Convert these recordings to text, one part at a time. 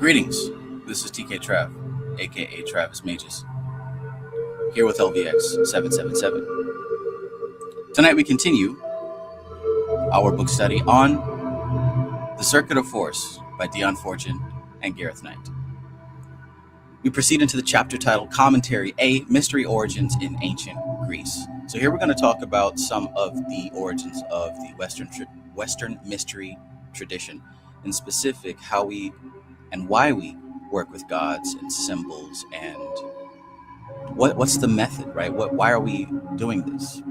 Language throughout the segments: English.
Greetings, this is TK Trav, aka Travis Magus, here with LVX777. Tonight we continue our book study on The Circuit of Force by Dion Fortune and Gareth Knight. We proceed into the chapter titled Commentary A, Mystery Origins in Ancient Greece. So here we're going to talk about some of the origins of the Western mystery tradition, in specific how we and why we work with gods and symbols, and what's the method, right? Why are we doing this?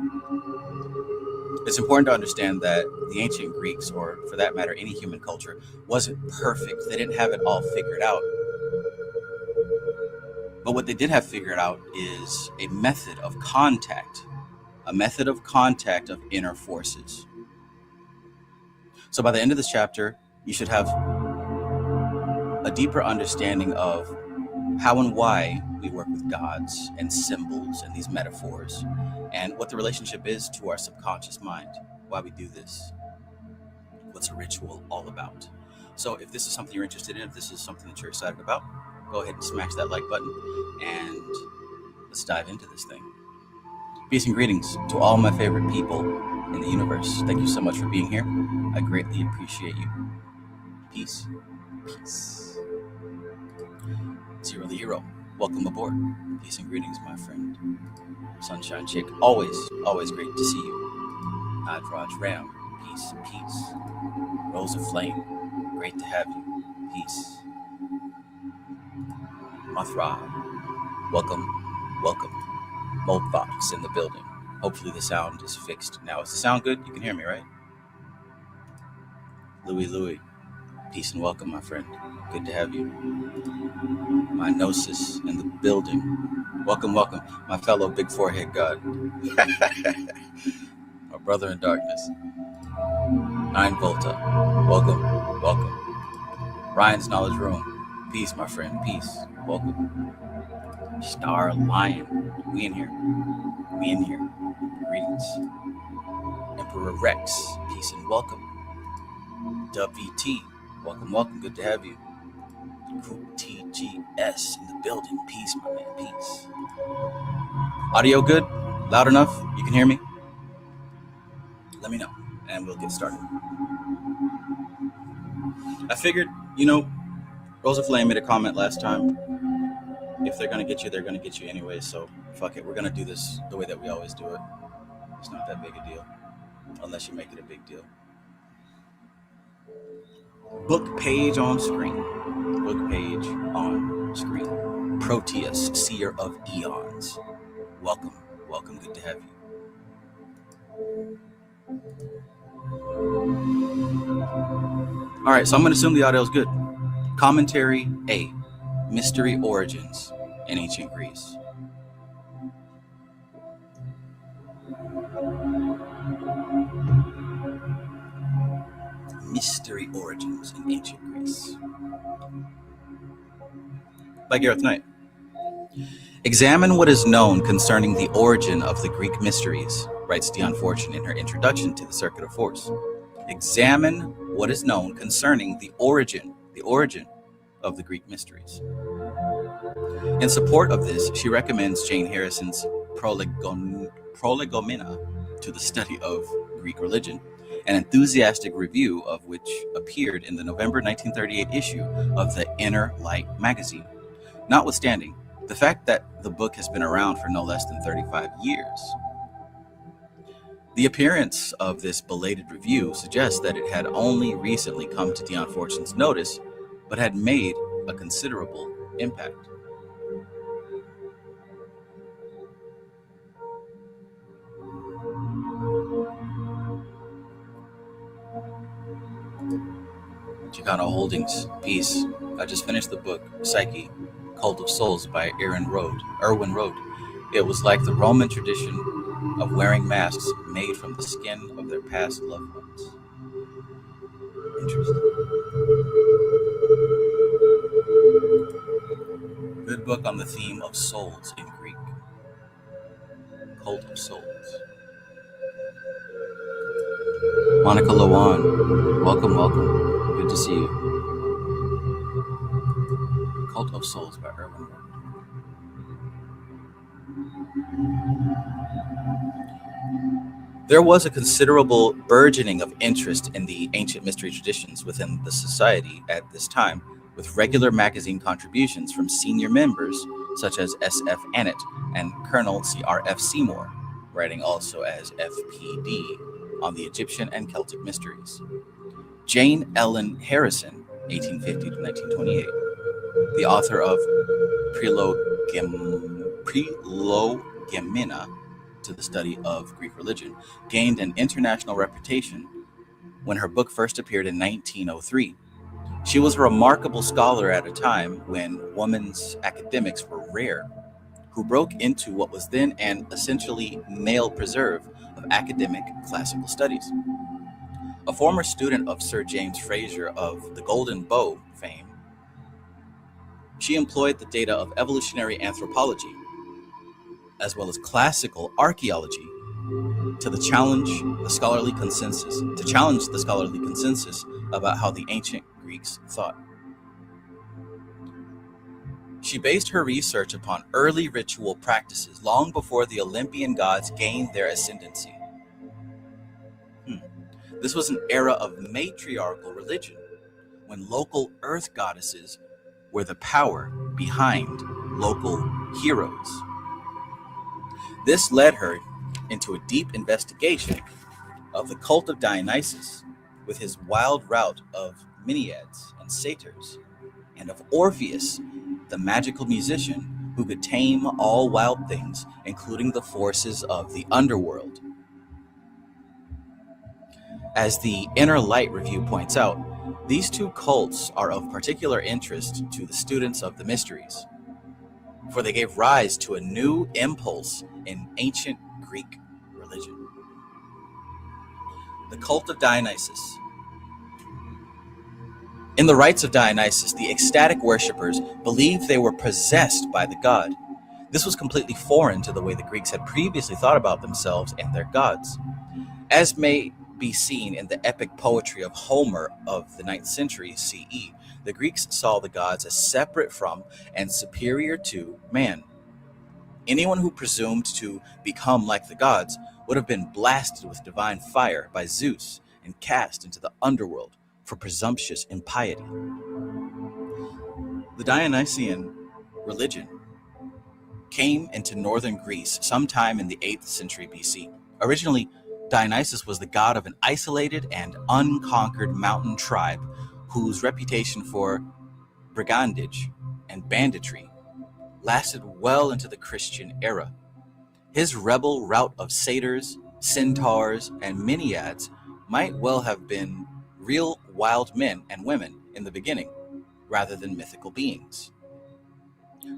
It's important to understand that the ancient Greeks, or for that matter, any human culture, wasn't perfect. They didn't have it all figured out. But what they did have figured out is a method of contact of inner forces. So by the end of this chapter, you should have a deeper understanding of how and why we work with gods and symbols and these metaphors, and what the relationship is to our subconscious mind, why we do this, what's a ritual all about. So if this is something you're interested in, if this is something that you're excited about, go ahead and smash that like button and let's dive into this thing. Peace and greetings to all my favorite people in the universe. Thank you so much for being here. I greatly appreciate you. Peace. Peace. Zero the Hero, welcome aboard. Peace and greetings, my friend. Sunshine Chick, always great to see you. Nadraj Ram, peace. Rose of Flame, great to have you. Peace. Mothra, welcome. Moldbox in the building. Hopefully the sound is fixed now. Is the sound good? You can hear me, right? Louis, peace and welcome, my friend. Good to have you. My Gnosis in the building. Welcome. My fellow big forehead god. My brother in darkness. 9 Volta. Welcome. Ryan's Knowledge Room. Peace, my friend. Peace. Welcome. Star Lion. We in here. Greetings. Emperor Rex. Peace and welcome. WT. Welcome. Good to have you. TGS in the building. Peace, my man. Peace. Audio good? Loud enough? You can hear me? Let me know, and we'll get started. I figured, Rose of Flame made a comment last time. If they're going to get you, they're going to get you anyway. So, fuck it. We're going to do this the way that we always do it. It's not that big a deal, unless you make it a big deal. Book page on screen. Proteus, seer of eons. Welcome. Good to have you. All right, so I'm going to assume the audio is good. Commentary A, Mystery Origins in Ancient Greece. Mystery Origins in Ancient Greece by Gareth Knight. Examine what is known concerning the origin of the Greek mysteries, writes Dion Fortune in her introduction to The Circuit of Force. Examine what is known concerning the origin of the Greek mysteries. In support of this, she recommends Jane Harrison's Prolegomena to the study of Greek religion, an enthusiastic review of which appeared in the November 1938 issue of the Inner Light magazine. Notwithstanding the fact that the book has been around for no less than 35 years, the appearance of this belated review suggests that it had only recently come to Dion Fortune's notice, but had made a considerable impact. Chicano Holdings, peace. I just finished the book, Psyche, Cult of Souls by Erwin Road. It was like the Roman tradition of wearing masks made from the skin of their past loved ones. Interesting. Good book on the theme of souls in Greek. Cult of Souls. Monica Lawan, welcome. Good to see you. There was a considerable burgeoning of interest in the ancient mystery traditions within the society at this time, with regular magazine contributions from senior members such as S.F. Annett and Colonel C.R.F. Seymour, writing also as F.P.D. on the Egyptian and Celtic mysteries. Jane Ellen Harrison, 1850 to 1928, the author of Prelogemena to the study of Greek religion, gained an international reputation when her book first appeared in 1903. She was a remarkable scholar at a time when women's academics were rare, who broke into what was then an essentially male preserve of academic classical studies. A former student of Sir James Frazer of the Golden Bow fame, she employed the data of evolutionary anthropology as well as classical archaeology to challenge the scholarly consensus about how the ancient Greeks thought. She based her research upon early ritual practices long before the Olympian gods gained their ascendancy. This was an era of matriarchal religion, when local earth goddesses were the power behind local heroes. This led her into a deep investigation of the cult of Dionysus, with his wild rout of Minyaids and satyrs, and of Orpheus, the magical musician who could tame all wild things, including the forces of the Underworld. As the Inner Light review points out, these two cults are of particular interest to the students of the mysteries, for they gave rise to a new impulse in ancient Greek religion. The cult of Dionysus. In the rites of Dionysus, the ecstatic worshippers believed they were possessed by the god. This was completely foreign to the way the Greeks had previously thought about themselves and their gods. As may be seen in the epic poetry of Homer of the 9th century CE, the Greeks saw the gods as separate from and superior to man. Anyone who presumed to become like the gods would have been blasted with divine fire by Zeus and cast into the underworld for presumptuous impiety. The Dionysian religion came into northern Greece sometime in the 8th century BC. Originally, Dionysus was the god of an isolated and unconquered mountain tribe whose reputation for brigandage and banditry lasted well into the Christian era. His rebel rout of satyrs, centaurs, and Minyaids might well have been real wild men and women in the beginning, rather than mythical beings.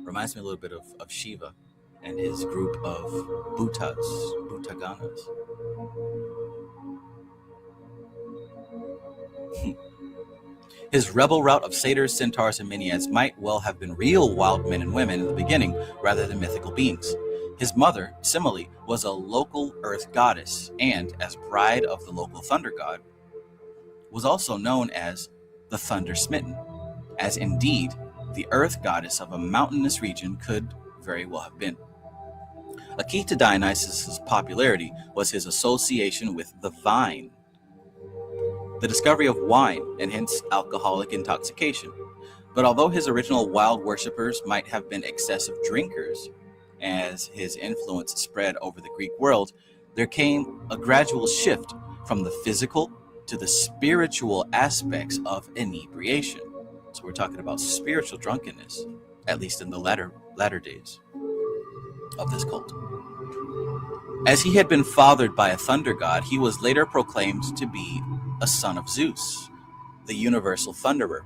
Reminds me a little bit of Shiva and his group of Bhutaganas. His rebel rout of satyrs, centaurs, and Minyaids might well have been real wild men and women in the beginning, rather than mythical beings. His mother, Semele, was a local earth goddess, and, as bride of the local thunder god, was also known as the Thunder Smitten, as indeed the earth goddess of a mountainous region could very well have been. A key to Dionysus' popularity was his association with the vine, the discovery of wine, and hence alcoholic intoxication. But although his original wild worshippers might have been excessive drinkers, as his influence spread over the Greek world, there came a gradual shift from the physical to the spiritual aspects of inebriation. So we're talking about spiritual drunkenness, at least in the latter days of this cult. As he had been fathered by a thunder god, he was later proclaimed to be a son of Zeus, the universal thunderer,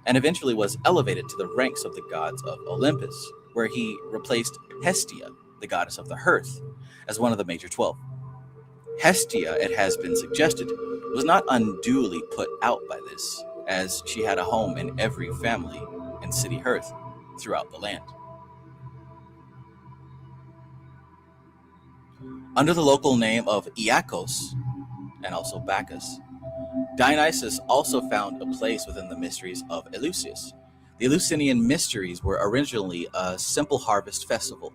and eventually was elevated to the ranks of the gods of Olympus, where he replaced Hestia, the goddess of the hearth, as one of the major 12. Hestia, it has been suggested, was not unduly put out by this, as she had a home in every family and city hearth throughout the land. Under the local name of Iacchos, and also Bacchus, Dionysus also found a place within the mysteries of Eleusis, The Eleusinian mysteries were originally a simple harvest festival.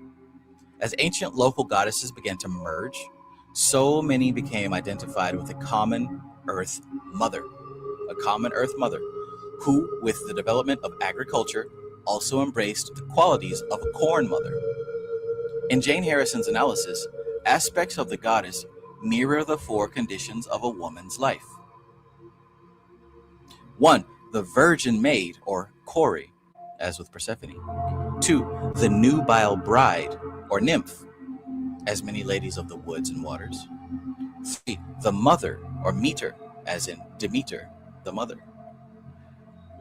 As ancient local goddesses began to merge, so many became identified with a common earth mother, who, with the development of agriculture, also embraced the qualities of a corn mother. In Jane Harrison's analysis, aspects of the goddess mirror the four conditions of a woman's life. 1. The virgin maid, or Kore, as with Persephone. 2. The nubile bride, or nymph, as many ladies of the woods and waters. 3. The mother, or meter, as in Demeter, the mother.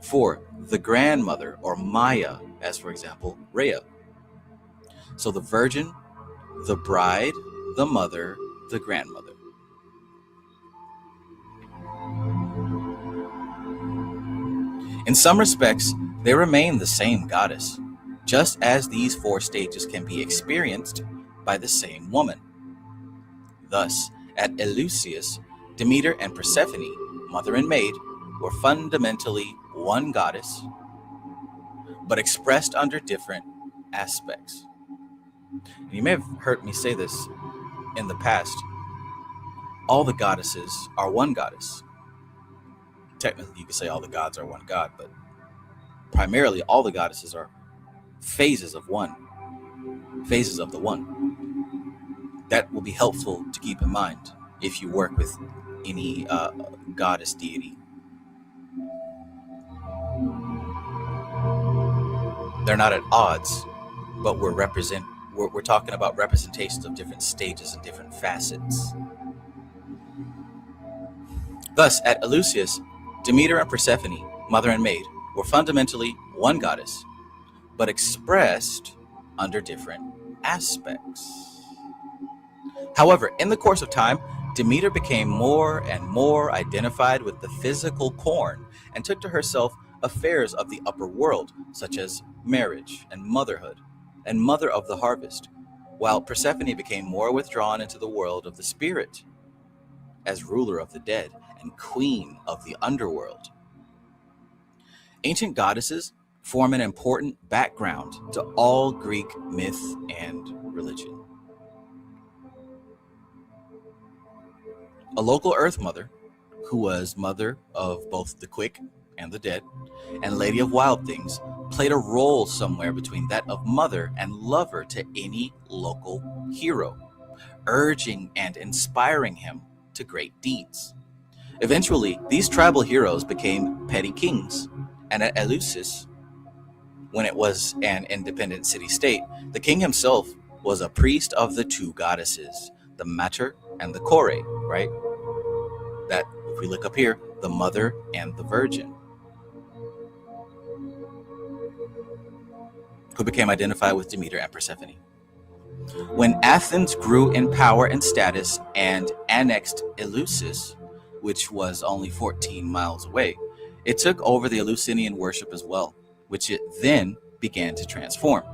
4. The grandmother, or Maya, as for example, Rhea. So the virgin, the bride, the mother, the grandmother. In some respects, they remain the same goddess, just as these four stages can be experienced by the same woman. Thus, at Eleusis, Demeter and Persephone, mother and maid, were fundamentally one goddess, but expressed under different aspects. You may have heard me say this in the past. All the goddesses are one goddess. Technically, you could say all the gods are one god, but primarily all the goddesses are phases of the one. That will be helpful to keep in mind if you work with any goddess deity. They're not at odds, but we're talking about representations of different stages and different facets. Thus, at Eleusis, Demeter and Persephone, mother and maid, were fundamentally one goddess, but expressed under different aspects. However, in the course of time, Demeter became more and more identified with the physical corn and took to herself affairs of the upper world, such as marriage and motherhood, and mother of the harvest, while Persephone became more withdrawn into the world of the spirit as ruler of the dead and queen of the underworld. Ancient goddesses form an important background to all Greek myth and religion. A local earth mother, who was mother of both the quick and the dead, and lady of wild things, played a role somewhere between that of mother and lover to any local hero, urging and inspiring him to great deeds. Eventually, these tribal heroes became petty kings, and at Eleusis, when it was an independent city-state, the king himself was a priest of the two goddesses, the Mater and the Kore, right? That, if we look up here, the mother and the virgin, who became identified with Demeter and Persephone. When Athens grew in power and status and annexed Eleusis, which was only 14 miles away, it took over the Eleusinian worship as well, which it then began to transform.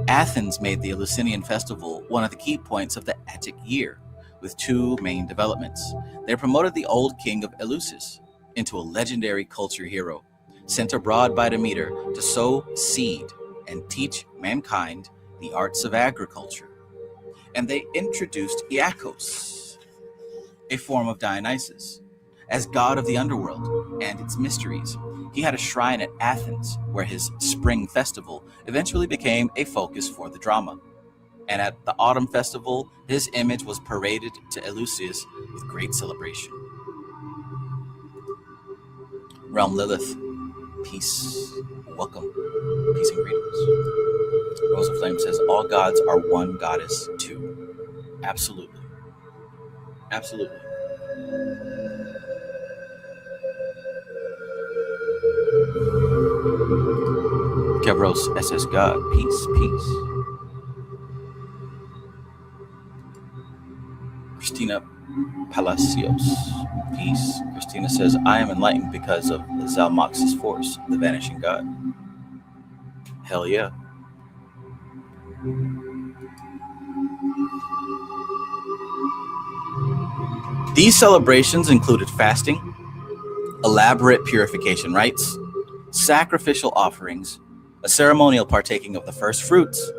Athens made the Eleusinian festival one of the key points of the Attic year, with two main developments. They promoted the old king of Eleusis into a legendary culture hero, sent abroad by Demeter to sow seed and teach mankind the arts of agriculture. And they introduced Iacchos, a form of Dionysos, as god of the underworld and its mysteries. He had a shrine at Athens where his spring festival eventually became a focus for the drama. And at the autumn festival, his image was paraded to Eleusis with great celebration. Realm Lilith, peace, welcome, peace and greetings. Rose of Flame says, all gods are one goddess too. Absolutely. Absolutely. Kevros SS God, peace, peace. Christina Palacios, peace. Christina says, I am enlightened because of Zalmox's force, the vanishing god. Hell yeah. These celebrations included fasting, elaborate purification rites, sacrificial offerings, a ceremonial partaking of the first fruits,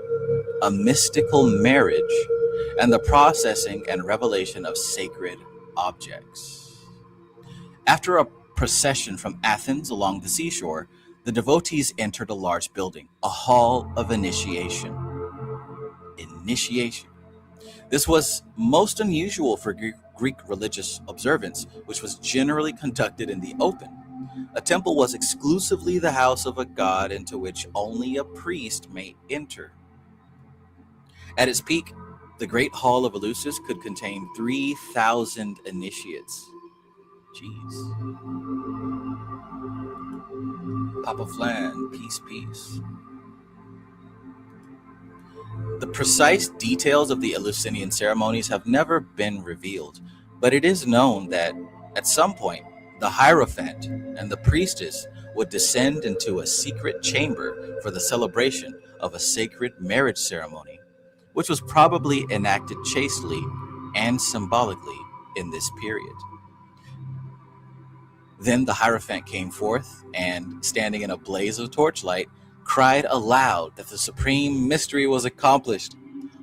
a mystical marriage, and the processing and revelation of sacred objects. After a procession from Athens along the seashore, the devotees entered a large building, a hall of initiation. Initiation. This was most unusual for Greek religious observance, which was generally conducted in the open. A temple was exclusively the house of a god into which only a priest may enter. At its peak, the Great Hall of Eleusis could contain 3,000 initiates. Jeez. Papa Flan, peace, peace. The precise details of the Eleusinian ceremonies have never been revealed, but it is known that at some point, the Hierophant and the priestess would descend into a secret chamber for the celebration of a sacred marriage ceremony, which was probably enacted chastely and symbolically in this period. Then the Hierophant came forth and, standing in a blaze of torchlight, cried aloud that the supreme mystery was accomplished.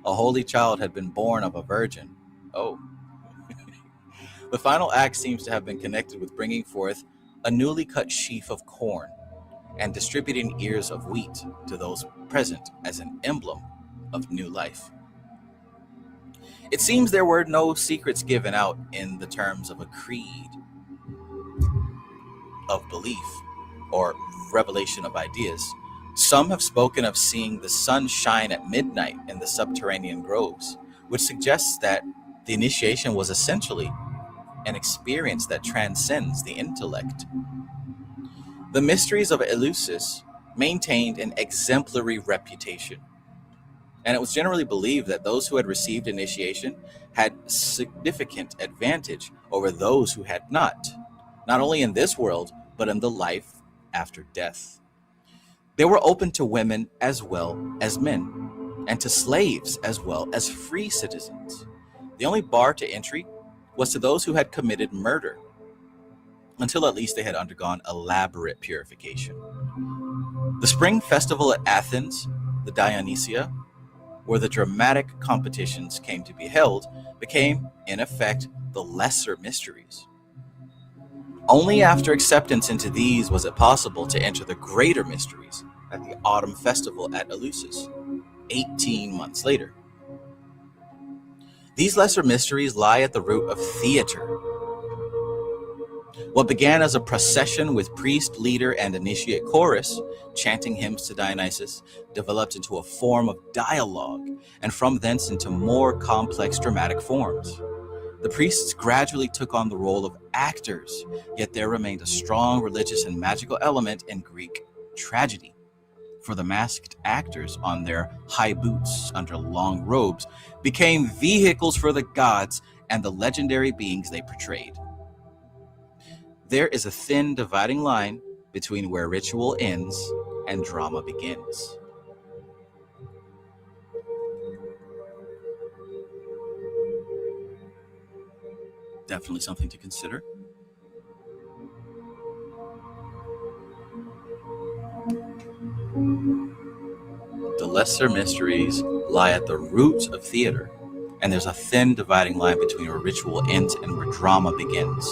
A holy child had been born of a virgin. Oh. The final act seems to have been connected with bringing forth a newly cut sheaf of corn and distributing ears of wheat to those present as an emblem of new life. It seems there were no secrets given out in the terms of a creed of belief or revelation of ideas. Some have spoken of seeing the sun shine at midnight in the subterranean groves, which suggests that the initiation was essentially an experience that transcends the intellect. The mysteries of Eleusis maintained an exemplary reputation, and it was generally believed that those who had received initiation had significant advantage over those who had not only in this world, but in the life after death. They were open to women as well as men, and to slaves as well as free citizens. The only bar to entry was to those who had committed murder, until at least they had undergone elaborate purification. The spring festival at Athens, the Dionysia, where the dramatic competitions came to be held, became, in effect, the lesser mysteries. Only after acceptance into these was it possible to enter the greater mysteries at the autumn festival at Eleusis, 18 months later. These lesser mysteries lie at the root of theater. What began as a procession with priest, leader, and initiate chorus chanting hymns to Dionysus developed into a form of dialogue, and from thence into more complex dramatic forms. The priests gradually took on the role of actors, yet there remained a strong religious and magical element in Greek tragedy. For the masked actors on their high boots under long robes became vehicles for the gods and the legendary beings they portrayed. There is a thin dividing line between where ritual ends and drama begins. Definitely something to consider. The lesser mysteries lie at the root of theater, and there's a thin dividing line between where ritual ends and where drama begins.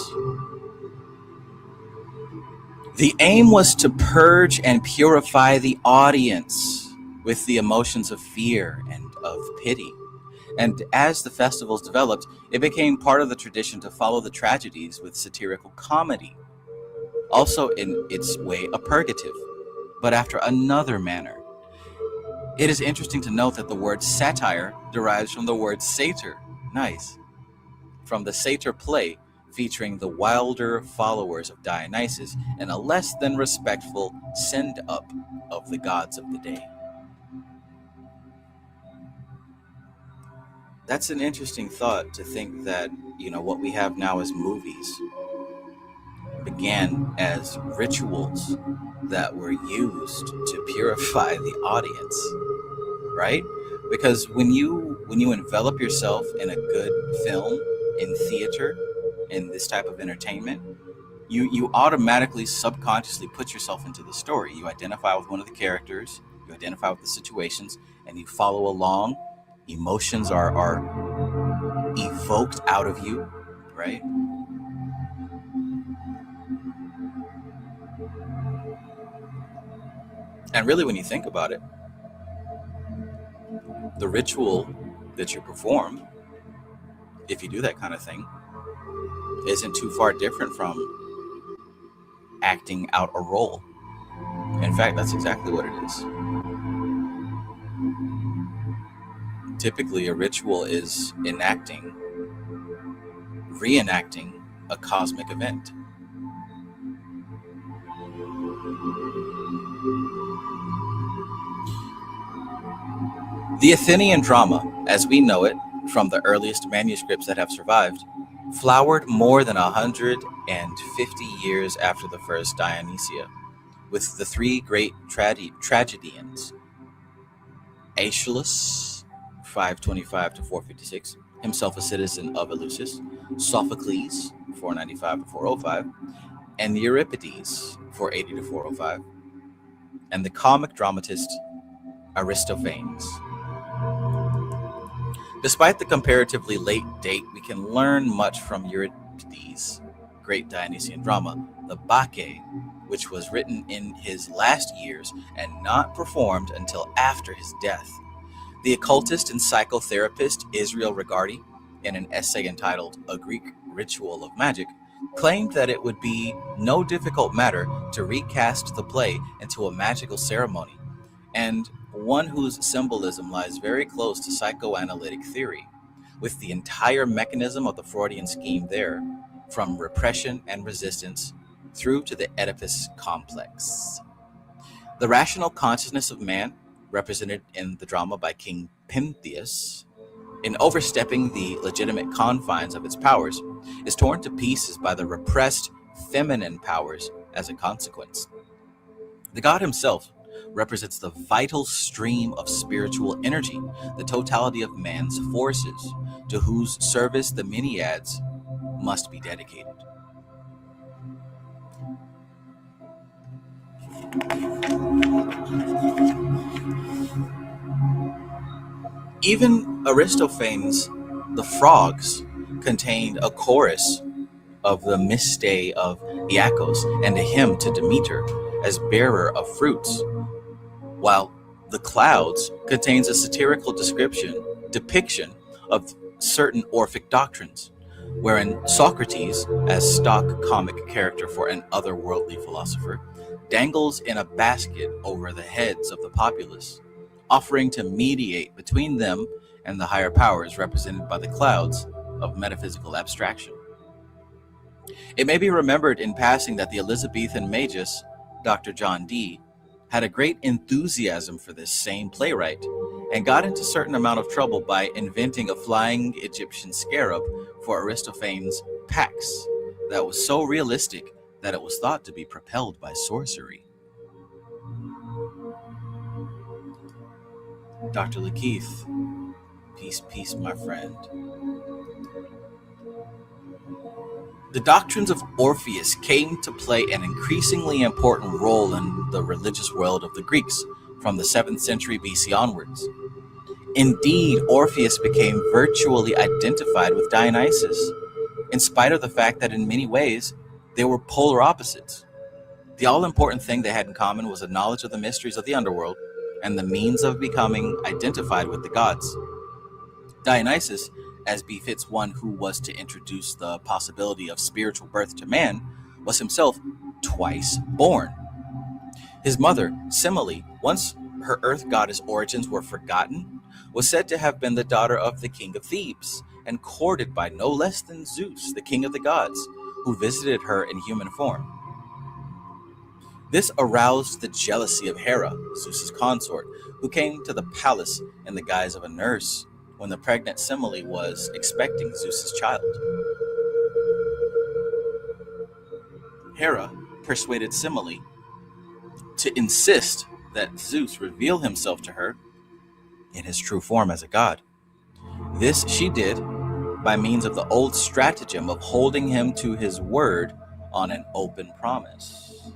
The aim was to purge and purify the audience with the emotions of fear and of pity. And as the festivals developed, it became part of the tradition to follow the tragedies with satirical comedy. Also in its way a purgative, but after another manner. It is interesting to note that the word satire derives from the word satyr, nice, from the satyr play featuring the wilder followers of Dionysus and a less than respectful send-up of the gods of the day. That's an interesting thought, to think that, what we have now as movies began as rituals that were used to purify the audience, right? Because when you envelop yourself in a good film, in theater, in this type of entertainment, you automatically subconsciously put yourself into the story. You identify with one of the characters, you identify with the situations, and you follow along. Emotions are evoked out of you, right? And really, when you think about it, the ritual that you perform, if you do that kind of thing, isn't too far different from acting out a role. In fact, that's exactly what it is. Typically, a ritual is reenacting a cosmic event. The Athenian drama, as we know it from the earliest manuscripts that have survived, flowered more than 150 years after the first Dionysia, with the three great tragedians, Aeschylus, 525 to 456, himself a citizen of Eleusis, Sophocles, 495 to 405, and Euripides, 480 to 405, and the comic dramatist Aristophanes. Despite the comparatively late date, we can learn much from Euripides' great Dionysian drama, the Bacchae, which was written in his last years and not performed until after his death. The occultist and psychotherapist Israel Regardie, in an essay entitled A Greek Ritual of Magic, claimed that it would be no difficult matter to recast the play into a magical ceremony, and one whose symbolism lies very close to psychoanalytic theory, with the entire mechanism of the Freudian scheme there, from repression and resistance through to the Oedipus complex. The rational consciousness of man, represented in the drama by King Pentheus, in overstepping the legitimate confines of its powers, is torn to pieces by the repressed feminine powers as a consequence. The god himself represents the vital stream of spiritual energy, the totality of man's forces, to whose service the Minyades must be dedicated. Even Aristophanes' The Frogs contained a chorus of the Mystae of Iacchos and a hymn to Demeter as bearer of fruits, while The Clouds contains a satirical depiction of certain Orphic doctrines, wherein Socrates, as stock comic character for an otherworldly philosopher, dangles in a basket over the heads of the populace, offering to mediate between them and the higher powers represented by the clouds of metaphysical abstraction. It may be remembered in passing that the Elizabethan Magus, Dr. John Dee, had a great enthusiasm for this same playwright and got into a certain amount of trouble by inventing a flying Egyptian scarab for Aristophanes' Pax that was so realistic that it was thought to be propelled by sorcery. Dr. Lakeith, peace, my friend. The doctrines of Orpheus came to play an increasingly important role in the religious world of the Greeks from the 7th century BC onwards. Indeed, Orpheus became virtually identified with Dionysus, in spite of the fact that in many ways they were polar opposites. The all-important thing they had in common was a knowledge of the mysteries of the underworld and the means of becoming identified with the gods. Dionysus, as befits one who was to introduce the possibility of spiritual birth to man, was himself twice born. His mother, Semele, once her earth goddess origins were forgotten, was said to have been the daughter of the king of Thebes and courted by no less than Zeus, the king of the gods, who visited her in human form. This aroused the jealousy of Hera, Zeus's consort, who came to the palace in the guise of a nurse when the pregnant Semele was expecting Zeus's child. Hera persuaded Semele to insist that Zeus reveal himself to her in his true form as a god. This she did by means of the old stratagem of holding him to his word on an open promise.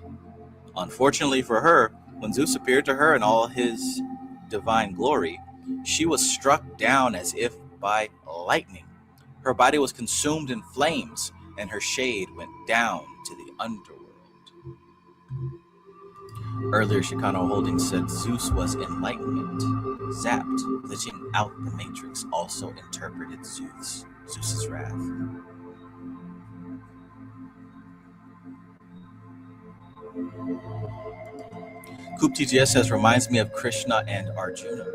Unfortunately for her, when Zeus appeared to her in all his divine glory, she was struck down as if by lightning. Her body was consumed in flames, and her shade went down to the underworld. Earlier, Chicano Holdings said Zeus was enlightenment. Zapped, glitching out the matrix, also interpreted Zeus's wrath. Coop TGS says, reminds me of Krishna and Arjuna.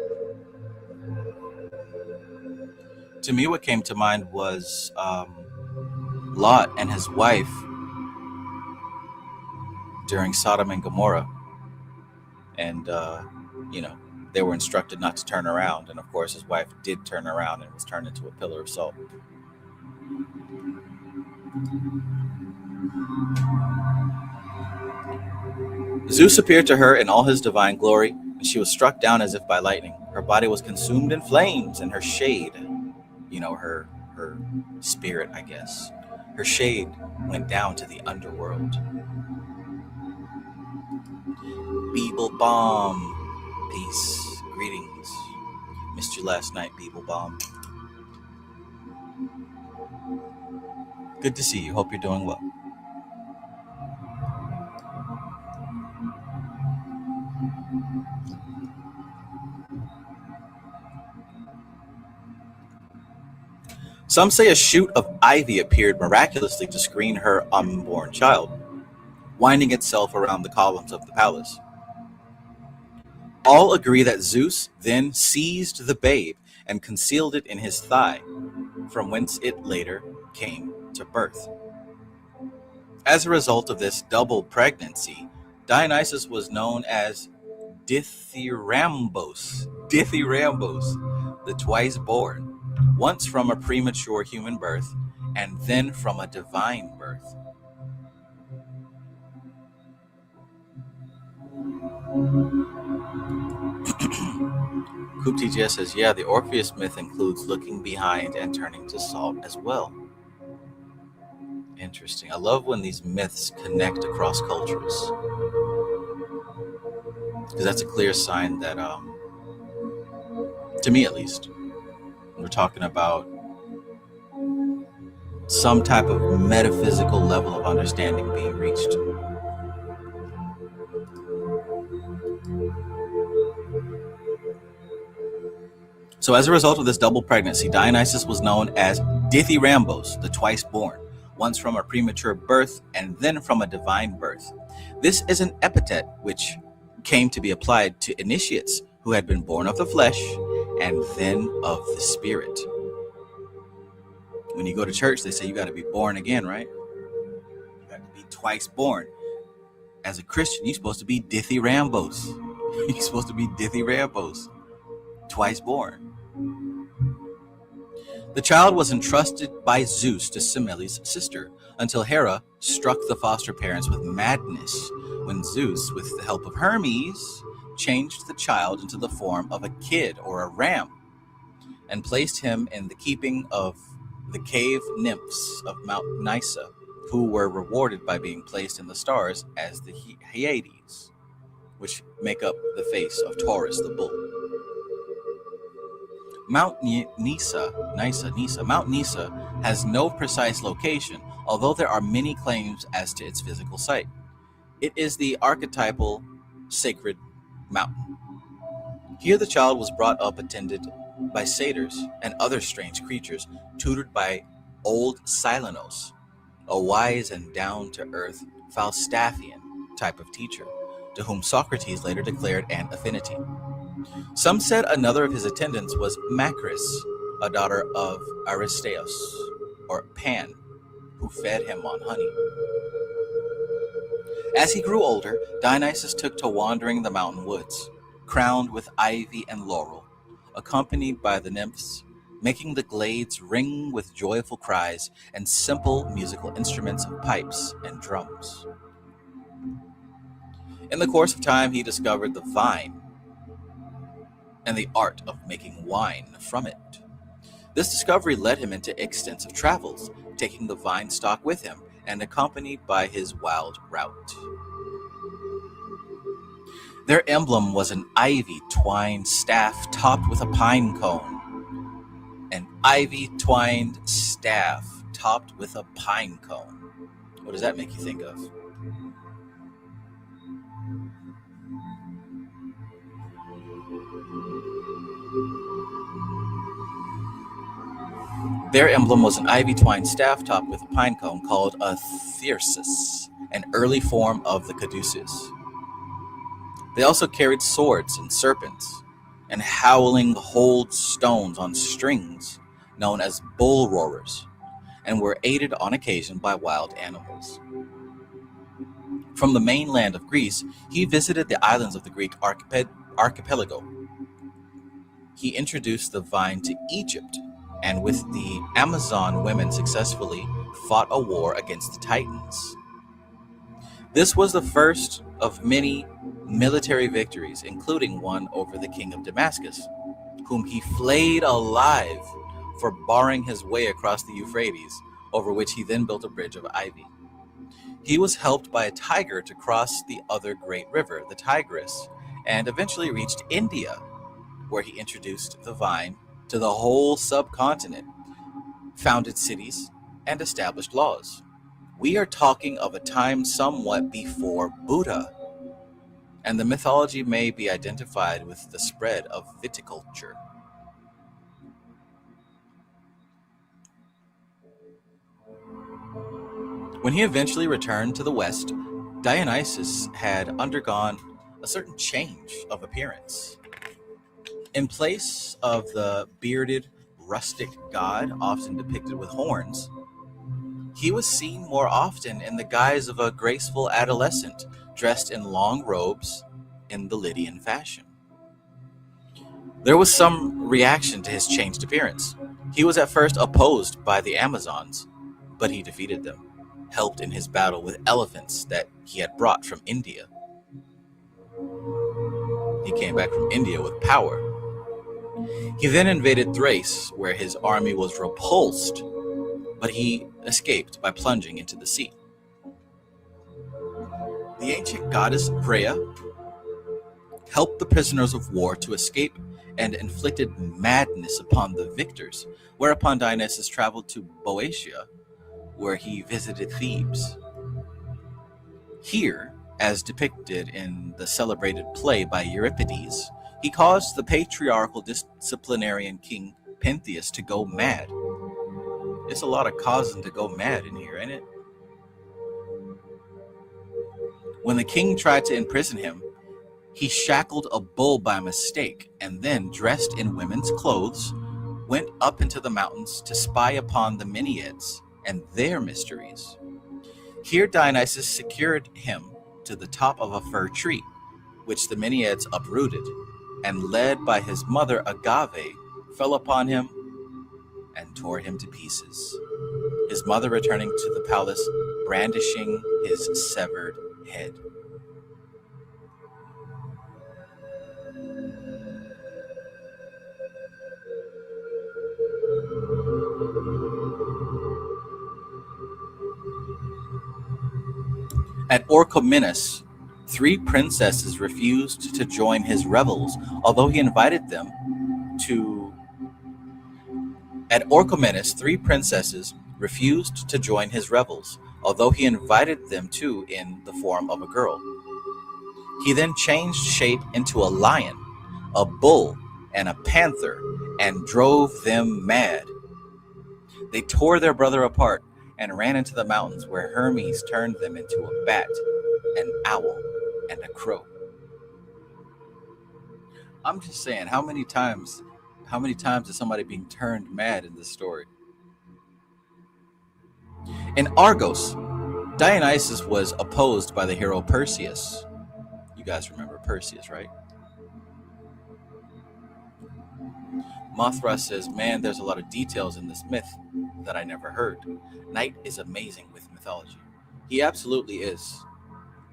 To me, what came to mind was Lot and his wife during Sodom and Gomorrah. And, they were instructed not to turn around. And, of course, his wife did turn around and was turned into a pillar of salt. Zeus appeared to her in all his divine glory, and she was struck down as if by lightning. Her body was consumed in flames, and her shade, her spirit, I guess, her shade went down to the underworld. Beeble Bomb. Peace. Greetings. Missed you last night, Beeble Bomb. Good to see you. Hope you're doing well. Some say a shoot of ivy appeared miraculously to screen her unborn child, winding itself around the columns of the palace. All agree that Zeus then seized the babe and concealed it in his thigh, from whence it later came to birth. As a result of this double pregnancy, Dionysus was known as Dithyrambos, the twice born, once from a premature human birth and then from a divine birth. Coop TGS says, yeah, the Orpheus myth includes looking behind and turning to salt as well. Interesting. I love when these myths connect across cultures, because that's a clear sign that, to me at least, we're talking about some type of metaphysical level of understanding being reached. So as a result of this double pregnancy, Dionysus was known as Dithyrambos, the twice born, once from a premature birth and then from a divine birth. This is an epithet which came to be applied to initiates who had been born of the flesh and then of the spirit. When you go to church, they say you got to be born again, right? You got to be twice born. As a Christian, you're supposed to be Dithyrambos. You're supposed to be Dithyrambos, twice born. The child was entrusted by Zeus to Semele's sister until Hera struck the foster parents with madness when Zeus, with the help of Hermes, changed the child into the form of a kid or a ram and placed him in the keeping of the cave nymphs of Mount Nysa, who were rewarded by being placed in the stars as the Hyades, which make up the face of Taurus the bull. Mount Nysa has no precise location, although there are many claims as to its physical site. It is the archetypal sacred mountain. Here the child was brought up attended by satyrs and other strange creatures, tutored by old Silenos, a wise and down-to-earth Falstaffian type of teacher, to whom Socrates later declared an affinity. Some said another of his attendants was Macris, a daughter of Aristeus, or Pan, who fed him on honey. As he grew older, Dionysus took to wandering the mountain woods, crowned with ivy and laurel, accompanied by the nymphs, making the glades ring with joyful cries and simple musical instruments of pipes and drums. In the course of time, he discovered the vine and the art of making wine from it. This discovery led him into extensive travels, taking the vine stock with him and accompanied by his wild rout. Their emblem was an ivy-twined staff topped with a pine cone. An ivy-twined staff topped with a pine cone. What does that make you think of? Their emblem was an ivy-twined staff topped with a pine cone called a thyrsus, an early form of the caduceus. They also carried swords and serpents, and howling hold stones on strings, known as bull roarers, and were aided on occasion by wild animals. From the mainland of Greece, he visited the islands of the Greek archipelago. He introduced the vine to Egypt, and with the Amazon women successfully fought a war against the Titans. This was the first of many military victories, including one over the king of Damascus, whom he flayed alive for barring his way across the Euphrates, over which he then built a bridge of ivy. He was helped by a tiger to cross the other great river, the Tigris, and eventually reached India, where he introduced the vine to the whole subcontinent, founded cities, and established laws. We are talking of a time somewhat before Buddha, and the mythology may be identified with the spread of viticulture. When he eventually returned to the West, Dionysus had undergone a certain change of appearance. In place of the bearded, rustic god often depicted with horns, he was seen more often in the guise of a graceful adolescent dressed in long robes in the Lydian fashion. There was some reaction to his changed appearance. He was at first opposed by the Amazons, but he defeated them, helped in his battle with elephants that he had brought from India. He came back from India with power. He then invaded Thrace, where his army was repulsed, but he escaped by plunging into the sea. The ancient goddess Rhea helped the prisoners of war to escape and inflicted madness upon the victors, whereupon Dionysus traveled to Boeotia, where he visited Thebes. Here, as depicted in the celebrated play by Euripides, he caused the patriarchal disciplinarian king Pentheus to go mad. It's a lot of causing to go mad in here, ain't it? When the king tried to imprison him, he shackled a bull by mistake and then, dressed in women's clothes, went up into the mountains to spy upon the Menaids and their mysteries. Here Dionysus secured him to the top of a fir tree, which the Menaids uprooted, and led by his mother Agave, fell upon him and tore him to pieces, his mother returning to the palace brandishing his severed head. At Orchomenus, 3 princesses refused to join his revels, although he invited them to. At Orchomenus, 3 princesses refused to join his revels, although he invited them to in the form of a girl. He then changed shape into a lion, a bull, and a panther, and drove them mad. They tore their brother apart and ran into the mountains, where Hermes turned them into a bat, an owl, and a crow. I'm just saying, how many times is somebody being turned mad in this story? In Argos, Dionysus was opposed by the hero Perseus. You guys remember Perseus, right? Mothra says, man, there's a lot of details in this myth that I never heard. Knight is amazing with mythology. He absolutely is.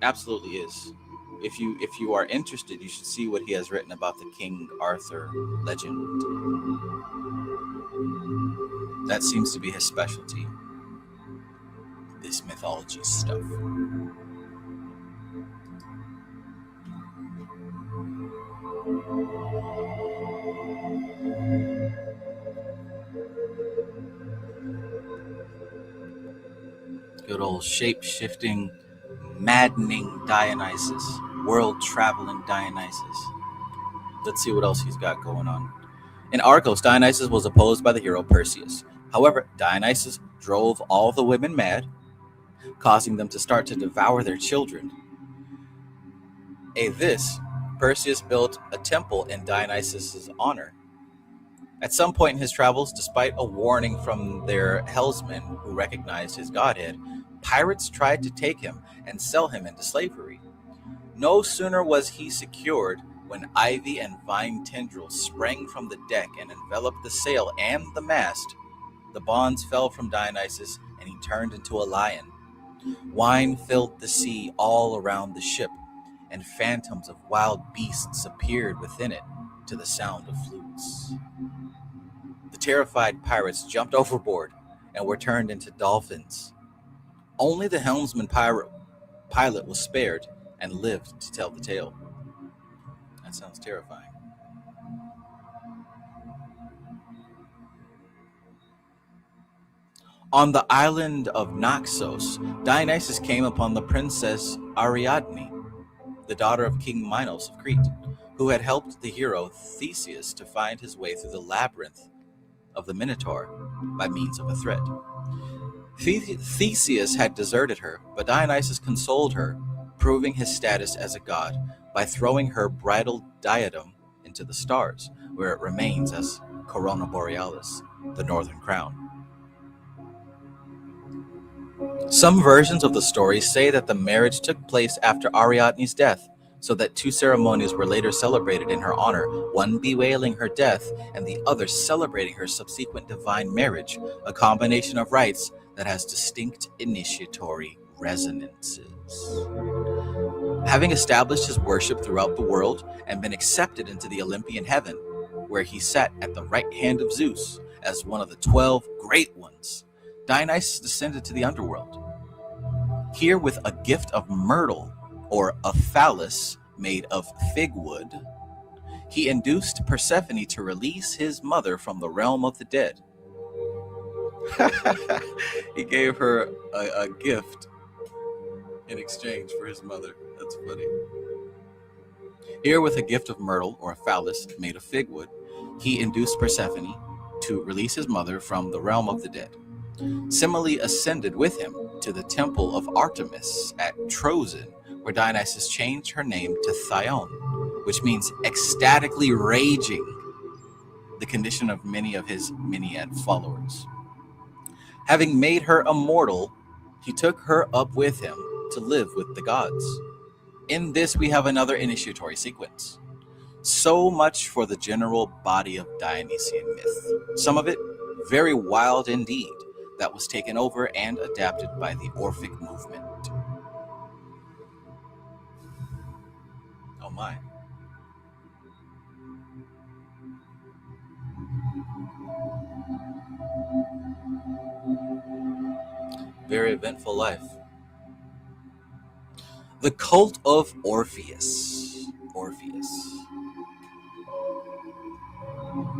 Absolutely is. If you are interested, you should see what he has written about the King Arthur legend. That seems to be his specialty. this mythology stuff. Good old shape-shifting, maddening Dionysus, world-traveling Dionysus. Let's see what else he's got going on. In Argos, Dionysus was opposed by the hero Perseus. However, Dionysus drove all the women mad, causing them to start to devour their children. Perseus built a temple in Dionysus' honor. At some point in his travels, despite a warning from their helmsmen who recognized his godhead, pirates tried to take him and sell him into slavery. No sooner was he secured when ivy and vine tendrils sprang from the deck and enveloped the sail and the mast. The bonds fell from Dionysus, and he turned into a lion. Wine filled the sea all around the ship, and phantoms of wild beasts appeared within it to the sound of flutes. The terrified pirates jumped overboard and were turned into dolphins. Only the helmsman pilot was spared and lived to tell the tale. That sounds terrifying. On the island of Naxos, Dionysus came upon the princess Ariadne, the daughter of King Minos of Crete, who had helped the hero Theseus to find his way through the labyrinth of the Minotaur by means of a thread. Theseus had deserted her, but Dionysus consoled her, proving his status as a god by throwing her bridal diadem into the stars, where it remains as Corona Borealis, the northern crown. Some versions of the story say that the marriage took place after Ariadne's death, so that two ceremonies were later celebrated in her honor, one bewailing her death and the other celebrating her subsequent divine marriage, a combination of rites that has distinct initiatory resonances. Having established his worship throughout the world and been accepted into the Olympian heaven, where he sat at the right hand of Zeus as one of the 12 great ones, Dionysus descended to the underworld. Here, with a gift of myrtle, or a phallus made of fig wood, he induced Persephone to release his mother from the realm of the dead. He gave her a gift in exchange for his mother. That's funny. Here, with a gift of myrtle, or a phallus made of fig wood, he induced Persephone to release his mother from the realm of the dead. Similarly ascended with him to the temple of Artemis at Troezen, where Dionysus changed her name to Thyone, which means ecstatically raging, the condition of many of his Minyad followers. Having made her immortal, he took her up with him to live with the gods. In this, we have another initiatory sequence. So much for the general body of Dionysian myth. Some of it very wild indeed, that was taken over and adapted by the Orphic movement. Oh my. Very eventful life. The cult of Orpheus.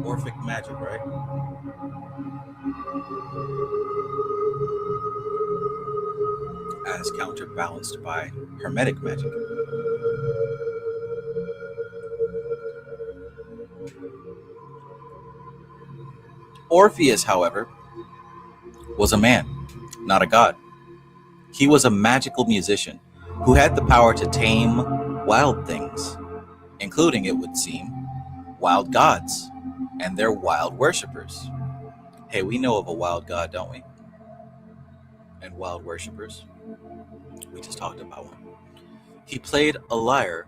Orphic magic, right? As counterbalanced by Hermetic magic. Orpheus, however, was a man, not a god. He was a magical musician who had the power to tame wild things, including, it would seem, wild gods and their wild worshippers. Hey, we know of a wild god, don't we? And wild worshippers. We just talked about one. He played a lyre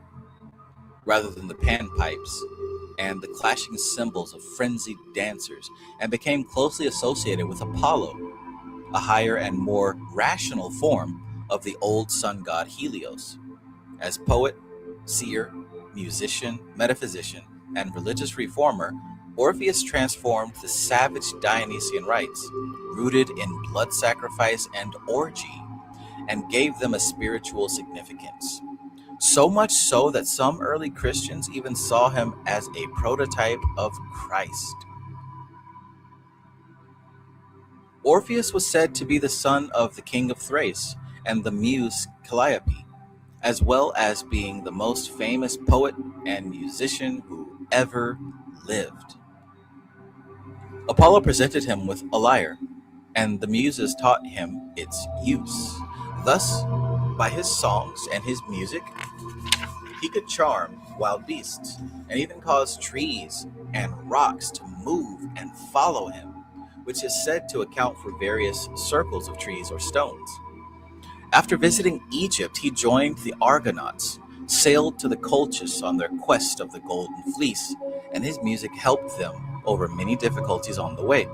rather than the panpipes and the clashing cymbals of frenzied dancers, and became closely associated with Apollo, a higher and more rational form of the old sun god Helios. As poet, seer, musician, metaphysician, and religious reformer, Orpheus transformed the savage Dionysian rites, rooted in blood sacrifice and orgy, and gave them a spiritual significance. So much so that some early Christians even saw him as a prototype of Christ. Orpheus was said to be the son of the king of Thrace and the muse Calliope, as well as being the most famous poet and musician who ever lived. Apollo presented him with a lyre, and the muses taught him its use. Thus, by his songs and his music, he could charm wild beasts and even cause trees and rocks to move and follow him, which is said to account for various circles of trees or stones. After visiting Egypt, he joined the Argonauts, sailed to the Colchis on their quest of the Golden Fleece, and his music helped them over many difficulties on the way.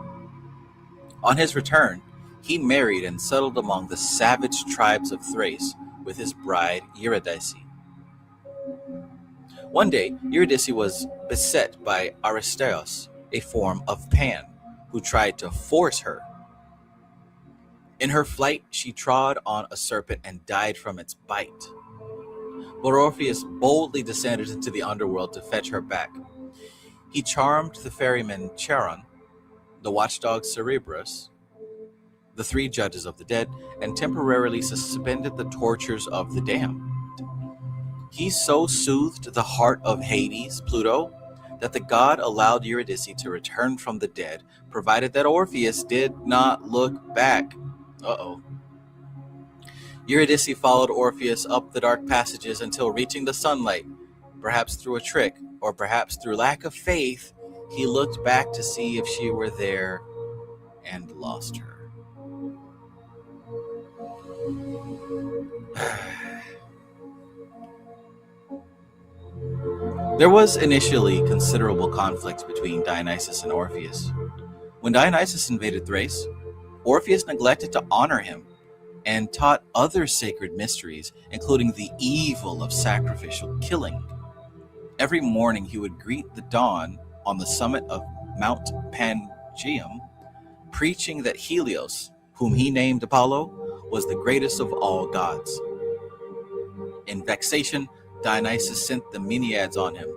On his return, he married and settled among the savage tribes of Thrace with his bride Eurydice. One day, Eurydice was beset by Aristeos, a form of Pan, who tried to force her. In her flight, she trod on a serpent and died from its bite. But Orpheus boldly descended into the underworld to fetch her back. He charmed the ferryman Charon, the watchdog Cerberus, the three judges of the dead, and temporarily suspended the tortures of the damned. He so soothed the heart of Hades, Pluto, that the god allowed Eurydice to return from the dead, provided that Orpheus did not look back. Eurydice followed Orpheus up the dark passages until reaching the sunlight. Perhaps through a trick, or perhaps through lack of faith, he looked back to see if she were there and lost her. There was initially considerable conflict between Dionysus and Orpheus. When Dionysus invaded Thrace, Orpheus neglected to honor him and taught other sacred mysteries, including the evil of sacrificial killing. Every morning he would greet the dawn on the summit of Mount Pangaeum, preaching that Helios, whom he named Apollo, was the greatest of all gods. In vexation, Dionysus sent the Menaids on him.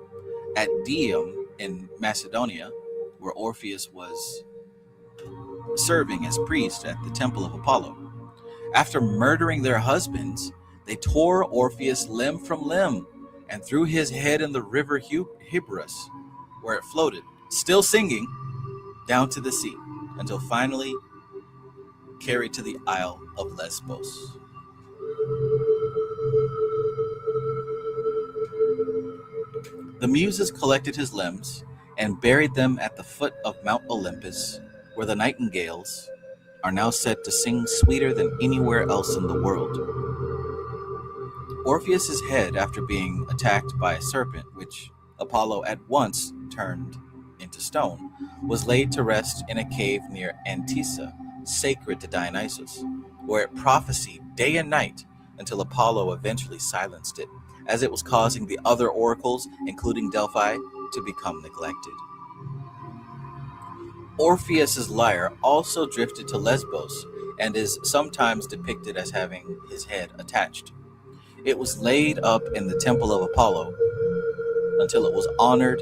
At Dium in Macedonia, where Orpheus was serving as priest at the temple of Apollo. After murdering their husbands, they tore Orpheus limb from limb and threw his head in the river Hebrus, where it floated, still singing, down to the sea, until finally carried to the Isle of Lesbos. The Muses collected his limbs and buried them at the foot of Mount Olympus, where the nightingales are now said to sing sweeter than anywhere else in the world. Orpheus's head, after being attacked by a serpent, which Apollo at once turned into stone, was laid to rest in a cave near Antissa, sacred to Dionysos, where it prophesied day and night until Apollo eventually silenced it, as it was causing the other oracles, including Delphi, to become neglected. Orpheus's lyre also drifted to Lesbos and is sometimes depicted as having his head attached. It was laid up in the temple of Apollo until it was honored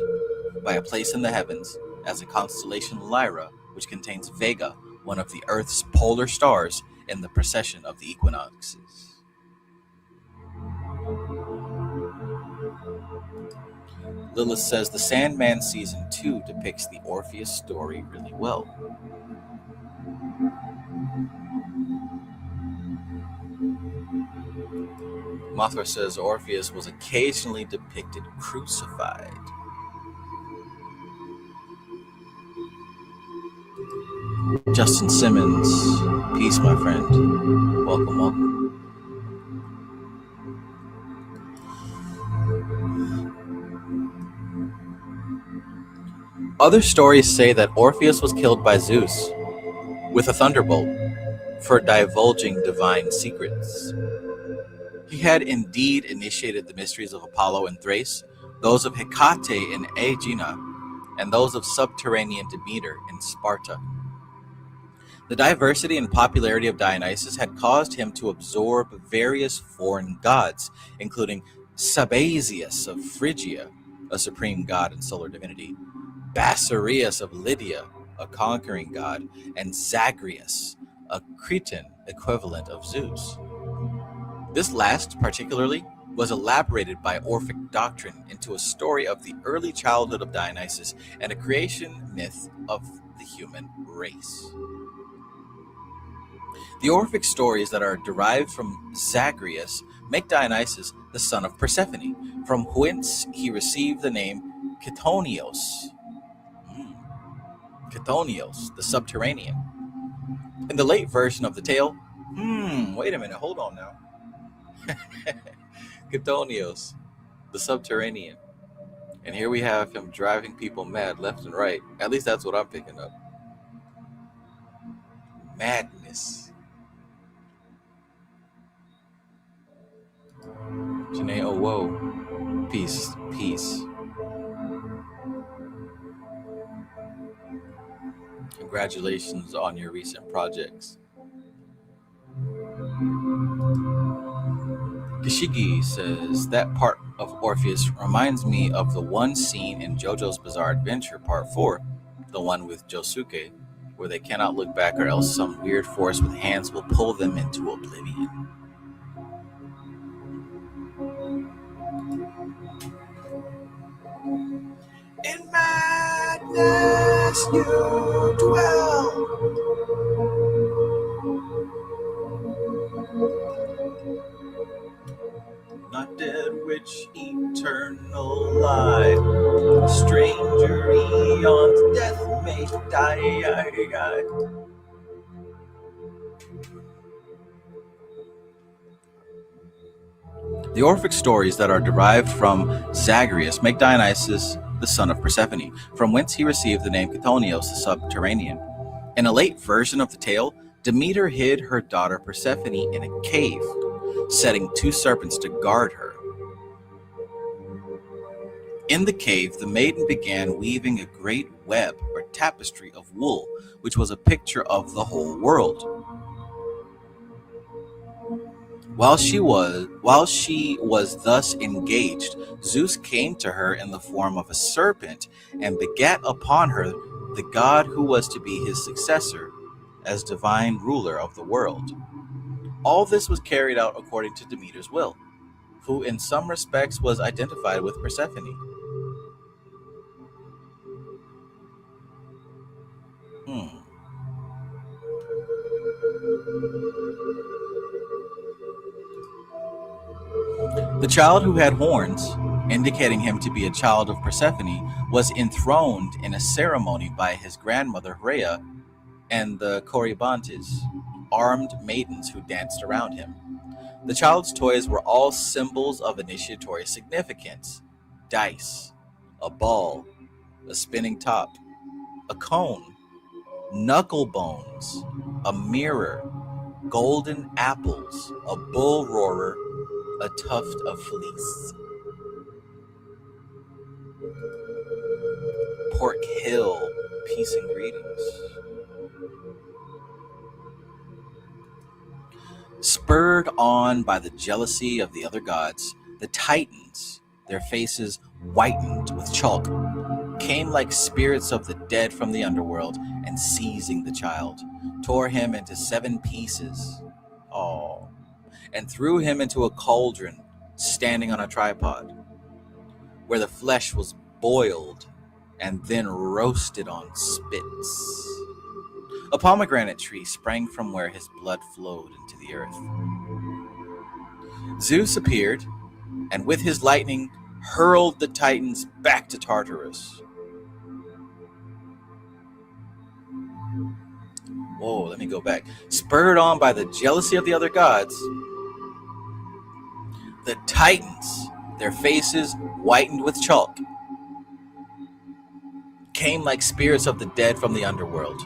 by a place in the heavens as a constellation Lyra, which contains Vega, one of the Earth's polar stars, in the precession of the equinoxes. Lilith says the Sandman Season 2 depicts the Orpheus story really well. Mothra says Orpheus was occasionally depicted crucified. Justin Simmons, peace, my friend. Welcome, welcome. Other stories say that Orpheus was killed by Zeus with a thunderbolt for divulging divine secrets. He had indeed initiated the mysteries of Apollo in Thrace, those of Hecate in Aegina, and those of subterranean Demeter in Sparta. The diversity and popularity of Dionysus had caused him to absorb various foreign gods, including Sabazius of Phrygia, a supreme god and solar divinity, Basileus of Lydia, a conquering god, and Zagreus, a Cretan equivalent of Zeus. This last, particularly, was elaborated by Orphic doctrine into a story of the early childhood of Dionysus and a creation myth of the human race. The Orphic stories that are derived from Zagreus make Dionysus the son of Persephone, from whence he received the name Chthonios. Chthonios, the subterranean. In the late version of the tale, wait a minute, hold on now. Chthonios, the subterranean. And here we have him driving people mad left and right. At least that's what I'm picking up. Madness. Janae, oh whoa. Peace, peace. Congratulations on your recent projects. Kishigi says, that part of Orpheus reminds me of the one scene in JoJo's Bizarre Adventure Part 4, the one with Josuke, where they cannot look back or else some weird force with hands will pull them into oblivion. In madness you dwell. Not dead, which eternal life, stranger eons, death may die. The Orphic stories that are derived from Zagreus make Dionysus the son of Persephone, from whence he received the name Chthonios, the subterranean. In a late version of the tale, Demeter hid her daughter Persephone in a cave, setting 2 serpents to guard her. In the cave, the maiden began weaving a great web or tapestry of wool, which was a picture of the whole world. While she was thus engaged, Zeus came to her in the form of a serpent and begat upon her the god who was to be his successor as divine ruler of the world. All this was carried out according to Demeter's will, who in some respects was identified with Persephone. The child who had horns, indicating him to be a child of Persephone, was enthroned in a ceremony by his grandmother Rhea and the Corybantes, armed maidens who danced around him. The child's toys were all symbols of initiatory significance: dice, a ball, a spinning top, a cone, knuckle bones, a mirror, golden apples, a bull roarer, a tuft of fleece. Pork Hill, peace and greetings. Spurred on by the jealousy of the other gods, the Titans, their faces whitened with chalk, came like spirits of the dead from the underworld, and seizing the child, tore him into 7 pieces. And threw him into a cauldron standing on a tripod, where the flesh was boiled and then roasted on spits. A pomegranate tree sprang from where his blood flowed into the earth. Zeus appeared, and with his lightning hurled the Titans back to Tartarus. Whoa, let me go back. Spurred on by the jealousy of the other gods, the Titans, their faces whitened with chalk, came like spirits of the dead from the underworld,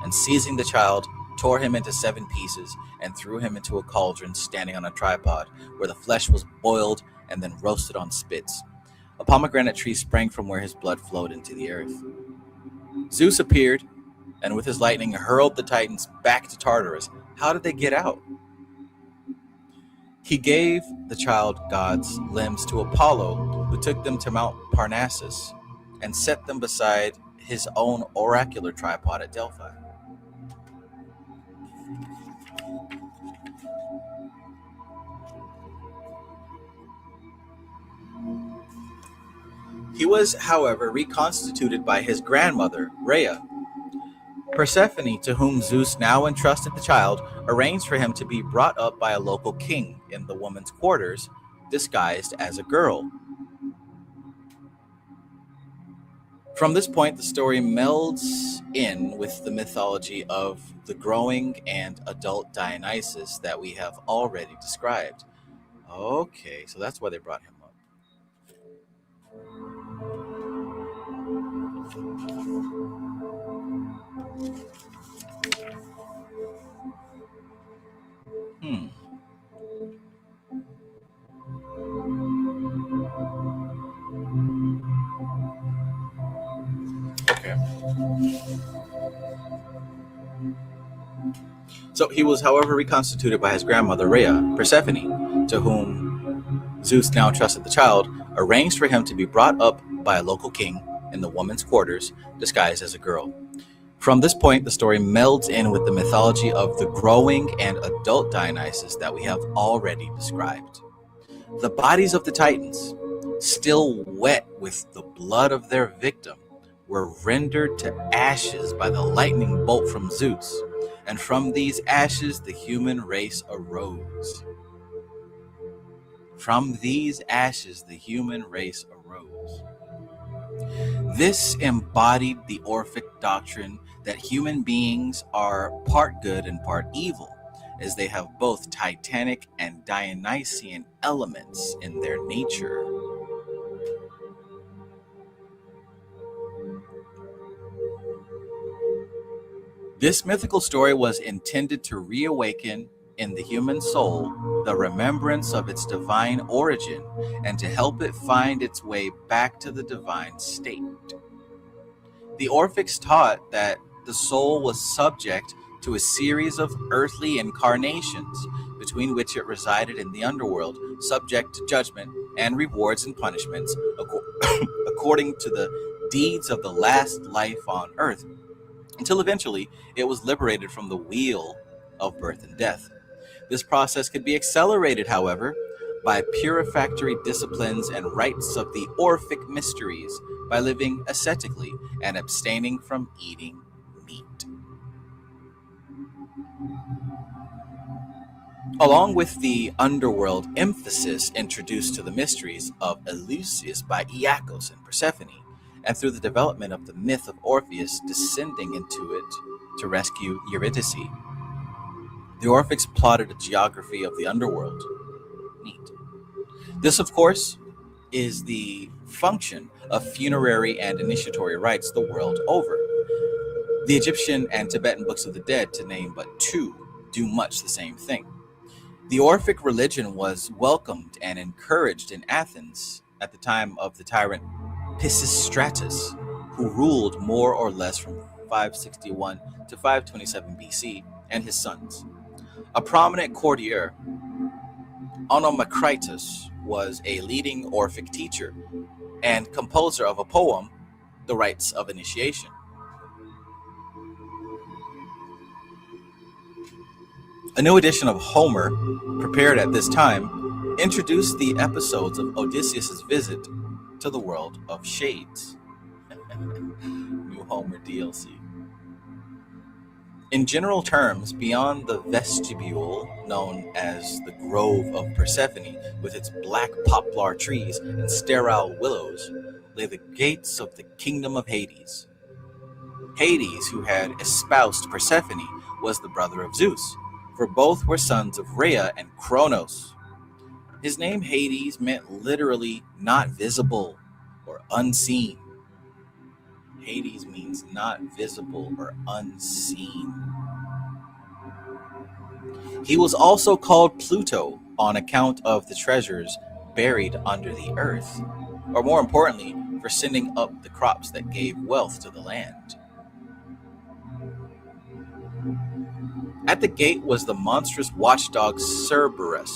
and seizing the child, tore him into 7 pieces, and threw him into a cauldron standing on a tripod, where the flesh was boiled and then roasted on spits. A pomegranate tree sprang from where his blood flowed into the earth. Zeus appeared, and with his lightning hurled the Titans back to Tartarus. How did they get out? He gave the child god's limbs to Apollo, who took them to Mount Parnassus and set them beside his own oracular tripod at Delphi. He was, however, reconstituted by his grandmother, Rhea. Persephone, to whom Zeus now entrusted the child, arranged for him to be brought up by a local king in the woman's quarters, disguised as a girl. From this point, the story melds in with the mythology of the growing and adult Dionysus that we have already described. Okay, so that's why they brought him up. Okay. So he was, however, reconstituted by his grandmother, Rhea. Persephone, to whom Zeus now entrusted the child, arranged for him to be brought up by a local king in the woman's quarters, disguised as a girl. From this point, the story melds in with the mythology of the growing and adult Dionysus that we have already described. The bodies of the Titans, still wet with the blood of their victim, were rendered to ashes by the lightning bolt from Zeus, and from these ashes the human race arose. From these ashes the human race arose. This embodied the Orphic doctrine that human beings are part good and part evil, as they have both Titanic and Dionysian elements in their nature. This mythical story was intended to reawaken in the human soul the remembrance of its divine origin and to help it find its way back to the divine state. The Orphics taught that the soul was subject to a series of earthly incarnations, between which it resided in the underworld, subject to judgment and rewards and punishments according to the deeds of the last life on earth, until eventually it was liberated from the wheel of birth and death. This process could be accelerated, however, by purificatory disciplines and rites of the Orphic mysteries, by living ascetically and abstaining from eating meat. Along with the underworld emphasis introduced to the mysteries of Eleusis by Iacchos and Persephone, and through the development of the myth of Orpheus descending into it to rescue Eurydice, the Orphics plotted a geography of the underworld. Neat. This, of course, is the function of funerary and initiatory rites the world over. The Egyptian and Tibetan books of the dead, to name but two, do much the same thing. The Orphic religion was welcomed and encouraged in Athens at the time of the tyrant Pisistratus, who ruled more or less from 561 to 527 BC, and his sons. A prominent courtier, Onomacritus, was a leading Orphic teacher and composer of a poem, The Rites of Initiation. A new edition of Homer, prepared at this time, introduced the episodes of Odysseus' visit to the world of shades. New Homer DLC. In general terms, beyond the vestibule known as the Grove of Persephone, with its black poplar trees and sterile willows, lay the gates of the kingdom of Hades. Hades, who had espoused Persephone, was the brother of Zeus, for both were sons of Rhea and Kronos. His name Hades meant literally not visible or unseen. Hades means not visible or unseen. He was also called Pluto on account of the treasures buried under the earth, or more importantly, for sending up the crops that gave wealth to the land. At the gate was the monstrous watchdog Cerberus,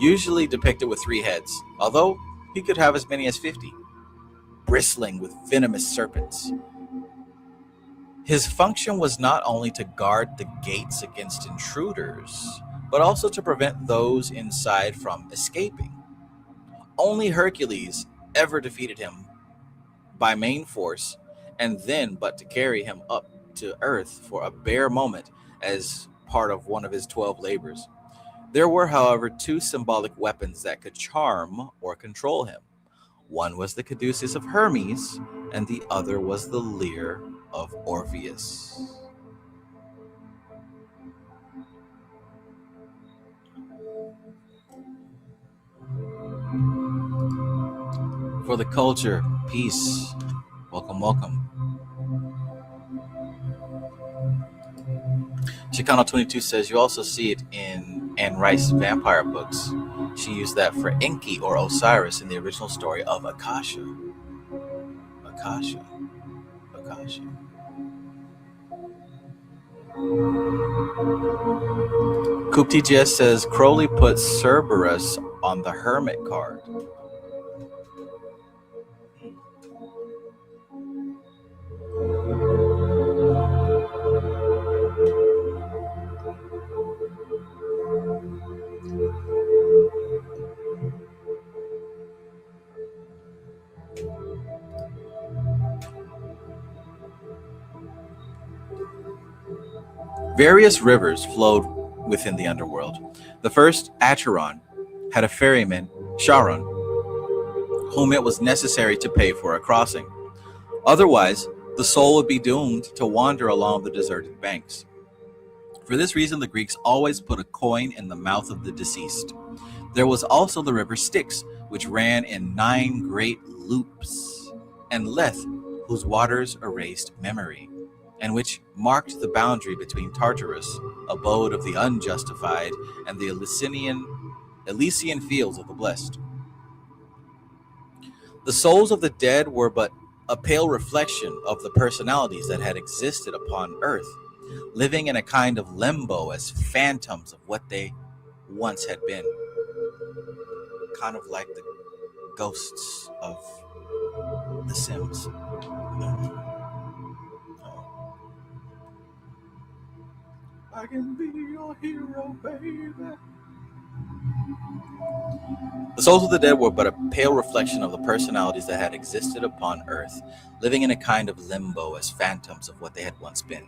usually depicted with 3 heads, although he could have as many as 50, bristling with venomous serpents. His function was not only to guard the gates against intruders, but also to prevent those inside from escaping. Only Hercules ever defeated him by main force, and then but to carry him up to earth for a bare moment as part of one of his 12 labors. There were, however, 2 symbolic weapons that could charm or control him. One was the caduceus of Hermes, and the other was the lyre of Orpheus. For the culture, peace. Welcome, welcome. Chicano22 says you also see it in Anne Rice's vampire books. She used that for Enki or Osiris in the original story of Akasha. Akasha. Akasha. Coop TGS says Crowley put Cerberus on the Hermit card. Various rivers flowed within the underworld. The first, Acheron, had a ferryman, Charon, whom it was necessary to pay for a crossing. Otherwise, the soul would be doomed to wander along the deserted banks. For this reason, the Greeks always put a coin in the mouth of the deceased. There was also the river Styx, which ran in 9 great loops, and Lethe, whose waters erased memory, and which marked the boundary between Tartarus, abode of the unjustified, and the Elysian fields of the blessed. The souls of the dead were but a pale reflection of the personalities that had existed upon earth, living in a kind of limbo as phantoms of what they once had been. Kind of like the ghosts of The Sims. I can be your hero, baby. The souls of the dead were but a pale reflection of the personalities that had existed upon earth, living in a kind of limbo as phantoms of what they had once been.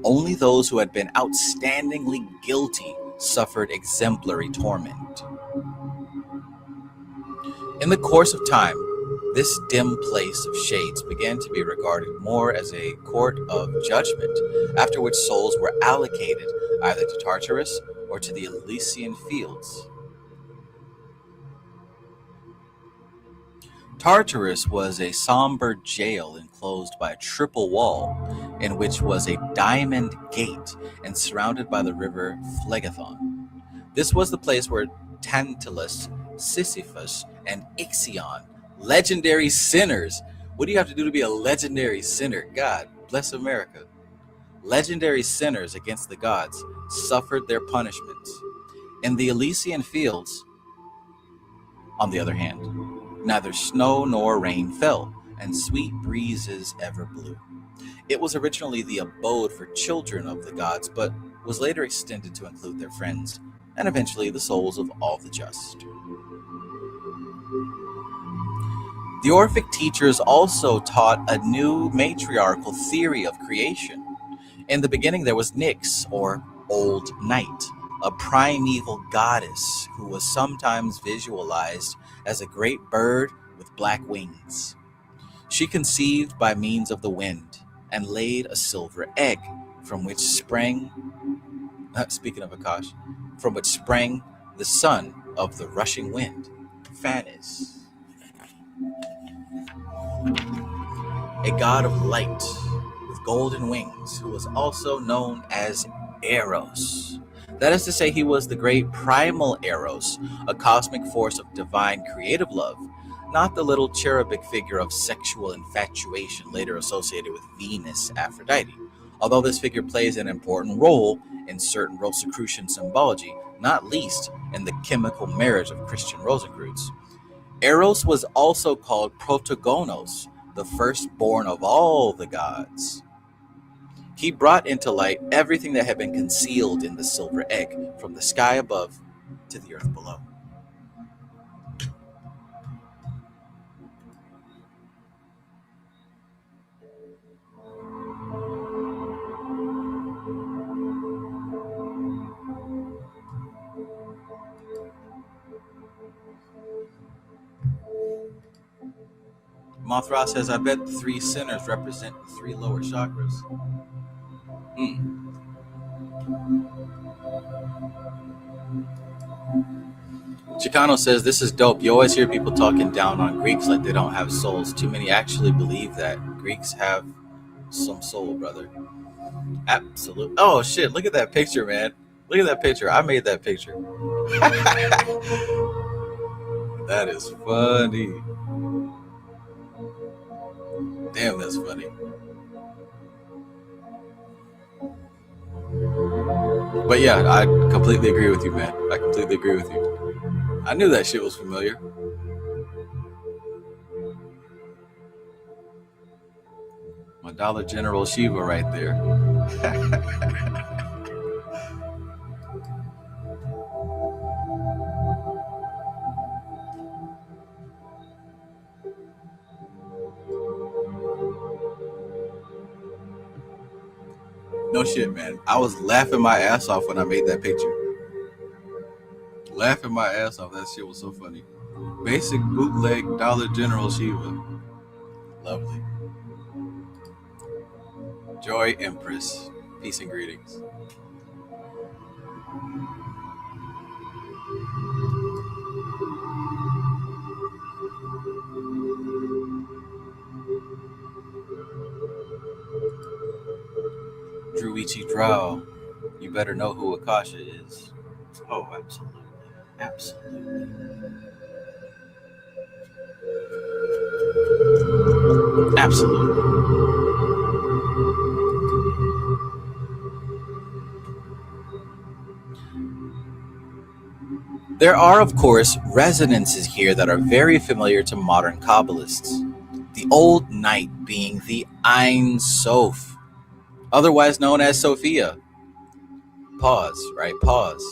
Only those who had been outstandingly guilty suffered exemplary torment. In the course of time, this dim place of shades began to be regarded more as a court of judgment, after which souls were allocated either to Tartarus or to the Elysian fields. Tartarus was a somber jail enclosed by a triple wall, in which was a diamond gate and surrounded by the river Phlegethon. This was the place where Tantalus, Sisyphus, and Ixion, legendary sinners. What do you have to do to be a legendary sinner? God bless America. Legendary sinners against the gods suffered their punishments. In the Elysian fields, on the other hand, neither snow nor rain fell, and sweet breezes ever blew. It was originally the abode for children of the gods, but was later extended to include their friends, and eventually the souls of all the just. The Orphic teachers also taught a new matriarchal theory of creation. In the beginning, there was Nyx, or Old Night, a primeval goddess who was sometimes visualized as a great bird with black wings. She conceived by means of the wind and laid a silver egg from which sprang, speaking of Akash, from which sprang the son of the rushing wind, Phanes. A god of light with golden wings, who was also known as Eros. That is to say, he was the great primal Eros, a cosmic force of divine creative love, not the little cherubic figure of sexual infatuation later associated with Venus Aphrodite, although this figure plays an important role in certain Rosicrucian symbology, not least in the chemical marriage of Christian Rosencreutz. Eros was also called Protagonos, the firstborn of all the gods. He brought into light everything that had been concealed in the silver egg, from the sky above to the earth below. Mothra says, I bet the three sinners represent the three lower chakras. Chicano says, this is dope. You always hear people talking down on Greeks like they don't have souls. Too many actually believe that. Greeks have some soul, brother. Absolutely. Oh, shit. Look at that picture, man. Look at that picture. I made that picture. That is funny. Damn, that's funny. But yeah, I completely agree with you, man. I completely agree with you. I knew that shit was familiar. My Dollar General Shiva right there. No shit, man. I was laughing my ass off when I made that picture. Laughing my ass off. That shit was so funny. Basic bootleg Dollar General Shiva. Lovely. Joy Empress. Peace and greetings. Druichi Drow, you better know who Akasha is. Oh, absolutely. Absolutely. Absolutely. There are, of course, resonances here that are very familiar to modern Kabbalists. The old night being the Ein Sof, otherwise known as Sophia. Pause, right? Pause.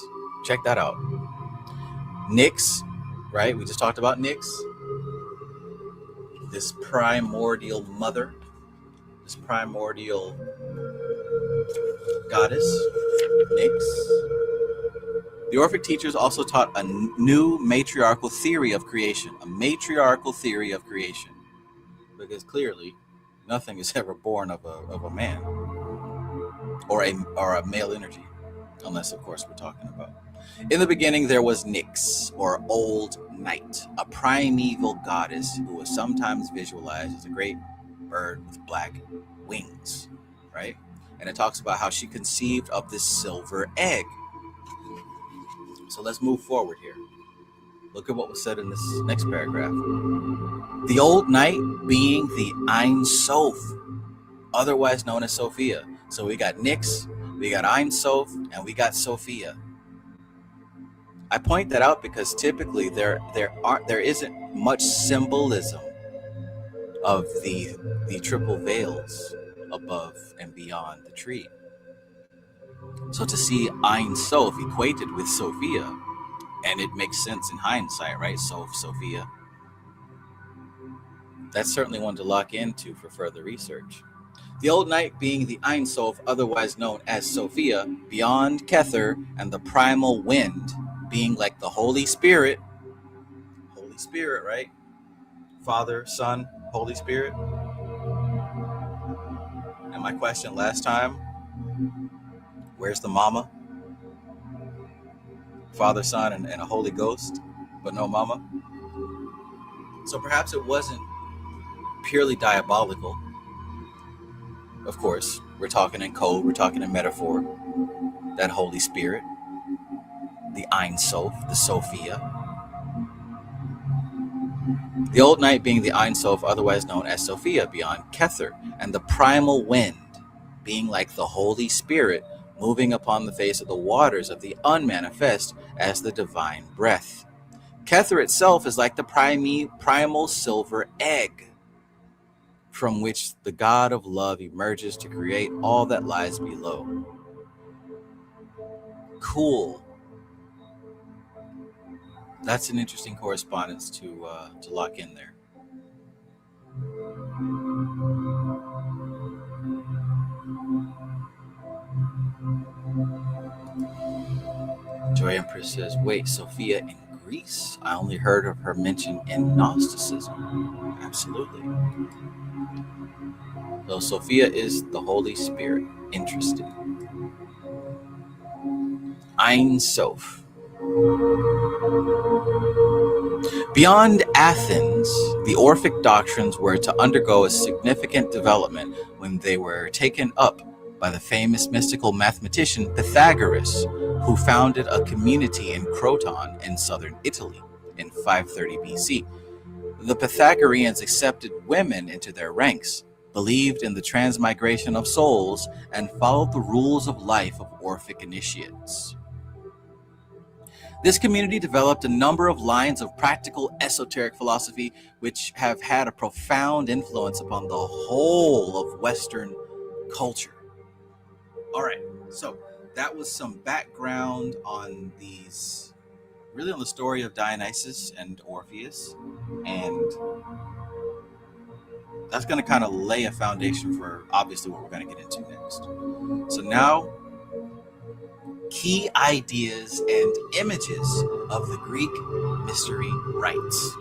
Check that out. Nyx, right? We just talked about Nyx. This primordial mother, this primordial goddess, Nyx. The Orphic teachers also taught a new matriarchal theory of creation, a matriarchal theory of creation, because clearly nothing is ever born of a man or a male energy, unless of course we're talking about. In the beginning there was Nyx, or old night, a primeval goddess who was sometimes visualized as a great bird with black wings, right? And it talks about how she conceived of this silver egg. So let's move forward here. Look at what was said in this next paragraph. The old night being the Ein Sof, otherwise known as Sophia. So we got Nyx, we got Ein Sof, and we got Sophia. I point that out because typically there isn't much symbolism of the triple veils above and beyond the tree. So to see Ein Sof equated with Sophia, and it makes sense in hindsight, right? Sof, Sophia. That's certainly one to lock into for further research. The old night being the Ein Sof, otherwise known as Sophia, beyond Kether, and the primal wind being like the Holy Spirit. Holy Spirit, right? Father, Son, Holy Spirit. And my question last time, where's the mama? Father, Son, and a Holy Ghost, but no mama. So perhaps it wasn't purely diabolical. Of course, we're talking in code, we're talking in metaphor. That Holy Spirit, the Ein Sof, the Sophia. The old night being the Ein Sof, otherwise known as Sophia, beyond Kether, and the primal wind being like the Holy Spirit moving upon the face of the waters of the unmanifest as the divine breath. Kether itself is like the primal silver egg from which the god of love emerges to create all that lies below. Cool. That's an interesting correspondence to lock in there. Joy Empress says, wait, Sophia in Greece? I only heard of her mentioned in Gnosticism. Absolutely. So Sophia is the Holy Spirit. Interesting. Ein Sof. Beyond Athens, the Orphic doctrines were to undergo a significant development when they were taken up by the famous mystical mathematician Pythagoras, who founded a community in Croton in southern Italy in 530 BC. The Pythagoreans accepted women into their ranks, believed in the transmigration of souls, and followed the rules of life of Orphic initiates. This community developed a number of lines of practical esoteric philosophy which have had a profound influence upon the whole of Western culture. All right, so that was some background on these, really on the story of Dionysus and Orpheus, and that's going to kind of lay a foundation for obviously what we're going to get into next. So now, key ideas and images of the Greek mystery rites.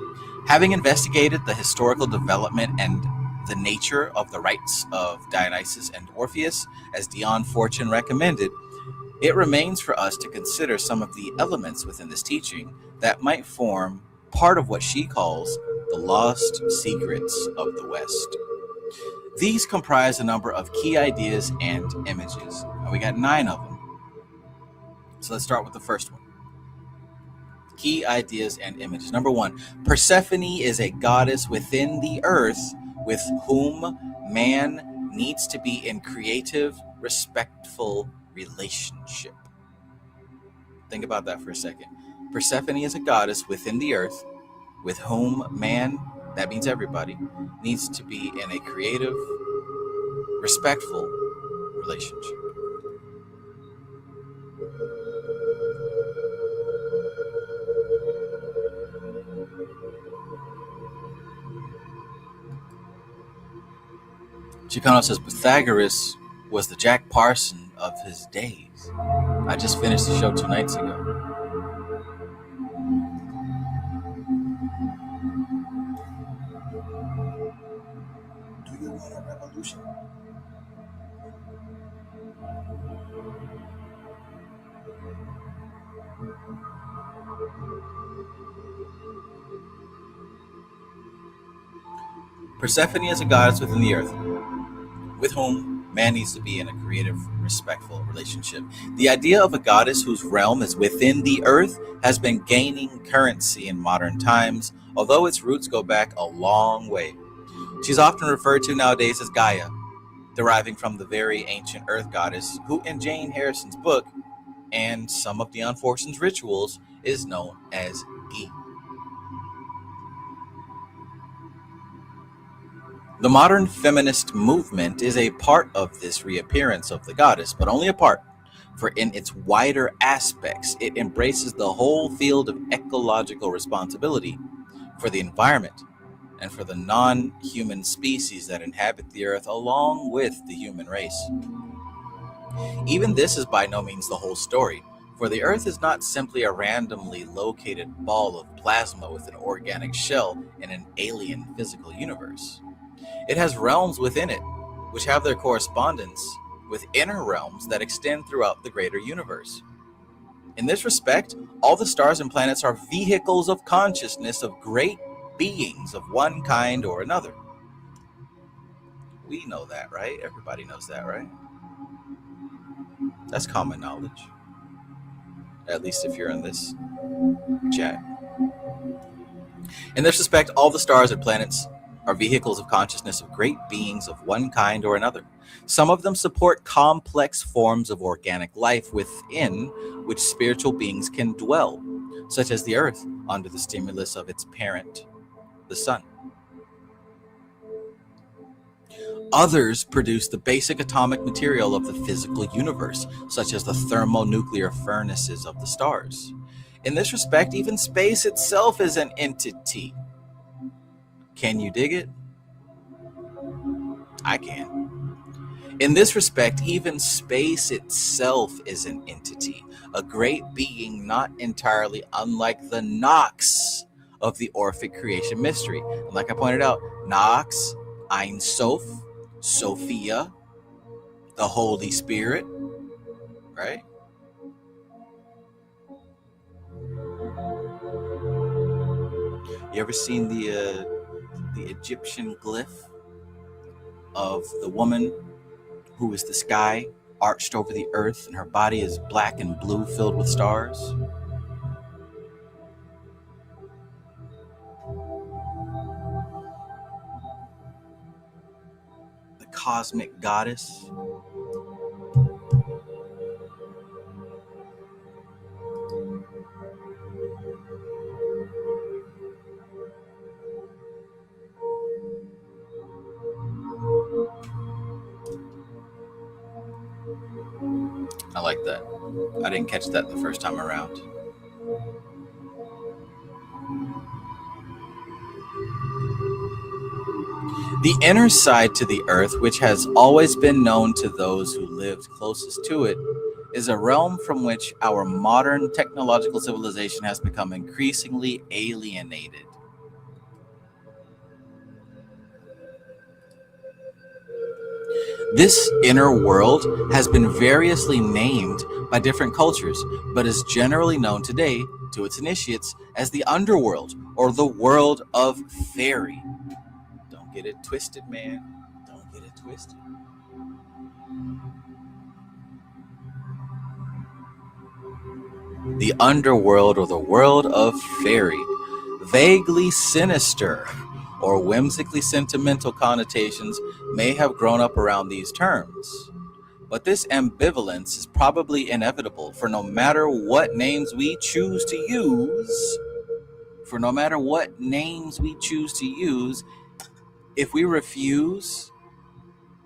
Having investigated the historical development and the nature of the rites of Dionysus and Orpheus, as Dion Fortune recommended, it remains for us to consider some of the elements within this teaching that might form part of what she calls the lost secrets of the West. These comprise a number of key ideas and images, and we got 9 of them. So let's start with the first one. Key ideas and images. Number 1, Persephone is a goddess within the earth with whom man needs to be in creative, respectful relationship. Think about that for a second. Persephone is a goddess within the earth with whom man, that means everybody, needs to be in a creative, respectful relationship. Chicano says Pythagoras was the Jack Parson of his days. I just finished the show 2 nights ago. Do you want a revolution? Persephone is a goddess within the earth, with whom man needs to be in a creative, respectful relationship. The idea of a goddess whose realm is within the earth has been gaining currency in modern times, although its roots go back a long way. She's often referred to nowadays as Gaia, deriving from the very ancient earth goddess who in Jane Harrison's book and some of Dion Fortune's rituals is known as Gi. The modern feminist movement is a part of this reappearance of the goddess, but only a part, for in its wider aspects, it embraces the whole field of ecological responsibility for the environment and for the non-human species that inhabit the earth along with the human race. Even this is by no means the whole story, for the earth is not simply a randomly located ball of plasma with an organic shell in an alien physical universe. It has realms within it, which have their correspondence with inner realms that extend throughout the greater universe. In this respect, all the stars and planets are vehicles of consciousness of great beings of one kind or another. We know that, right? Everybody knows that, right? That's common knowledge. At least if you're in this chat. In this respect, all the stars and planets are vehicles of consciousness of great beings of one kind or another. Some of them support complex forms of organic life within which spiritual beings can dwell, such as the earth under the stimulus of its parent, the sun. Others produce the basic atomic material of the physical universe, such as the thermonuclear furnaces of the stars. In this respect, even space itself is an entity. Can you dig it? I can. In this respect, even space itself is an entity, a great being not entirely unlike the Nox of the Orphic creation mystery. And like I pointed out, Nox, Ein Sof, Sophia, the Holy Spirit, right? You ever seen the Egyptian glyph of the woman who is the sky arched over the earth, and her body is black and blue filled with stars? The cosmic goddess. I like that. I didn't catch that the first time around. The inner side to the earth, which has always been known to those who lived closest to it, is a realm from which our modern technological civilization has become increasingly alienated. This inner world has been variously named by different cultures, but is generally known today to its initiates as the Underworld, or the world of fairy. Don't get it twisted, man. Don't get it twisted. The Underworld, or the world of fairy. Vaguely sinister or whimsically sentimental connotations may have grown up around these terms. But this ambivalence is probably inevitable, for no matter what names we choose to use, if we refuse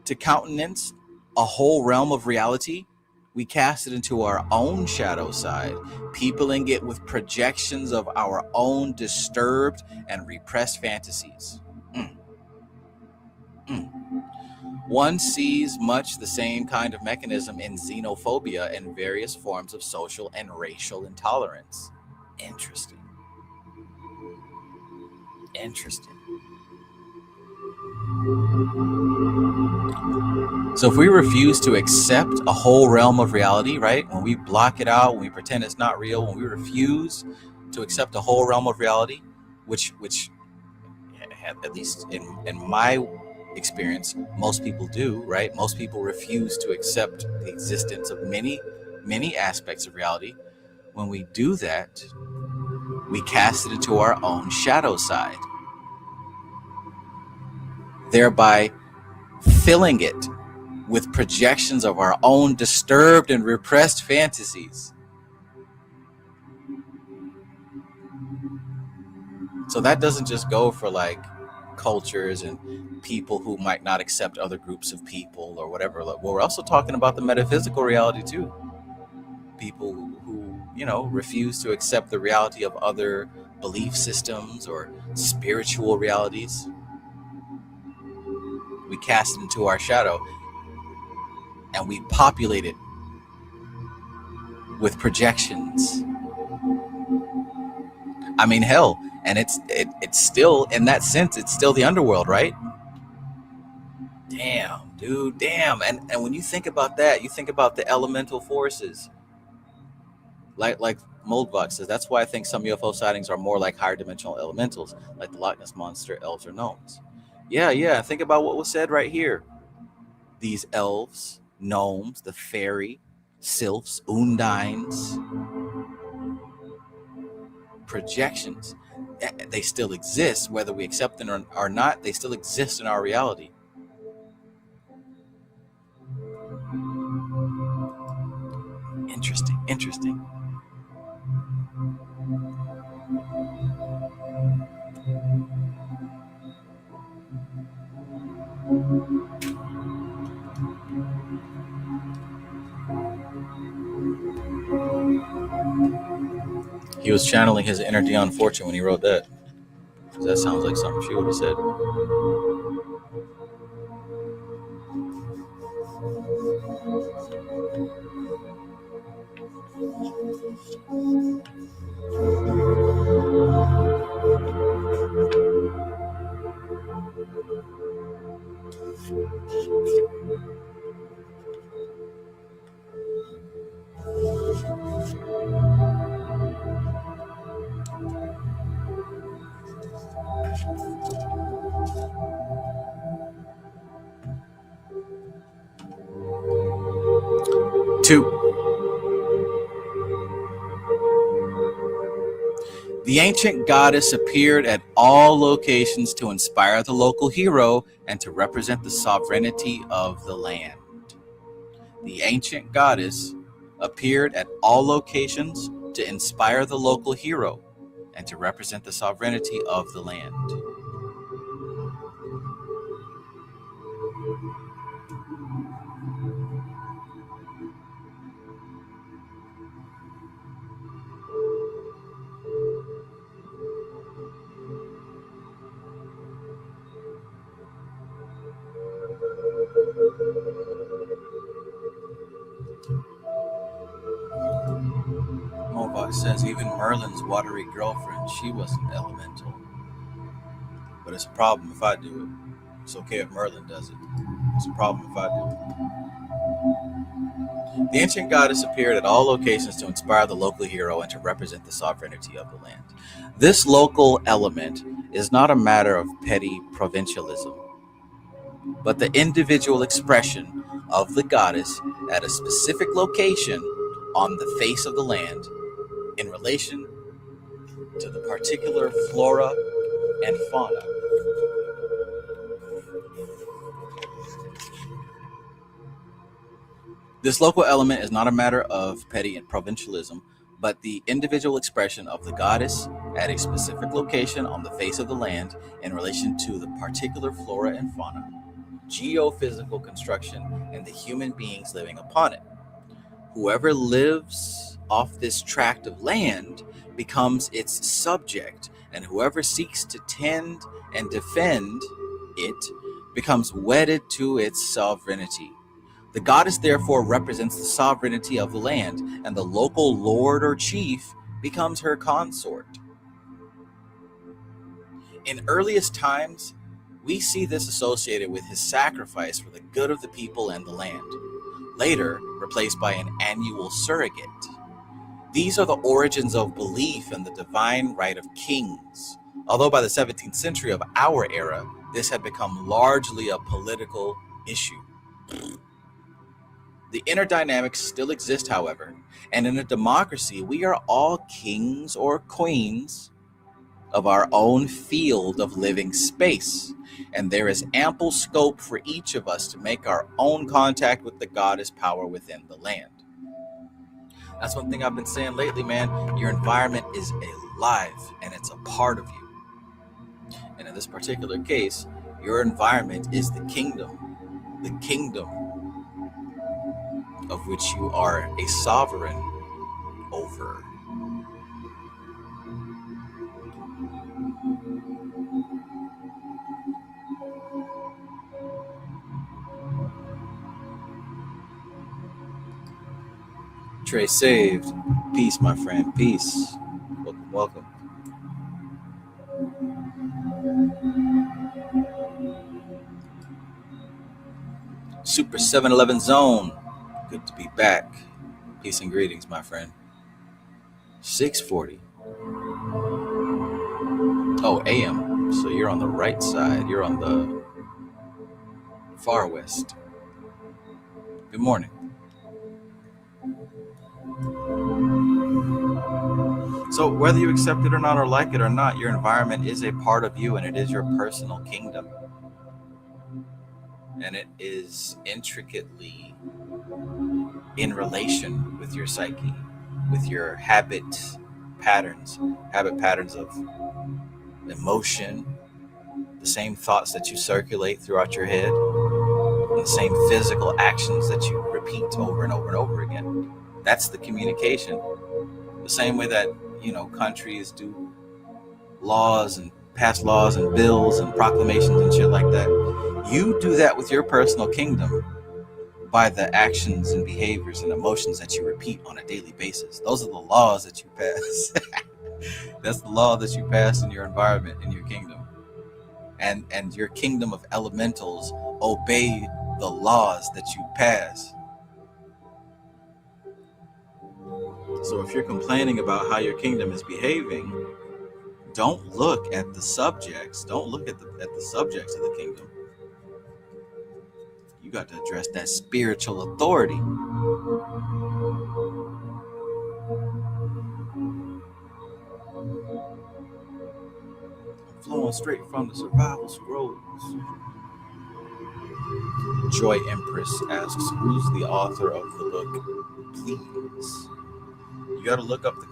to countenance a whole realm of reality, we cast it into our own shadow side, peopling it with projections of our own disturbed and repressed fantasies. One sees much the same kind of mechanism in xenophobia and various forms of social and racial intolerance. Interesting. So if we refuse to accept a whole realm of reality, right? When we block it out, when we pretend it's not real, when we refuse to accept a whole realm of reality, which at least in my experience, most people do, right? Most people refuse to accept the existence of many aspects of reality. When we do that, we cast it into our own shadow side, thereby filling it with projections of our own disturbed and repressed fantasies. So that doesn't just go for like cultures and people who might not accept other groups of people or whatever. We're also talking about the metaphysical reality too. People who, refuse to accept the reality of other belief systems or spiritual realities. We cast it into our shadow and we populate it with projections. I mean, hell, and it's still, in that sense, it's still the underworld, right? Damn, dude, damn. And when you think about that, you think about the elemental forces. Like Moldbach says, that's why I think some UFO sightings are more like higher dimensional elementals, like the Loch Ness Monster, elves, or gnomes. Yeah. Think about what was said right here. These elves, gnomes, the fairy, sylphs, undines, projections. they still exist, whether we accept them or not. They still exist in our reality. Interesting. He was channeling his inner Dion Fortune when he wrote that. That sounds like something she would have said. Two. The ancient goddess appeared at all locations to inspire the local hero and to represent the sovereignty of the land. The ancient goddess appeared at all locations to inspire the local hero and to represent the sovereignty of the land. Movok says even Merlin's watery girlfriend, she wasn't elemental. But it's a problem if I do it. It's okay if Merlin does it. It's a problem if I do it. The ancient goddess appeared at all locations to inspire the local hero and to represent the sovereignty of the land. This local element is not a matter of petty provincialism, but the individual expression of the goddess at a specific location on the face of the land in relation to the particular flora and fauna. This local element is not a matter of petty provincialism, but the individual expression of the goddess at a specific location on the face of the land in relation to the particular flora and fauna, geophysical construction, and the human beings living upon it. Whoever lives off this tract of land becomes its subject, and whoever seeks to tend and defend it becomes wedded to its sovereignty. The goddess therefore represents the sovereignty of the land, and the local lord or chief becomes her consort. In earliest times, we see this associated with his sacrifice for the good of the people and the land, later replaced by an annual surrogate. These are the origins of belief in the divine right of kings, although by the 17th century of our era, this had become largely a political issue. The inner dynamics still exist, however, and in a democracy, we are all kings or queens of our own field of living space, and there is ample scope for each of us to make our own contact with the goddess power within the land. That's one thing I've been saying lately, man. Your environment is alive, and it's a part of you. And in this particular case, your environment is the kingdom of which you are a sovereign over. Trey saved. Peace, my friend. Peace. Welcome. Super 711 Zone. Good to be back. Peace and greetings, my friend. 640. Oh, AM. So you're on the right side. You're on the far west. Good morning. So So whether you accept it or not, or like it or not, your environment is a part of you, and it is your personal kingdom. And it is intricately in relation with your psyche, with your habit patterns of emotion, the same thoughts that you circulate throughout your head, and the same physical actions that you repeat over and over and over again. That's the communication. The same way that, countries do laws and pass laws and bills and proclamations and shit like that. You do that with your personal kingdom by the actions and behaviors and emotions that you repeat on a daily basis. Those are the laws that you pass. That's the law that you pass in your environment, in your kingdom. And your kingdom of elementals obey the laws that you pass. So if you're complaining about how your kingdom is behaving, don't look at the subjects. Don't look at the subjects of the kingdom. You got to address that spiritual authority. Flowing straight from the survival scrolls. Joy Empress asks, who's the author of the book? Please. You got to look up the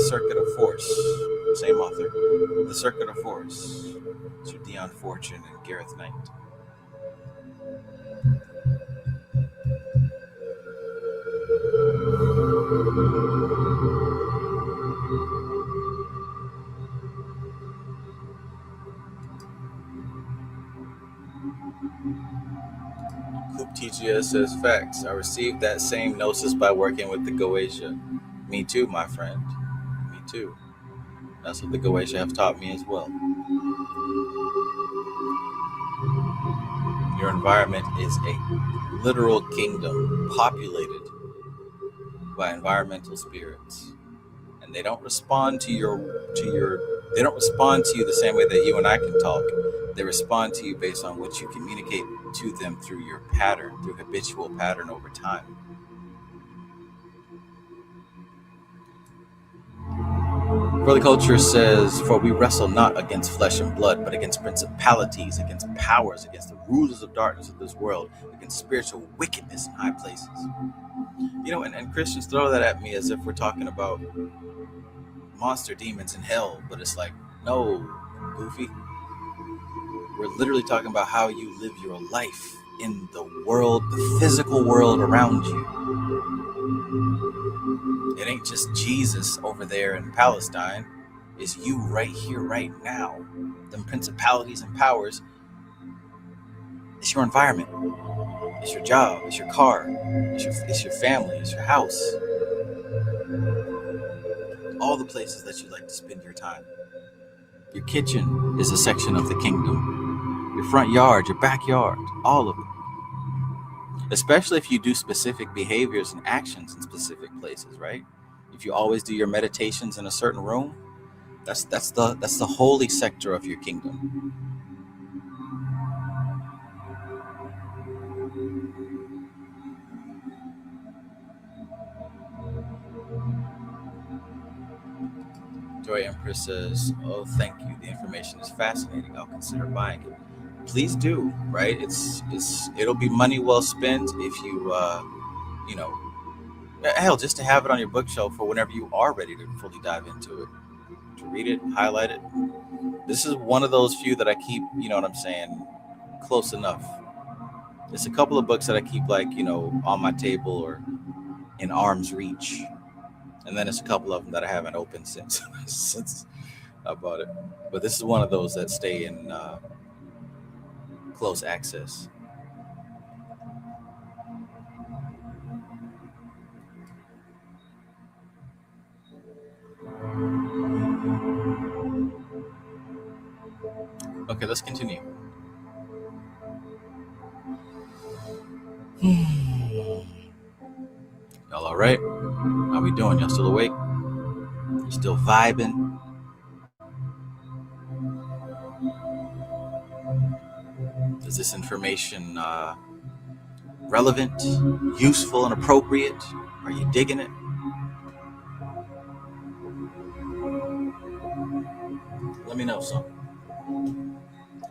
Circuit of Force. Same author. The Circuit of Force. To Dion Fortune and Gareth Knight. Coop TGS says, facts. I received that same gnosis by working with the Goetia. Me too, my friend. Me too. That's what the Goetia have taught me as well. Your environment is a literal kingdom populated by environmental spirits. And they don't respond to they don't respond to you the same way that you and I can talk. They respond to you based on what you communicate to them through your pattern, through habitual pattern over time. Worldly culture says, for we wrestle not against flesh and blood, but against principalities, against powers, against the rulers of darkness of this world, against spiritual wickedness in high places. And Christians throw that at me as if we're talking about monster demons in hell, but it's like, no, goofy. We're literally talking about how you live your life in the world, the physical world around you. It ain't just Jesus over there in Palestine. It's you right here, right now. Them principalities and powers. It's your environment. It's your job. It's your car. It's your family. It's your house. All the places that you like to spend your time. Your kitchen is a section of the kingdom. Your front yard, your backyard, all of it. Especially if you do specific behaviors and actions in specific places, right? If you always do your meditations in a certain room, that's the holy sector of your kingdom. Joy Empress says, oh, thank you. The information is fascinating. I'll consider buying it. Please do, right? It'll be money well spent if you, hell, just to have it on your bookshelf for whenever you are ready to fully dive into it, to read it, highlight it. This is one of those few that I keep, close enough. There's a couple of books that I keep on my table or in arm's reach. And then there's a couple of them that I haven't opened since I bought it. But this is one of those that stay in close access. Okay, let's continue. Y'all all right? How we doing? Y'all still awake? Still vibing? Is this information relevant, useful, and appropriate? Are you digging it? Let me know so.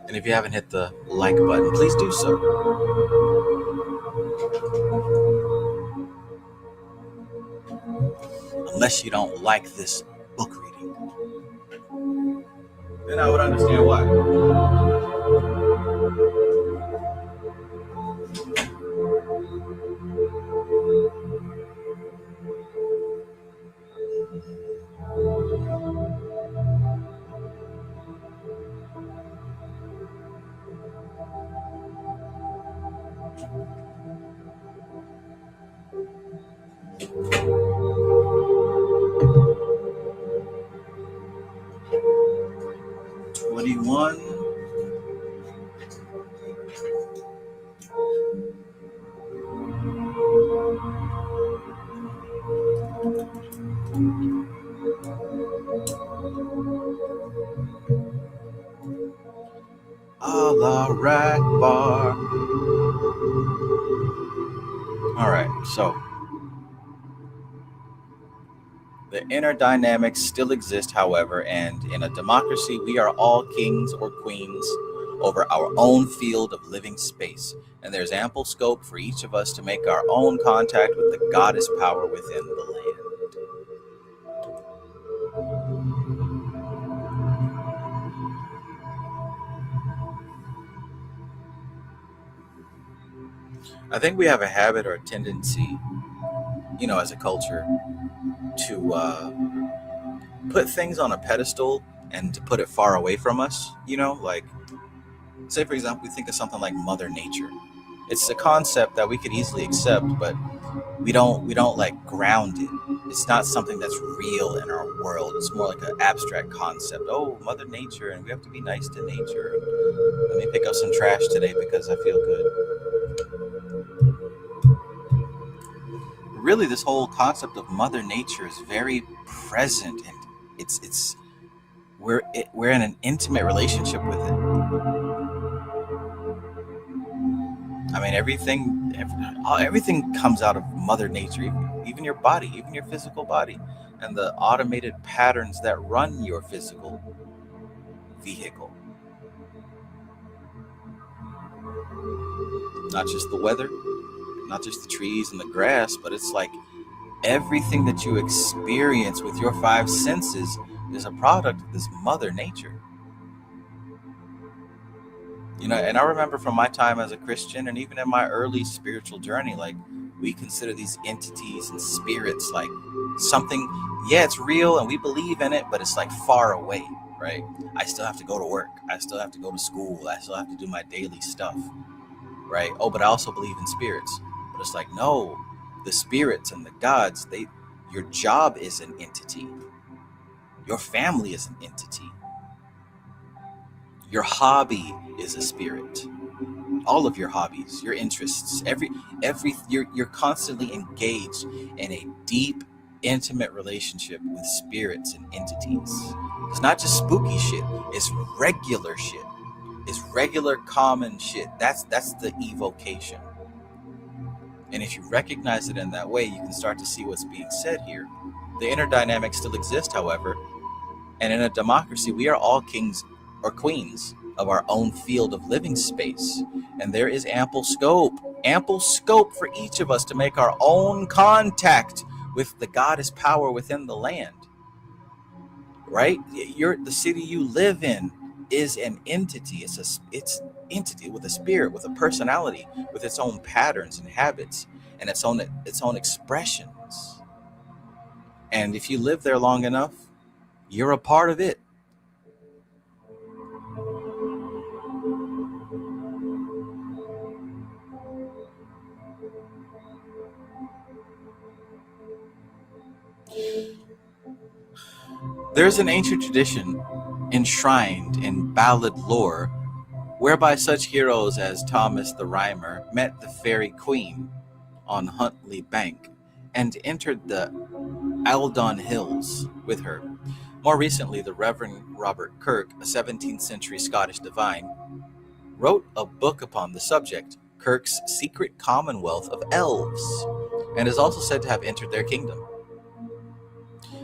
And if you haven't hit the like button, please do so. Unless you don't like this book reading, then I would understand why. $21. Allah Akbar. All right, so the inner dynamics still exist, however, and in a democracy, we are all kings or queens over our own field of living space, and there's ample scope for each of us to make our own contact with the goddess power within the land. I think we have a habit or a tendency, as a culture, to put things on a pedestal and to put it far away from us. Like, say for example, we think of something like Mother Nature. It's a concept that we could easily accept, but we don't like ground it. It's not something that's real in our world. It's more like an abstract concept. Oh, Mother Nature, and we have to be nice to nature. Let me pick up some trash today because I feel good. Really, this whole concept of Mother Nature is very present, and we're in an intimate relationship with it. I mean, everything comes out of Mother Nature, even your body, even your physical body, and the automated patterns that run your physical vehicle. Not just the weather, not just the trees and the grass, but it's like everything that you experience with your five senses is a product of this Mother Nature. And I remember from my time as a Christian and even in my early spiritual journey, like, we consider these entities and spirits like something, it's real and we believe in it, but it's like far away, right? I still have to go to work. I still have to go to school. I still have to do my daily stuff, right? Oh, but I also believe in spirits. But it's like, no, the spirits and the gods, your job is an entity. Your family is an entity. Your hobby is a spirit. All of your hobbies, your interests, you're constantly engaged in a deep, intimate relationship with spirits and entities. It's not just spooky shit. It's regular shit. It's regular, common shit. That's the evocation. And if you recognize it in that way, you can start to see what's being said here. The inner dynamics still exist, however, and in a democracy, we are all kings or queens of our own field of living space, and there is ample scope for each of us to make our own contact with the goddess power within the land. Right? The city you live in is an entity. It's entity with a spirit, with a personality, with its own patterns and habits and its own expressions. And if you live there long enough, you're a part of it. There's an ancient tradition enshrined in ballad lore whereby such heroes as Thomas the Rhymer met the fairy queen on Huntley Bank and entered the Eldon Hills with her. More recently, the Reverend Robert Kirk, a 17th century Scottish divine, wrote a book upon the subject, Kirk's Secret Commonwealth of Elves, and is also said to have entered their kingdom.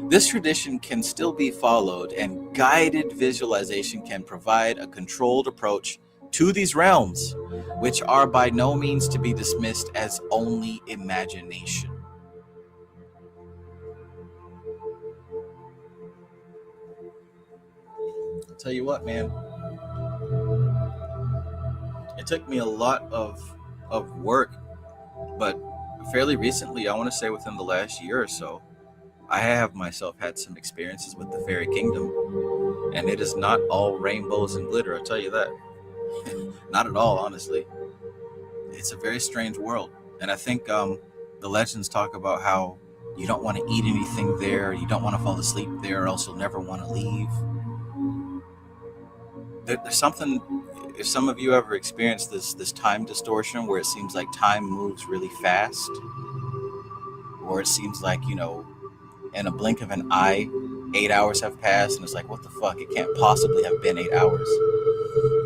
This tradition can still be followed, and guided visualization can provide a controlled approach to these realms, which are by no means to be dismissed as only imagination. I'll tell you what, man. It took me a lot of work, but fairly recently, I want to say within the last year or so, I have myself had some experiences with the fairy kingdom, and it is not all rainbows and glitter, I'll tell you that. Not at all, honestly. It's a very strange world, and I think the legends talk about how you don't want to eat anything there, you don't want to fall asleep there, or else you'll never want to leave. There's something, if some of you ever experienced this time distortion where it seems like time moves really fast, or it seems like, you know, in a blink of an eye, 8 hours have passed, and it's like, what the fuck? It can't possibly have been 8 hours.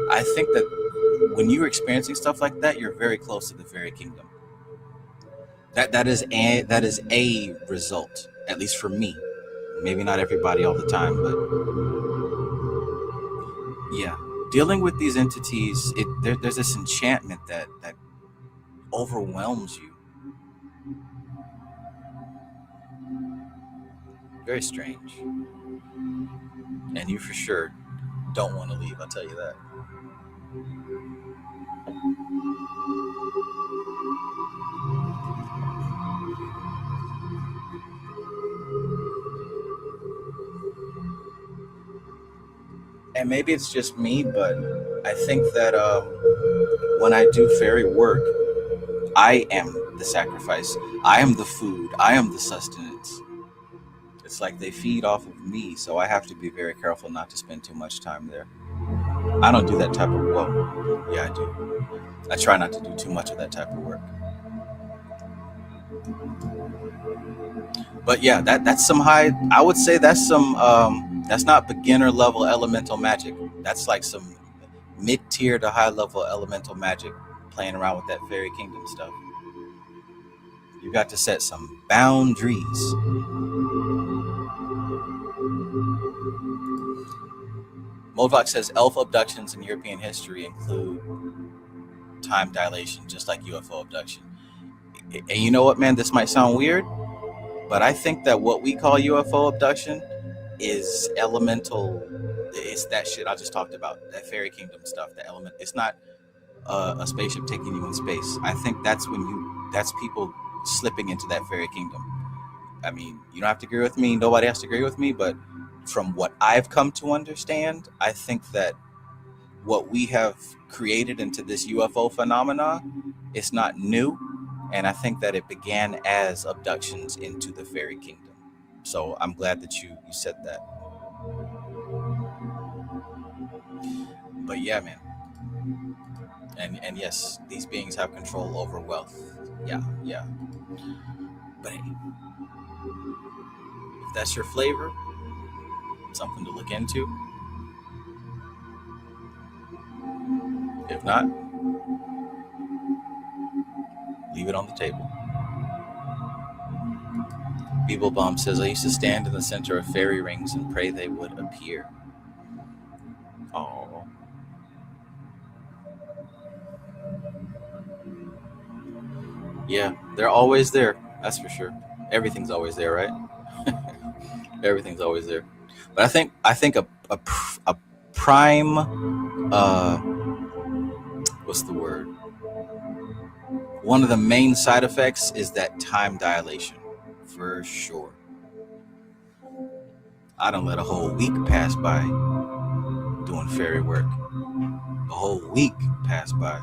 I think that when you're experiencing stuff like that, you're very close to the fairy kingdom. That is a result, at least for me. Maybe not everybody all the time, but yeah, dealing with these entities, there's this enchantment that overwhelms you. Very strange. And you for sure don't want to leave, I'll tell you that. And maybe it's just me, but I think that when I do fairy work, I am the sacrifice. I am the food. I am the sustenance. It's like they feed off of me, so I have to be very careful not to spend too much time there. I don't do that type of, well, yeah, I do. I try not to do too much of that type of work. But yeah, that's some high, I would say that's some, that's not beginner level elemental magic. That's like some mid-tier to high level elemental magic, playing around with that fairy kingdom stuff. You got to set some boundaries. Modvok says elf abductions in European history include time dilation, just like UFO abduction. And you know what, man? This might sound weird, but I think that what we call UFO abduction is elemental. It's that shit I just talked about, that fairy kingdom stuff, the element. It's not a spaceship taking you in space. I think that's that's people slipping into that fairy kingdom. I mean, you don't have to agree with me. Nobody has to agree with me, but from what I've come to understand, I think that what we have created into this UFO phenomena is not new. And I think that it began as abductions into the fairy kingdom. So I'm glad that you said that. But yeah, man. And yes, these beings have control over wealth. Yeah. But hey, if that's your flavor, something to look into. If not, leave it on the table. Beeblebomb says, I used to stand in the center of fairy rings and pray they would appear. Oh. Yeah, they're always there. That's for sure. Everything's always there, right? Everything's always there. But I think a prime, what's the word? One of the main side effects is that time dilation, for sure. I don't let a whole week pass by doing fairy work. A whole week pass by.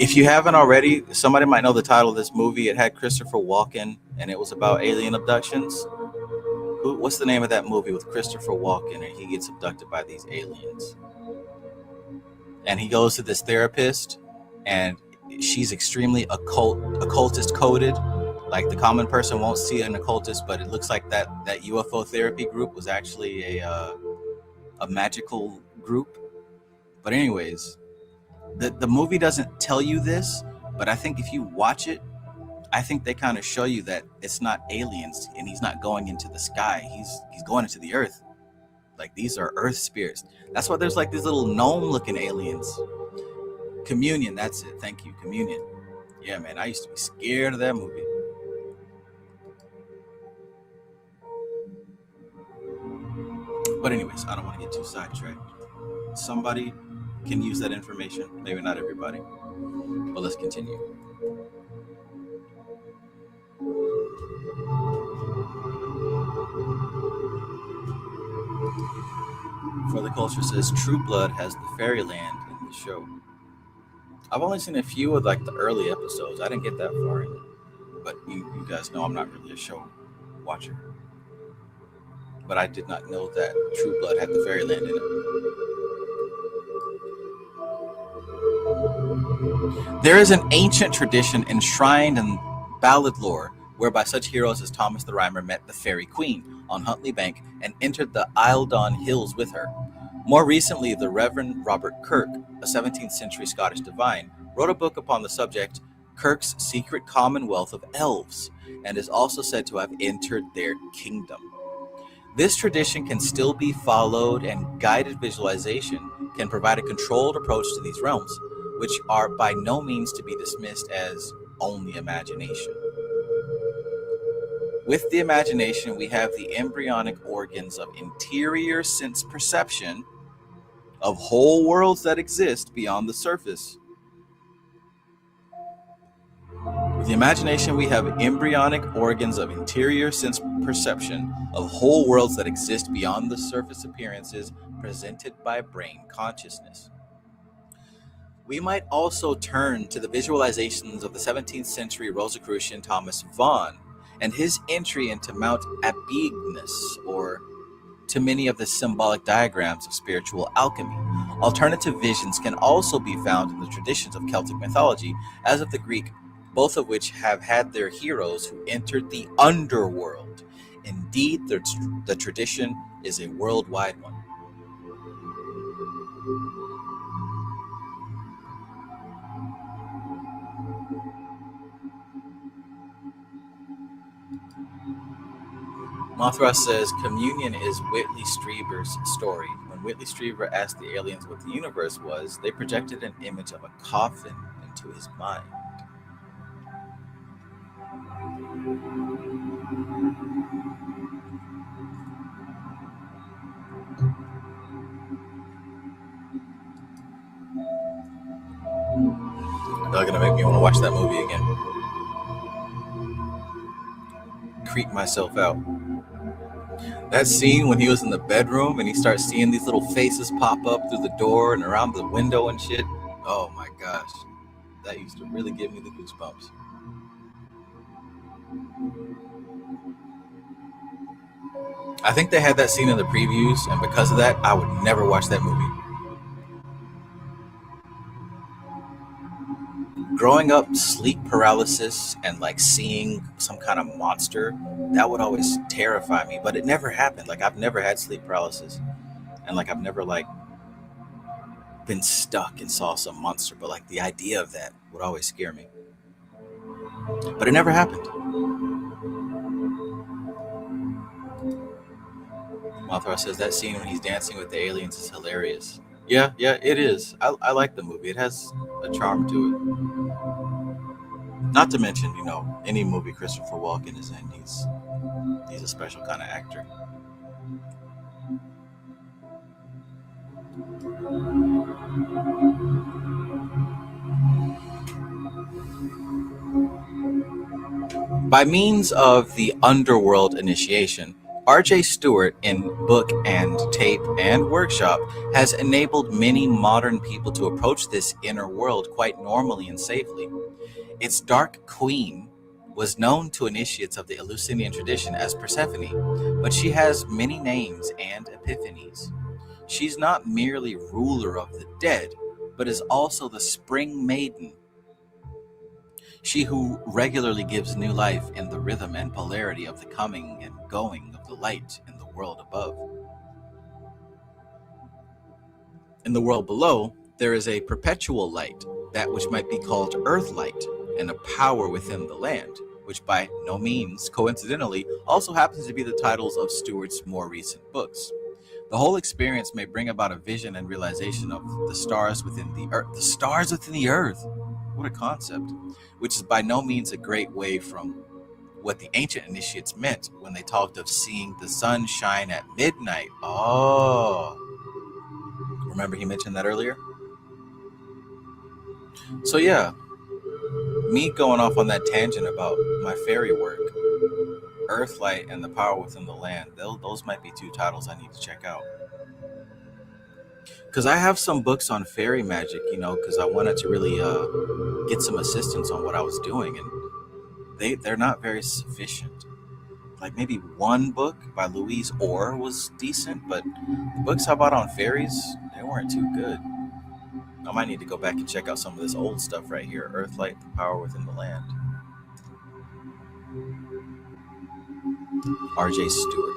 If you haven't already, somebody might know the title of this movie. It had Christopher Walken, and it was about alien abductions. What's the name of that movie with Christopher Walken, and he gets abducted by these aliens? And he goes to this therapist, and she's extremely occultist coded. Like the common person won't see an occultist, but it looks like that UFO therapy group was actually a a magical group. But anyways, the movie doesn't tell you this, but I think if you watch it, I think they kind of show you that it's not aliens, and he's not going into the sky. He's going into the earth. Like, these are earth spirits. That's why there's like these little gnome-looking aliens. Communion, that's it. Thank you, Communion. Yeah, man, I used to be scared of that movie. But anyways, I don't want to get too sidetracked. Somebody can use that information. Maybe not everybody. But let's continue. For the Culture says True Blood has the fairyland in the show. I've only seen a few of like the early episodes. I didn't get that far in it. But you guys know I'm not really a show watcher. But I did not know that True Blood had the fairyland in it. There is an ancient tradition enshrined in ballad lore whereby such heroes as Thomas the Rhymer met the Fairy Queen on Huntley Bank and entered the Eildon Hills with her. More recently, the Reverend Robert Kirk, a 17th century Scottish divine, wrote a book upon the subject, Kirk's Secret Commonwealth of Elves, and is also said to have entered their kingdom. This tradition can still be followed, and guided visualization can provide a controlled approach to these realms, which are by no means to be dismissed as only imagination. With the imagination, we have the embryonic organs of interior sense perception of whole worlds that exist beyond the surface. With the imagination, we have embryonic organs of interior sense perception of whole worlds that exist beyond the surface appearances presented by brain consciousness. We might also turn to the visualizations of the 17th century Rosicrucian Thomas Vaughan and his entry into Mount Abignus, or to many of the symbolic diagrams of spiritual alchemy. Alternative visions can also be found in the traditions of Celtic mythology, as of the Greek, both of which have had their heroes who entered the underworld. Indeed, the tradition is a worldwide one. Mothra says Communion is Whitley Strieber's story. When Whitley Strieber asked the aliens what the universe was, they projected an image of a coffin into his mind. They're gonna make me want to watch that movie again. Creep myself out. That scene when he was in the bedroom and he starts seeing these little faces pop up through the door and around the window and shit. Oh my gosh. That used to really give me the goosebumps. I think they had that scene in the previews, and because of that, I would never watch that movie. Growing up, sleep paralysis and like seeing some kind of monster, that would always terrify me, but it never happened. Like, I've never had sleep paralysis, and like I've never like been stuck and saw some monster, but like the idea of that would always scare me. But it never happened. Mothra says that scene when he's dancing with the aliens is hilarious. Yeah, it is. I like the movie. It has a charm to it. Not to mention, any movie Christopher Walken is in, he's a special kind of actor. By means of the Underworld initiation, R.J. Stewart, in book and tape and workshop, has enabled many modern people to approach this inner world quite normally and safely. Its Dark Queen was known to initiates of the Eleusinian tradition as Persephone, but she has many names and epiphanies. She's not merely ruler of the dead, but is also the spring maiden, she who regularly gives new life in the rhythm and polarity of the coming and going of the light in the world above. In the world below, there is a perpetual light, that which might be called earth light, and a power within the land, which by no means, coincidentally, also happens to be the titles of Stewart's more recent books. The whole experience may bring about a vision and realization of the stars within the earth. The stars within the earth! What a concept. Which is by no means a great way from what the ancient initiates meant when they talked of seeing the sun shine at midnight. Oh, remember he mentioned that earlier? So yeah, me going off on that tangent about my fairy work, Earthlight and the Power Within the Land, those might be two titles I need to check out. Because I have some books on fairy magic, because I wanted to really get some assistance on what I was doing, and they're not very sufficient. Like maybe one book by Louise Orr was decent, but the books I bought on fairies, they weren't too good. I might need to go back and check out some of this old stuff right here. Earthlight, the Power Within the Land. R.J. Stewart.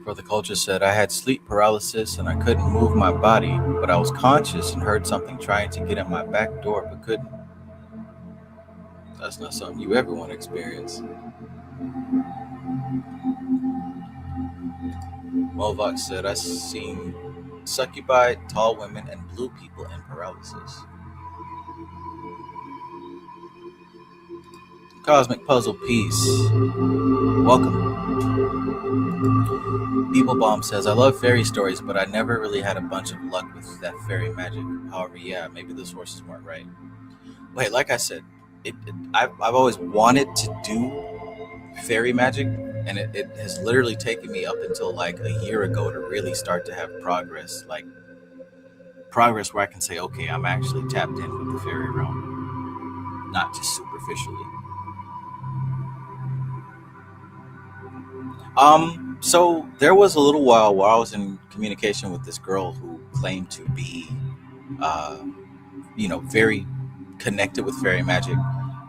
Brother Culture said, I had sleep paralysis and I couldn't move my body, but I was conscious and heard something trying to get in my back door but couldn't. That's not something you ever want to experience. Movox said, I seen succubi, tall women, and blue people in paralysis. Cosmic Puzzle Piece. Welcome. Beeble Bomb says, I love fairy stories, but I never really had a bunch of luck with that fairy magic. However, yeah, maybe the sources weren't right. Wait, like I said, I've always wanted to do fairy magic, and it has literally taken me up until like a year ago to really start to have progress. Like progress where I can say, okay, I'm actually tapped in with the fairy realm, not just superficially. So there was a little while where I was in communication with this girl who claimed to be, very connected with fairy magic.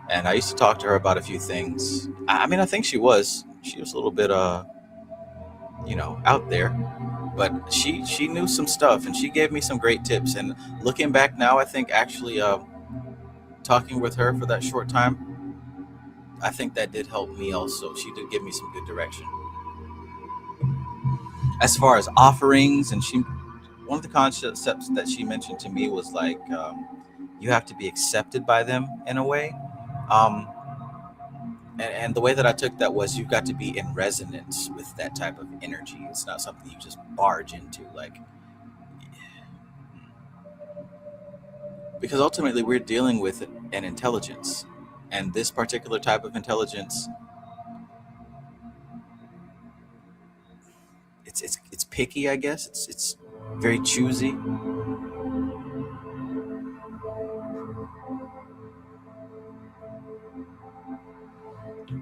And I used to talk to her about a few things. I mean, I think she was a little bit, out there, but she knew some stuff and she gave me some great tips. And looking back now, I think actually, talking with her for that short time, I think that did help me also. She did give me some good direction. As far as offerings, and one of the concepts that she mentioned to me was like, you have to be accepted by them in a way. And the way that I took that was you've got to be in resonance with that type of energy. It's not something you just barge into, because ultimately we're dealing with an intelligence, and this particular type of intelligence, it's picky, I guess. It's very choosy.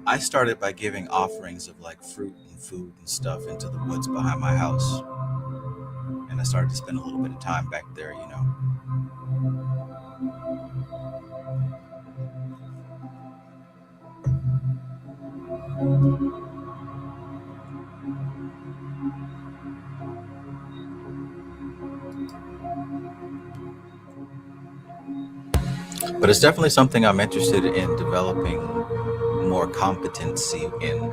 I started by giving offerings of like fruit and food and stuff into the woods behind my house, and I started to spend a little bit of time back there. But it's definitely something I'm interested in developing more competency in.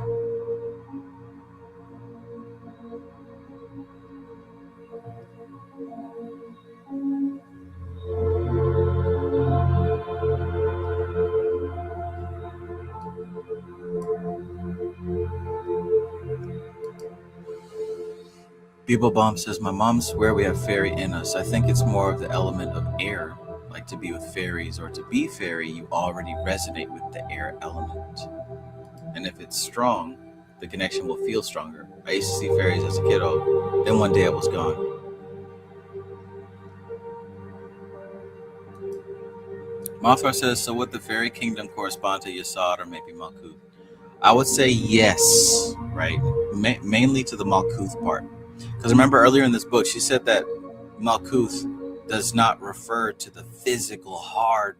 Beeble Bomb says, my mom swear we have fairy in us. I think it's more of the element of air, like to be with fairies, or to be fairy, you already resonate with the air element. And if it's strong, the connection will feel stronger. I used to see fairies as a kiddo, then one day it was gone. Mothra says, so would the fairy kingdom correspond to Yasad or maybe Malkuth? I would say yes, right? Mainly to the Malkuth part. Because remember earlier in this book, she said that Malkuth does not refer to the physical, hard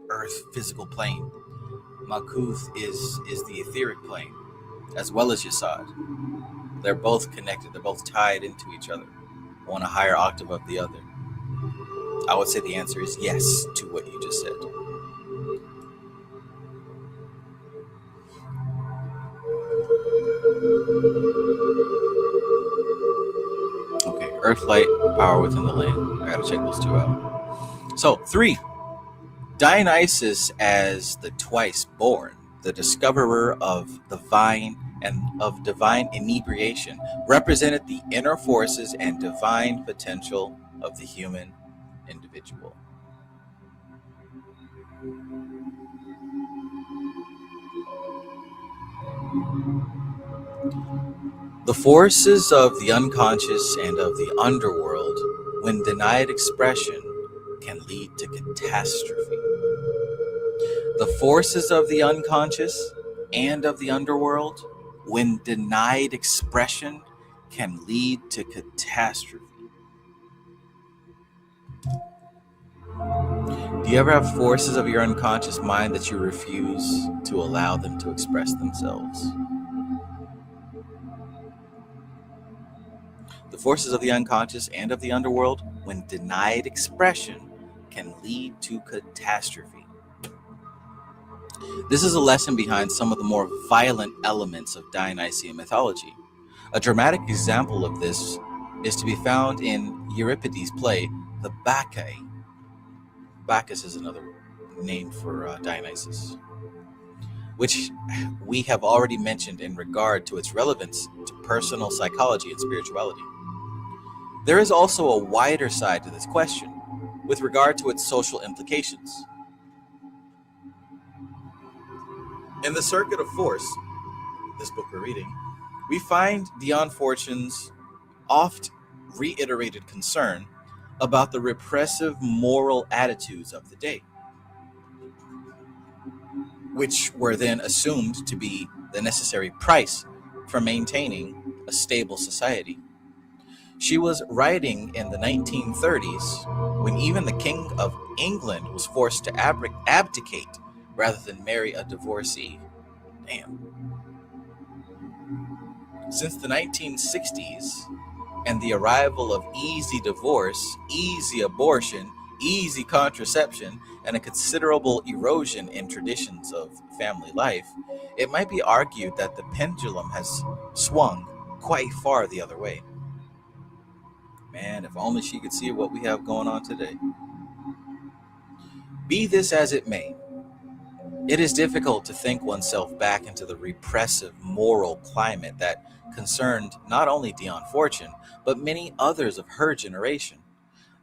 earth physical plane. Malkuth is the etheric plane, as well as Yesod. They're both connected. They're both tied into each other, one a higher octave of the other. I would say the answer is yes to what you just said. Okay, earth, light, power within the land. I gotta check those two out. So 3, Dionysus as the twice born, the discoverer of divine and of divine inebriation, represented the inner forces and divine potential of the human individual. The forces of the unconscious and of the underworld, when denied expression, can lead to catastrophe. The forces of the unconscious and of the underworld, when denied expression, can lead to catastrophe. Do you ever have forces of your unconscious mind that you refuse to allow them to express themselves? The forces of the unconscious and of the underworld, when denied expression, can lead to catastrophe. This is a lesson behind some of the more violent elements of Dionysian mythology. A dramatic example of this is to be found in Euripides' play, The Bacchae. Bacchus is another name for Dionysus, which we have already mentioned in regard to its relevance to personal psychology and spirituality. There is also a wider side to this question, with regard to its social implications. In the Circuit of Force, this book we're reading, we find Dion Fortune's oft reiterated concern about the repressive moral attitudes of the day, which were then assumed to be the necessary price for maintaining a stable society. She was writing in the 1930s when even the King of England was forced to abdicate rather than marry a divorcee. Damn. Since the 1960s and the arrival of easy divorce, easy abortion, easy contraception, and a considerable erosion in traditions of family life, it might be argued that the pendulum has swung quite far the other way. Man, if only she could see what we have going on today. Be this as it may, it is difficult to think oneself back into the repressive moral climate that concerned not only Dion Fortune, but many others of her generation.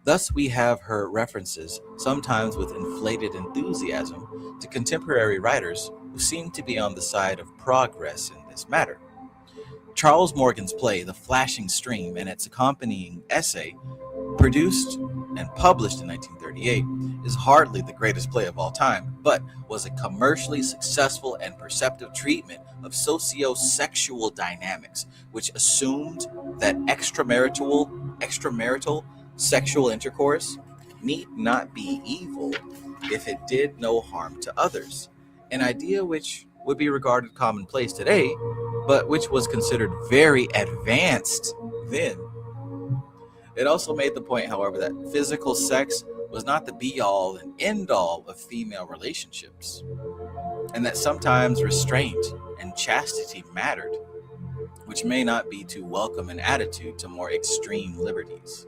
Thus we have her references, sometimes with inflated enthusiasm, to contemporary writers who seem to be on the side of progress in this matter. Charles Morgan's play, The Flashing Stream, and its accompanying essay, produced and published in 1938, is hardly the greatest play of all time, but was a commercially successful and perceptive treatment of socio-sexual dynamics, which assumed that extramarital sexual intercourse need not be evil if it did no harm to others, an idea which would be regarded commonplace today, but which was considered very advanced then. It also made the point, however, that physical sex was not the be-all and end-all of female relationships, and that sometimes restraint and chastity mattered, which may not be too welcome an attitude to more extreme liberties.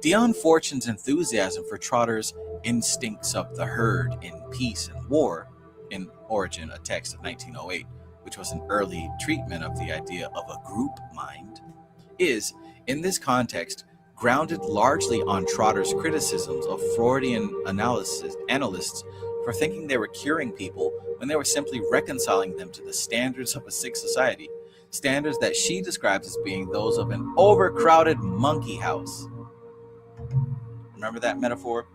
Dion Fortune's enthusiasm for Trotter's instincts of the herd in peace and war, in Origin, a text of 1908, which was an early treatment of the idea of a group mind, is, in this context, grounded largely on Trotter's criticisms of Freudian analysts for thinking they were curing people when they were simply reconciling them to the standards of a sick society, standards that she describes as being those of an overcrowded monkey house. Remember that metaphor?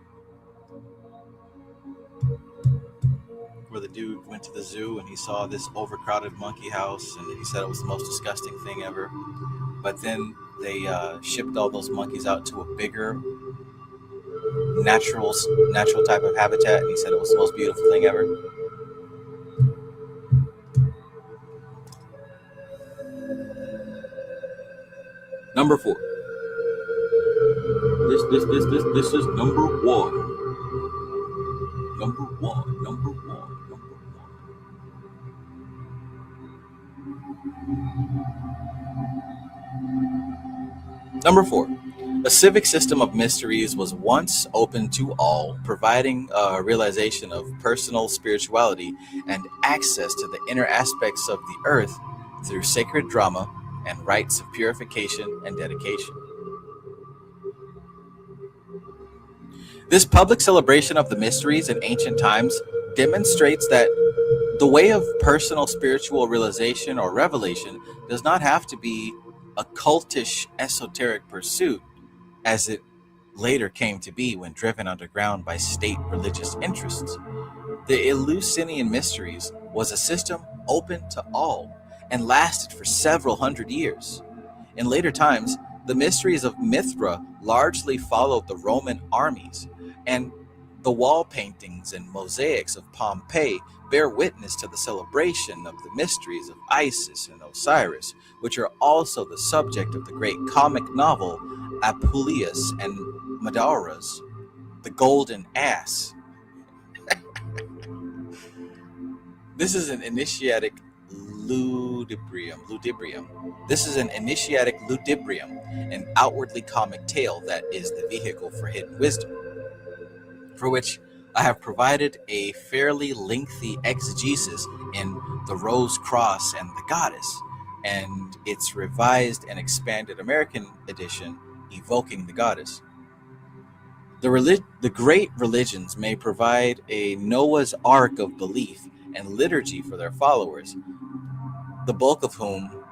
where the dude went to the zoo and he saw this overcrowded monkey house, and he said it was the most disgusting thing ever. But then they shipped all those monkeys out to a bigger natural type of habitat, and he said it was the most beautiful thing ever. Number 4. This is number 1. Number one. Number 4. A civic system of mysteries was once open to all, providing a realization of personal spirituality and access to the inner aspects of the earth through sacred drama and rites of purification and dedication. This public celebration of the mysteries in ancient times demonstrates that the way of personal spiritual realization or revelation does not have to be a cultish esoteric pursuit, as it later came to be when driven underground by state religious interests. The Eleusinian mysteries was a system open to all and lasted for several hundred years. In later times, the mysteries of Mithra largely followed the Roman armies, and the wall paintings and mosaics of Pompeii bear witness to the celebration of the mysteries of Isis and Osiris, which are also the subject of the great comic novel Apuleius and Medauros, The Golden Ass. This is an initiatic ludibrium. This is an initiatic ludibrium, an outwardly comic tale that is the vehicle for hidden wisdom, for which I have provided a fairly lengthy exegesis in The Rose Cross and the Goddess, and its revised and expanded American edition, Evoking the Goddess. The great religions may provide a Noah's Ark of belief and liturgy for their followers, the bulk of whom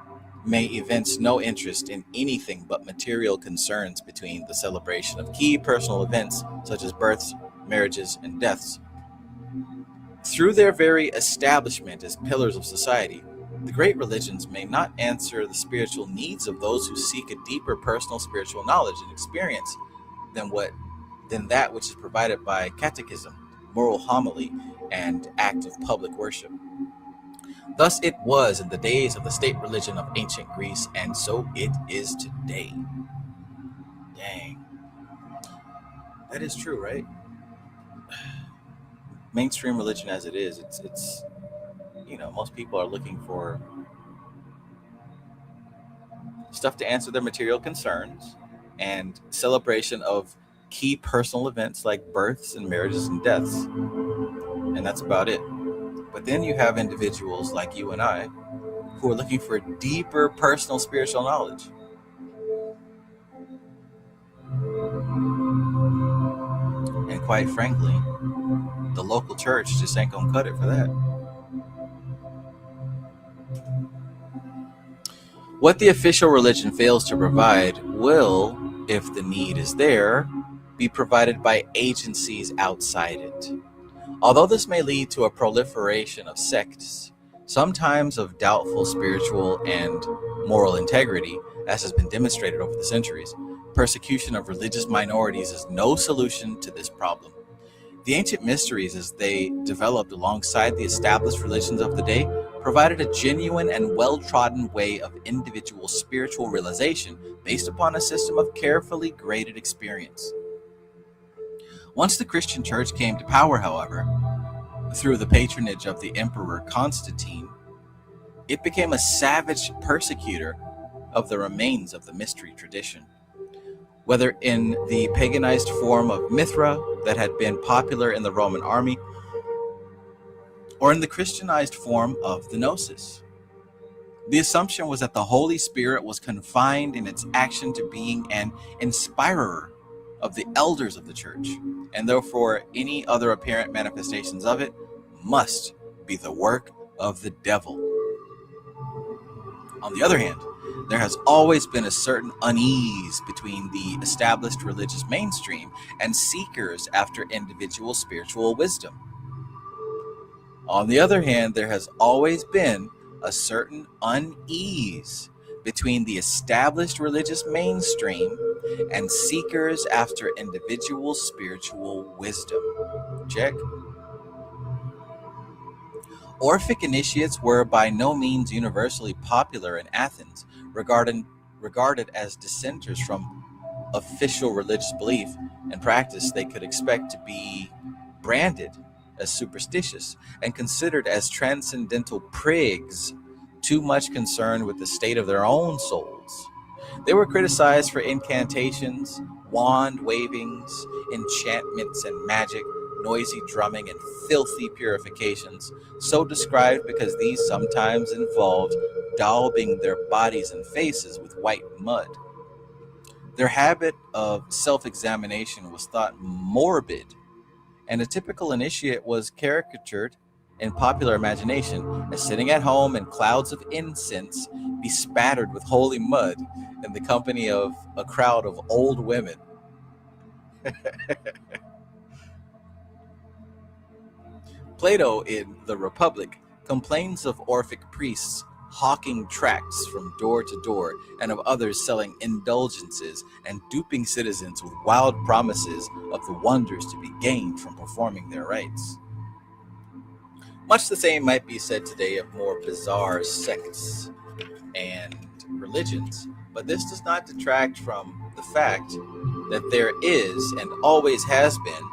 may evince no interest in anything but material concerns between the celebration of key personal events such as births, marriages, and deaths. Through their very establishment as pillars of society, the great religions may not answer the spiritual needs of those who seek a deeper personal spiritual knowledge and experience than that which is provided by catechism, moral homily, and active public worship. Thus it was in the days of the state religion of ancient Greece, and so it is today. Dang. That is true, right? Mainstream religion as it is, it's most people are looking for stuff to answer their material concerns and celebration of key personal events like births and marriages and deaths. And that's about it. But then you have individuals like you and I who are looking for deeper personal spiritual knowledge. And quite frankly, the local church just ain't gonna cut it for that. What the official religion fails to provide will, if the need is there, be provided by agencies outside it. Although this may lead to a proliferation of sects, sometimes of doubtful spiritual and moral integrity, as has been demonstrated over the centuries, persecution of religious minorities is no solution to this problem. The ancient mysteries, as they developed alongside the established religions of the day, provided a genuine and well-trodden way of individual spiritual realization based upon a system of carefully graded experience. Once the Christian Church came to power, however, through the patronage of the Emperor Constantine, it became a savage persecutor of the remains of the mystery tradition. Whether in the paganized form of Mithra that had been popular in the Roman army, or in the Christianized form of the Gnosis. The assumption was that the Holy Spirit was confined in its action to being an inspirer of the elders of the church, and therefore any other apparent manifestations of it must be the work of the devil. On the other hand, there has always been a certain unease between the established religious mainstream and seekers after individual spiritual wisdom. On the other hand, there has always been a certain unease between the established religious mainstream and seekers after individual spiritual wisdom. Check. Orphic initiates were by no means universally popular in Athens, regarded as dissenters from official religious belief and practice. They could expect to be branded as superstitious and considered as transcendental prigs, too much concerned with the state of their own souls. They were criticized for incantations, wand wavings, enchantments and magic, noisy drumming, and filthy purifications, so described because these sometimes involved daubing their bodies and faces with white mud. Their habit of self-examination was thought morbid, and a typical initiate was caricatured in popular imagination as sitting at home in clouds of incense, bespattered with holy mud, in the company of a crowd of old women. Plato in The Republic complains of Orphic priests hawking tracts from door to door, and of others selling indulgences and duping citizens with wild promises of the wonders to be gained from performing their rites. Much the same might be said today of more bizarre sects and religions, but this does not detract from the fact that there is and always has been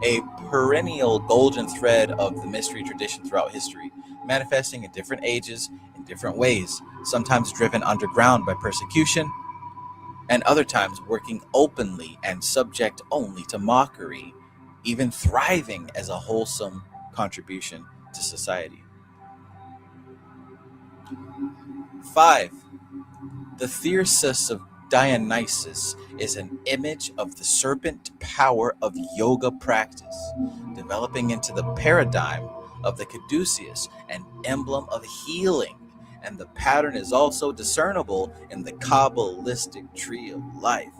a perennial golden thread of the mystery tradition throughout history, manifesting in different ages in different ways, sometimes driven underground by persecution, and other times working openly and subject only to mockery, even thriving as a wholesome contribution to society. 5. The Thyrsus of Dionysus is an image of the serpent power of yoga practice, developing into the paradigm of the caduceus, an emblem of healing, and the pattern is also discernible in the Kabbalistic tree of life.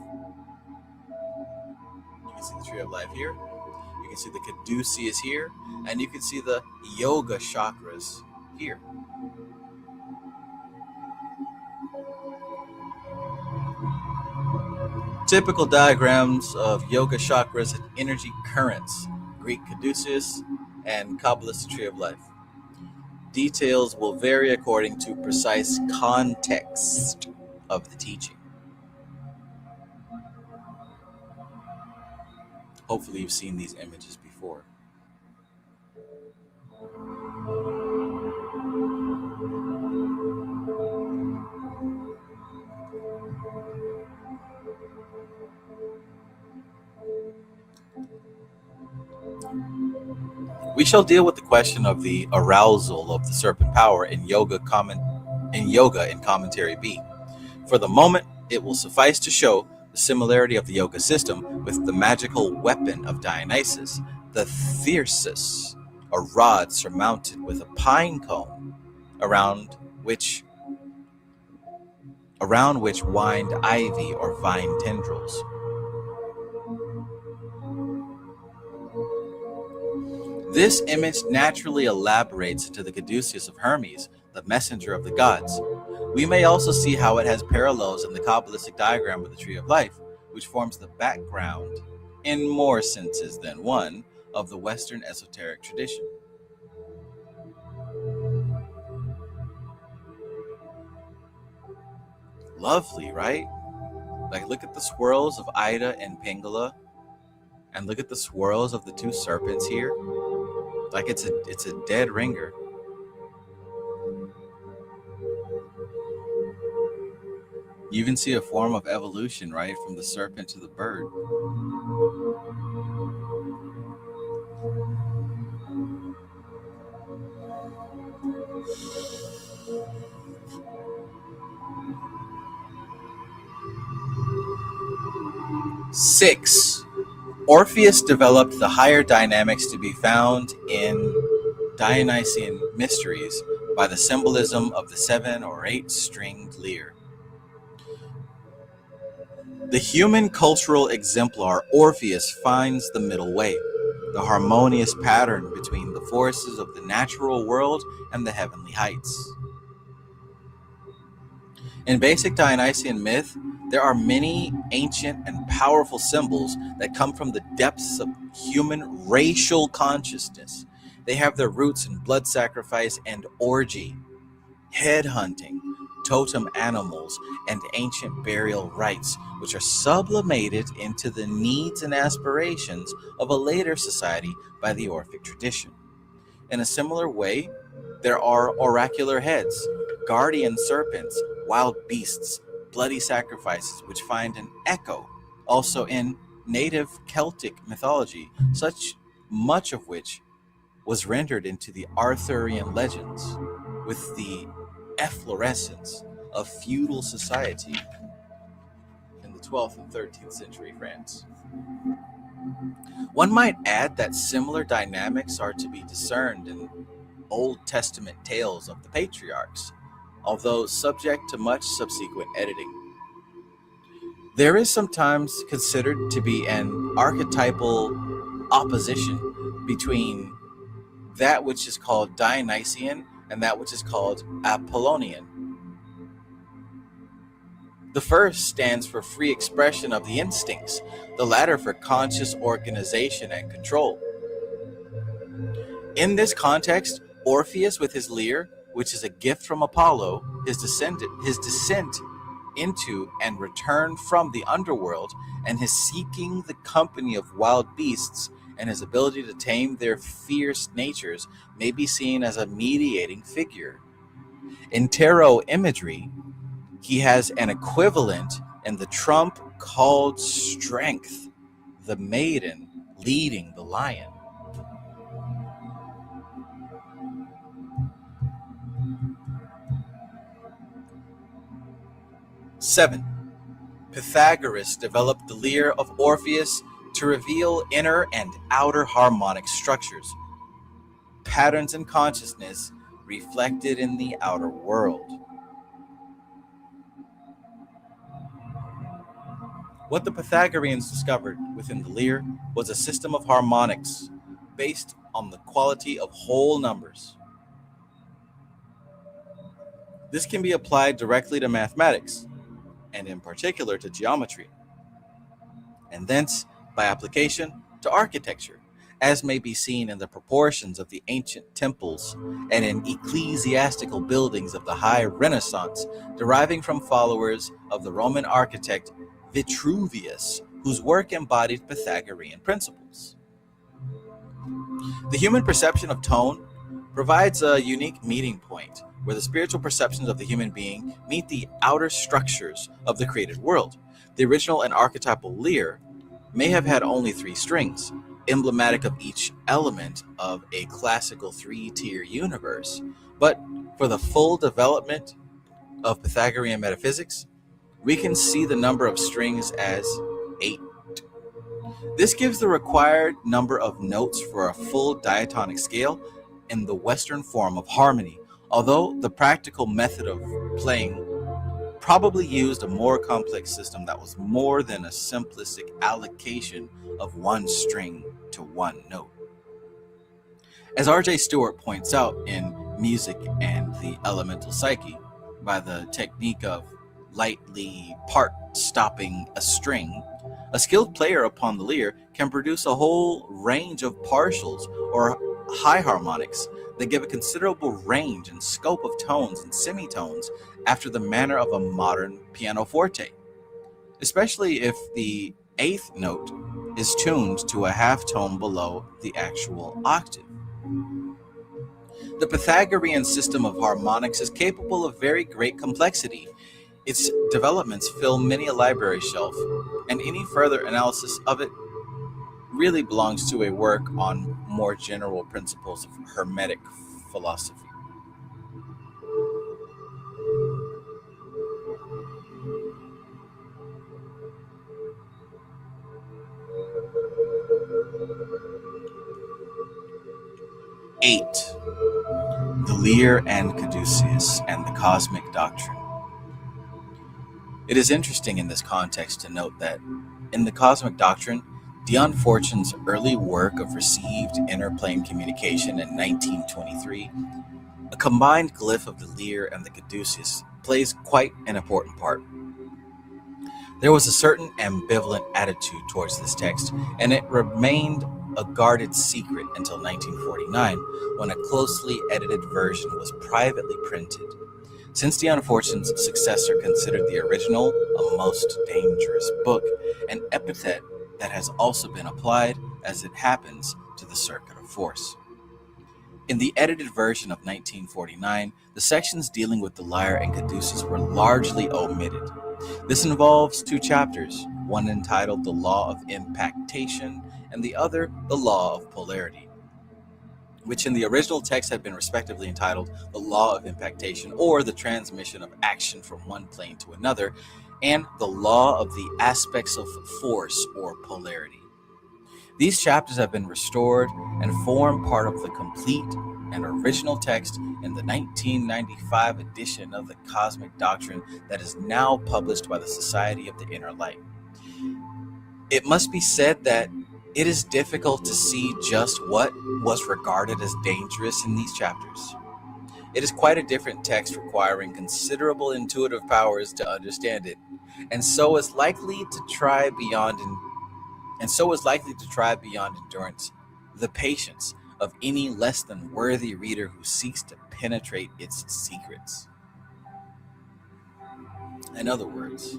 You can see the tree of life here, you can see the caduceus here, and you can see the yoga chakras here. Typical diagrams of yoga chakras and energy currents, Greek caduceus and Kabbalistic tree of life. Details will vary according to precise context of the teaching. Hopefully you've seen these images before. We shall deal with the question of the arousal of the serpent power in yoga in commentary B. For the moment, it will suffice to show the similarity of the yoga system with the magical weapon of Dionysus, the thyrsus, a rod surmounted with a pine cone, around which wind ivy or vine tendrils. This image naturally elaborates into the caduceus of Hermes, the messenger of the gods. We may also see how it has parallels in the Kabbalistic diagram of the tree of life, which forms the background, in more senses than one, of the Western esoteric tradition. Lovely, right? Like, look at the swirls of Ida and Pingala, and look at the swirls of the two serpents here. Like it's a dead ringer. You even see a form of evolution, right? From the serpent to the bird. Six, Orpheus developed the higher dynamics to be found in Dionysian mysteries by the symbolism of the 7 or 8 stringed lyre. The human cultural exemplar Orpheus finds the middle way, the harmonious pattern between the forces of the natural world and the heavenly heights. In basic Dionysian myth, there are many ancient and powerful symbols that come from the depths of human racial consciousness. They have their roots in blood sacrifice and orgy, headhunting, totem animals, and ancient burial rites, which are sublimated into the needs and aspirations of a later society by the Orphic tradition. In a similar way, there are oracular heads, guardian serpents, wild beasts, bloody sacrifices, which find an echo also in native Celtic mythology, such much of which was rendered into the Arthurian legends, with the efflorescence of feudal society in the 12th and 13th century France. One might add that similar dynamics are to be discerned in Old Testament tales of the patriarchs, although subject to much subsequent editing. There is sometimes considered to be an archetypal opposition between that which is called Dionysian and that which is called Apollonian. The first stands for free expression of the instincts, the latter for conscious organization and control. In this context, Orpheus with his lyre, which is a gift from Apollo, his descent into and return from the underworld, and his seeking the company of wild beasts and his ability to tame their fierce natures may be seen as a mediating figure. In tarot imagery, he has an equivalent in the trump called Strength, the maiden leading the lion. Seven, Pythagoras developed the lyre of Orpheus to reveal inner and outer harmonic structures, patterns in consciousness reflected in the outer world. What the Pythagoreans discovered within the lyre was a system of harmonics based on the quality of whole numbers. This can be applied directly to mathematics, and in particular to geometry, and thence, by application, to architecture, as may be seen in the proportions of the ancient temples and in ecclesiastical buildings of the high Renaissance, deriving from followers of the Roman architect Vitruvius, whose work embodied Pythagorean principles. The human perception of tone provides a unique meeting point where the spiritual perceptions of the human being meet the outer structures of the created world. The original and archetypal lyre may have had only 3 strings, emblematic of each element of a classical 3-tier universe. But for the full development of Pythagorean metaphysics, we can see the number of strings as 8. This gives the required number of notes for a full diatonic scale in the Western form of harmony, although the practical method of playing probably used a more complex system that was more than a simplistic allocation of 1 string to 1 note. As R.J. Stewart points out in Music and the Elemental Psyche, by the technique of lightly part-stopping a string, a skilled player upon the lyre can produce a whole range of partials or high harmonics that give a considerable range and scope of tones and semitones after the manner of a modern pianoforte, especially if the 8th note is tuned to a half tone below the actual octave. The Pythagorean system of harmonics is capable of very great complexity. Its developments fill many a library shelf, and any further analysis of it really belongs to a work on more general principles of Hermetic philosophy. Eight, the lyre and caduceus and the cosmic doctrine. It is interesting in this context to note that in the cosmic doctrine, Dion Fortune's early work of received interplane communication in 1923, a combined glyph of the lyre and the caduceus, plays quite an important part. There was a certain ambivalent attitude towards this text, and it remained a guarded secret until 1949, when a closely edited version was privately printed. Since Dion Fortune's successor considered the original a most dangerous book, an epithet that has also been applied, as it happens, to the Circuit of Force. In the edited version of 1949, the sections dealing with the lyre and caduceus were largely omitted. This involves two chapters, one entitled The Law of Impactation and the other The Law of Polarity, which in the original text had been respectively entitled The Law of Impactation, or the Transmission of Action from One Plane to Another, and The Law of the Aspects of Force, or Polarity. These chapters have been restored and form part of the complete and original text in the 1995 edition of the Cosmic Doctrine that is now published by the Society of the Inner Light. It must be said that it is difficult to see just what was regarded as dangerous in these chapters. It is quite a different text requiring considerable intuitive powers to understand it, and so is likely to try beyond endurance the patience of any less than worthy reader who seeks to penetrate its secrets. In other words,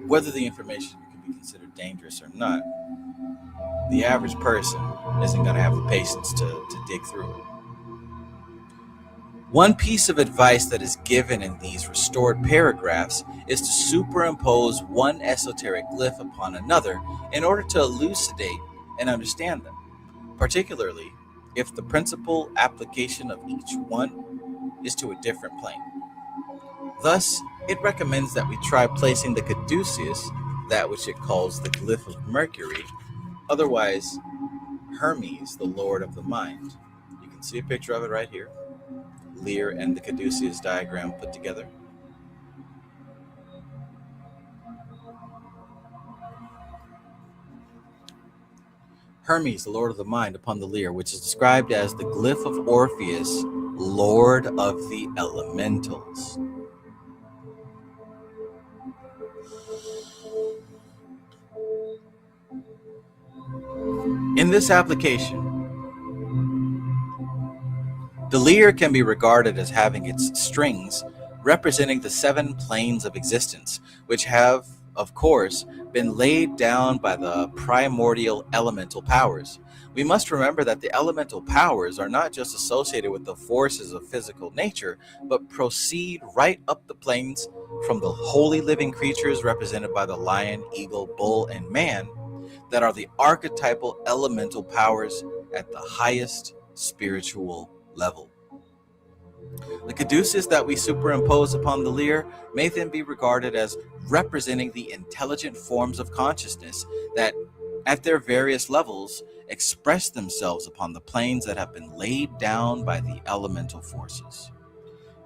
whether the information can be considered dangerous or not, the average person isn't going to have the patience to dig through it. One piece of advice that is given in these restored paragraphs is to superimpose one esoteric glyph upon another in order to elucidate and understand them, particularly if the principal application of each one is to a different plane. Thus, it recommends that we try placing the caduceus, that which it calls the glyph of Mercury, otherwise Hermes, the Lord of the Mind. You can see a picture of it right here. Lyre and the caduceus diagram put together. Hermes, the Lord of the Mind, upon the lyre, which is described as the glyph of Orpheus, Lord of the Elementals. In this application, the lyre can be regarded as having its strings representing the 7 planes of existence, which have, of course, been laid down by the primordial elemental powers. We must remember that the elemental powers are not just associated with the forces of physical nature, but proceed right up the planes from the holy living creatures represented by the lion, eagle, bull, and man that are the archetypal elemental powers at the highest spiritual level. The caduceus that we superimpose upon the lyre may then be regarded as representing the intelligent forms of consciousness that, at their various levels, express themselves upon the planes that have been laid down by the elemental forces.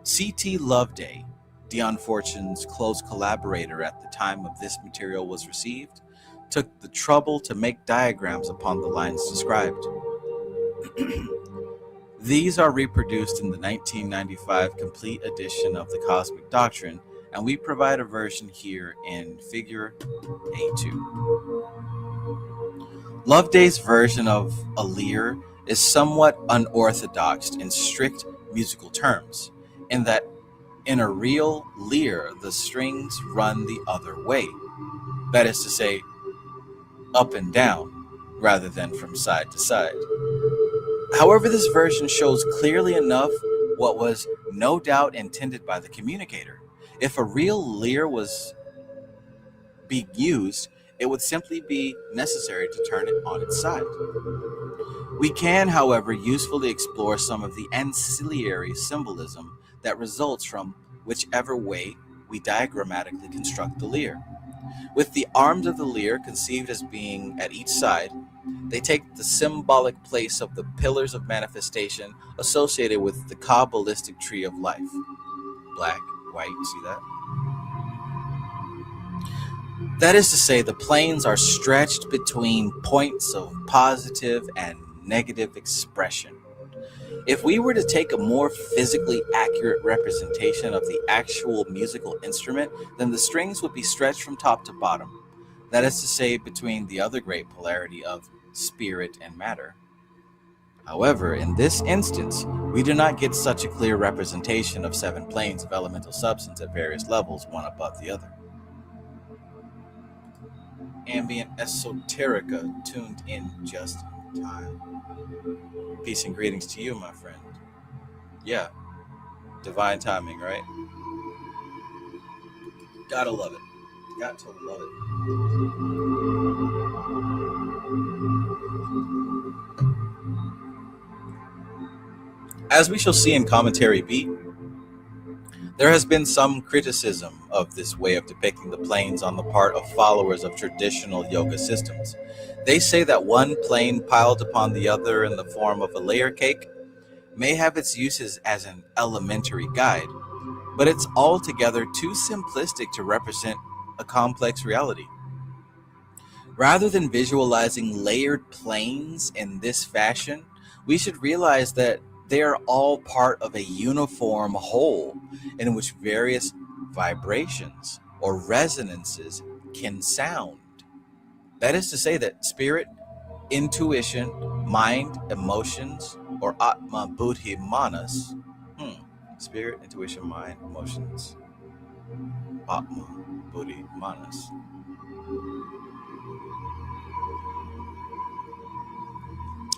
C.T. Loveday, Dion Fortune's close collaborator at the time of this material was received, took the trouble to make diagrams upon the lines described. These are reproduced in the 1995 complete edition of the Cosmic Doctrine, and we provide a version here in Figure A2. Loveday's version of a lyre is somewhat unorthodox in strict musical terms, in that in a real lyre, the strings run the other way. That is to say, up and down, rather than from side to side. However, this version shows clearly enough what was no doubt intended by the communicator. If a real lyre was being used, it would simply be necessary to turn it on its side. We can, however, usefully explore some of the ancillary symbolism that results from whichever way we diagrammatically construct the lyre. With the arms of the lyre conceived as being at each side, they take the symbolic place of the pillars of manifestation associated with the Kabbalistic tree of life. Black, white, see that? That is to say, the planes are stretched between points of positive and negative expression. If we were to take a more physically accurate representation of the actual musical instrument, then the strings would be stretched from top to bottom. That is to say, between the other great polarity of spirit and matter. However, in this instance, we do not get such a clear representation of 7 planes of elemental substance at various levels, one above the other. Ambient Esoterica tuned in just in time. Peace and greetings to you, my friend. Yeah, divine timing, right? Gotta love it. Got to love it. As we shall see in Commentary B, there has been some criticism of this way of depicting the planes on the part of followers of traditional yoga systems. They say that one plane piled upon the other in the form of a layer cake may have its uses as an elementary guide, but it's altogether too simplistic to represent a complex reality. Rather than visualizing layered planes in this fashion, we should realize that they are all part of a uniform whole in which various vibrations or resonances can sound. That is to say that spirit, intuition, mind, emotions, or Atma, Buddhi, Manas, spirit, intuition, mind, emotions, Atma, Buddhi, Manas.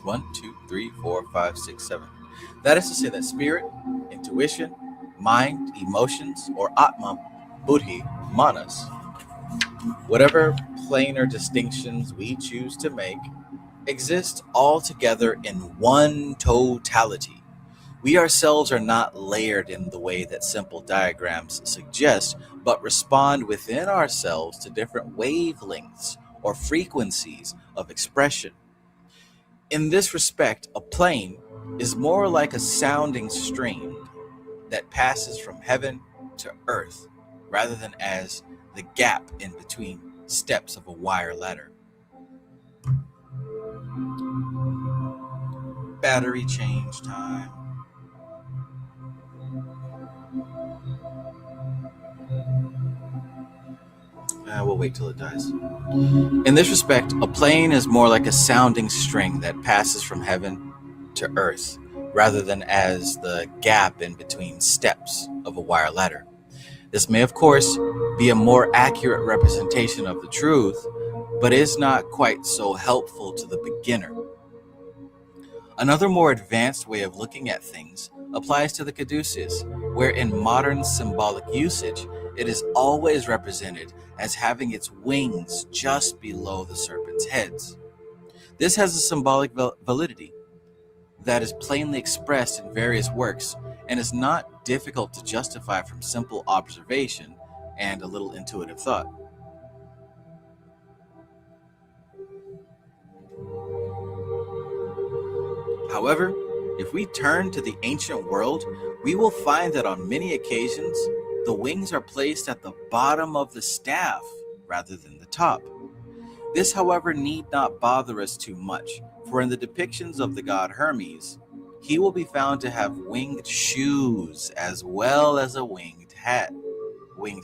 One, two, three, four, five, six, seven. That is to say that spirit, intuition, mind, emotions, or Atma, Buddhi, Manas, whatever planar distinctions we choose to make, exist all together in one totality. We ourselves are not layered in the way that simple diagrams suggest, but respond within ourselves to different wavelengths or frequencies of expression. In this respect, a plane is more like a sounding stream that passes from heaven to earth, rather than as the gap in between steps of a wire ladder. Battery change time. We'll wait till it dies. In this respect, a plane is more like a sounding string that passes from heaven to earth, rather than as the gap in between steps of a wire ladder. This may, of course, be a more accurate representation of the truth, but is not quite so helpful to the beginner. Another more advanced way of looking at things applies to the caduceus, where in modern symbolic usage, it is always represented as having its wings just below the serpent's heads. This has a symbolic validity that is plainly expressed in various works and is not difficult to justify from simple observation and a little intuitive thought. However, if we turn to the ancient world, we will find that on many occasions, the wings are placed at the bottom of the staff rather than the top. This, however, need not bother us too much, for in the depictions of the god Hermes, he will be found to have winged shoes as well as a winged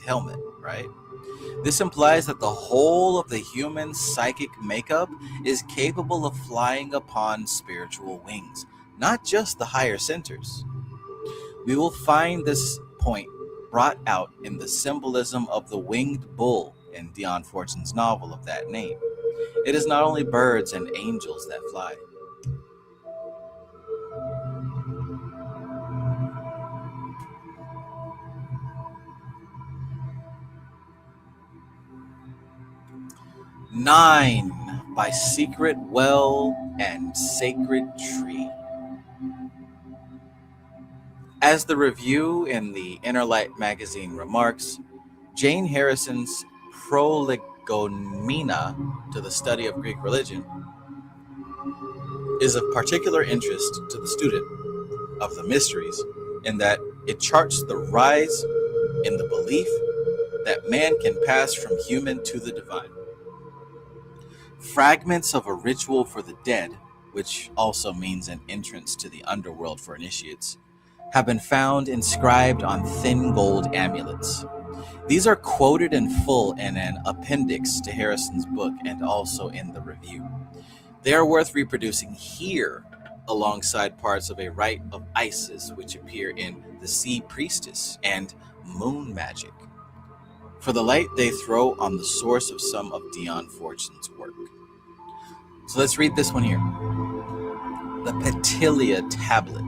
helmet, right? This implies that the whole of the human psychic makeup is capable of flying upon spiritual wings, not just the higher centers. We will find this point brought out in the symbolism of the winged bull in Dion Fortune's novel of that name. It is not only birds and angels that fly. Nine, by secret well and sacred tree. As the review in the Inner Light magazine remarks, Jane Harrison's prolegomena to the study of Greek religion is of particular interest to the student of the mysteries in that it charts the rise in the belief that man can pass from human to the divine. Fragments of a ritual for the dead, which also means an entrance to the underworld for initiates, have been found inscribed on thin gold amulets. These are quoted in full in an appendix to Harrison's book and also in the review. They are worth reproducing here alongside parts of a rite of Isis which appear in The Sea Priestess and Moon Magic, for the light they throw on the source of some of Dion Fortune's work. So let's read this one here. The Petilia Tablet.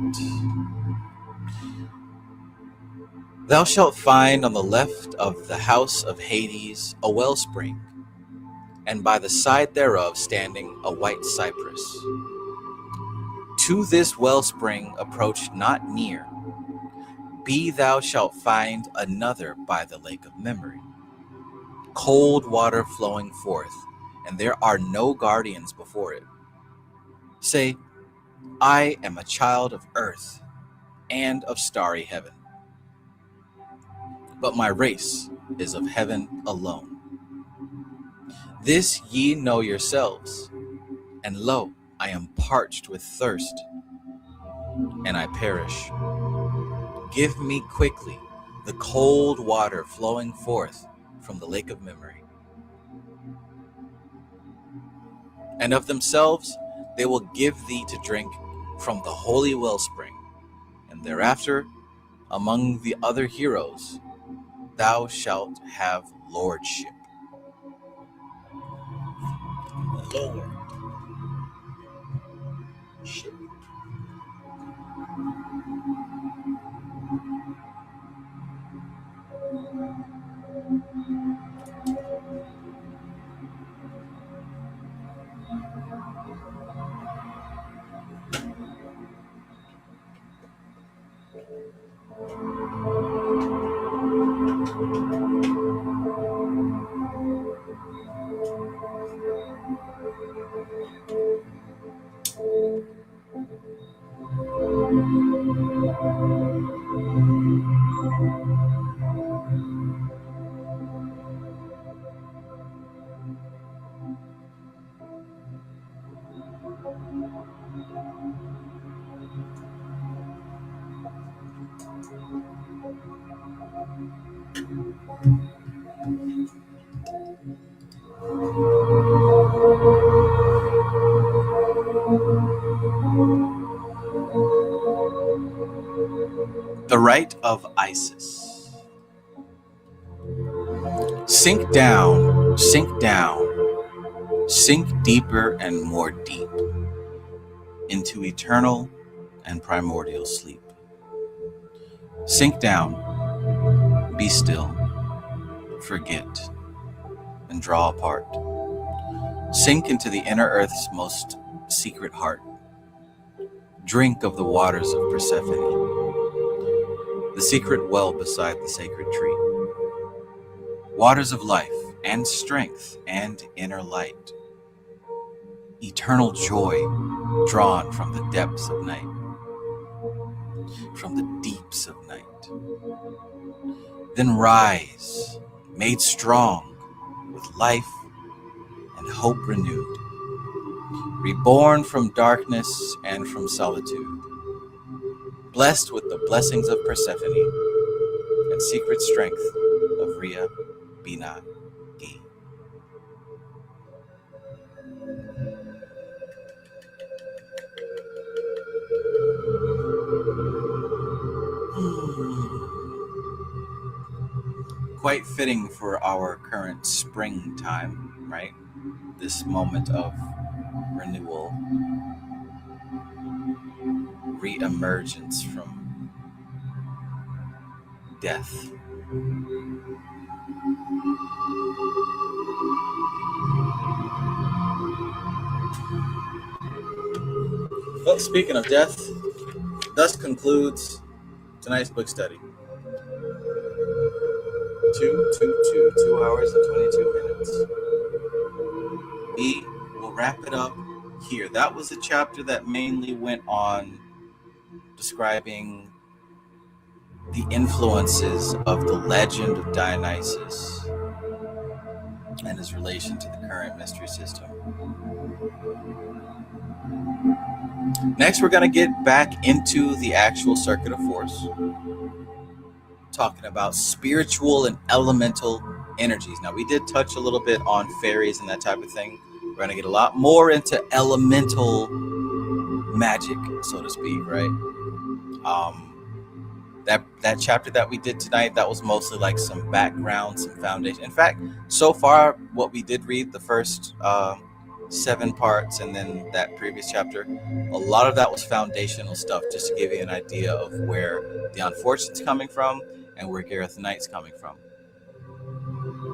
Thou shalt find on the left of the house of Hades a wellspring, and by the side thereof standing a white cypress. To this wellspring approach not near. Be thou shalt find another by the lake of memory, cold water flowing forth, and there are no guardians before it. Say, I am a child of earth and of starry heaven, but my race is of heaven alone. This ye know yourselves, and lo, I am parched with thirst, and I perish. Give me quickly the cold water flowing forth from the lake of memory. And of themselves they will give thee to drink from the holy wellspring, and thereafter, among the other heroes, thou shalt have lordship. Lordship. The Rite of Isis. Sink down, sink down, sink deeper and more deep into eternal and primordial sleep. Sink down, be still, forget, and draw apart. Sink into the inner earth's most secret heart. Drink of the waters of Persephone, the secret well beside the sacred tree. Waters of life and strength and inner light. Eternal joy drawn from the depths of night, from the deeps of night. Then rise, made strong with life and hope renewed, reborn from darkness and from solitude, blessed with the blessings of Persephone and secret strength of Rhea Bina Gi. Quite fitting for our current springtime, right? This moment of renewal, re-emergence from death. Well, speaking of death, thus concludes tonight's book study. 2 hours and 22 minutes. We will wrap it up here. That was a chapter that mainly went on describing the influences of the legend of Dionysus and his relation to the current mystery system. Next, we're going to get back into the actual circuit of force, talking about spiritual and elemental energies. Now, we did touch a little bit on fairies and that type of thing. We're going to get a lot more into elemental magic, so to speak, right? That chapter that we did tonight, that was mostly like some background, some foundation. In fact, so far, what we did read, the first 7 parts, and then that previous chapter, a lot of that was foundational stuff, just to give you an idea of where the Unfortunate's coming from and where Gareth Knight's coming from.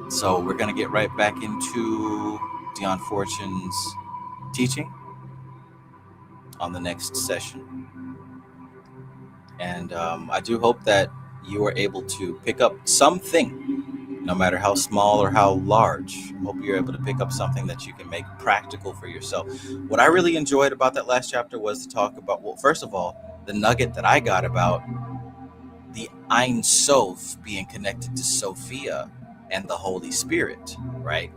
So we're going to get right back into the Unfortunate's teaching on the next session. And I do hope that you are able to pick up something, no matter how small or how large. I hope you're able to pick up something that you can make practical for yourself. What I really enjoyed about that last chapter was to talk about, well, first of all, the nugget that I got about the Ein Sof being connected to Sophia and the Holy Spirit, right?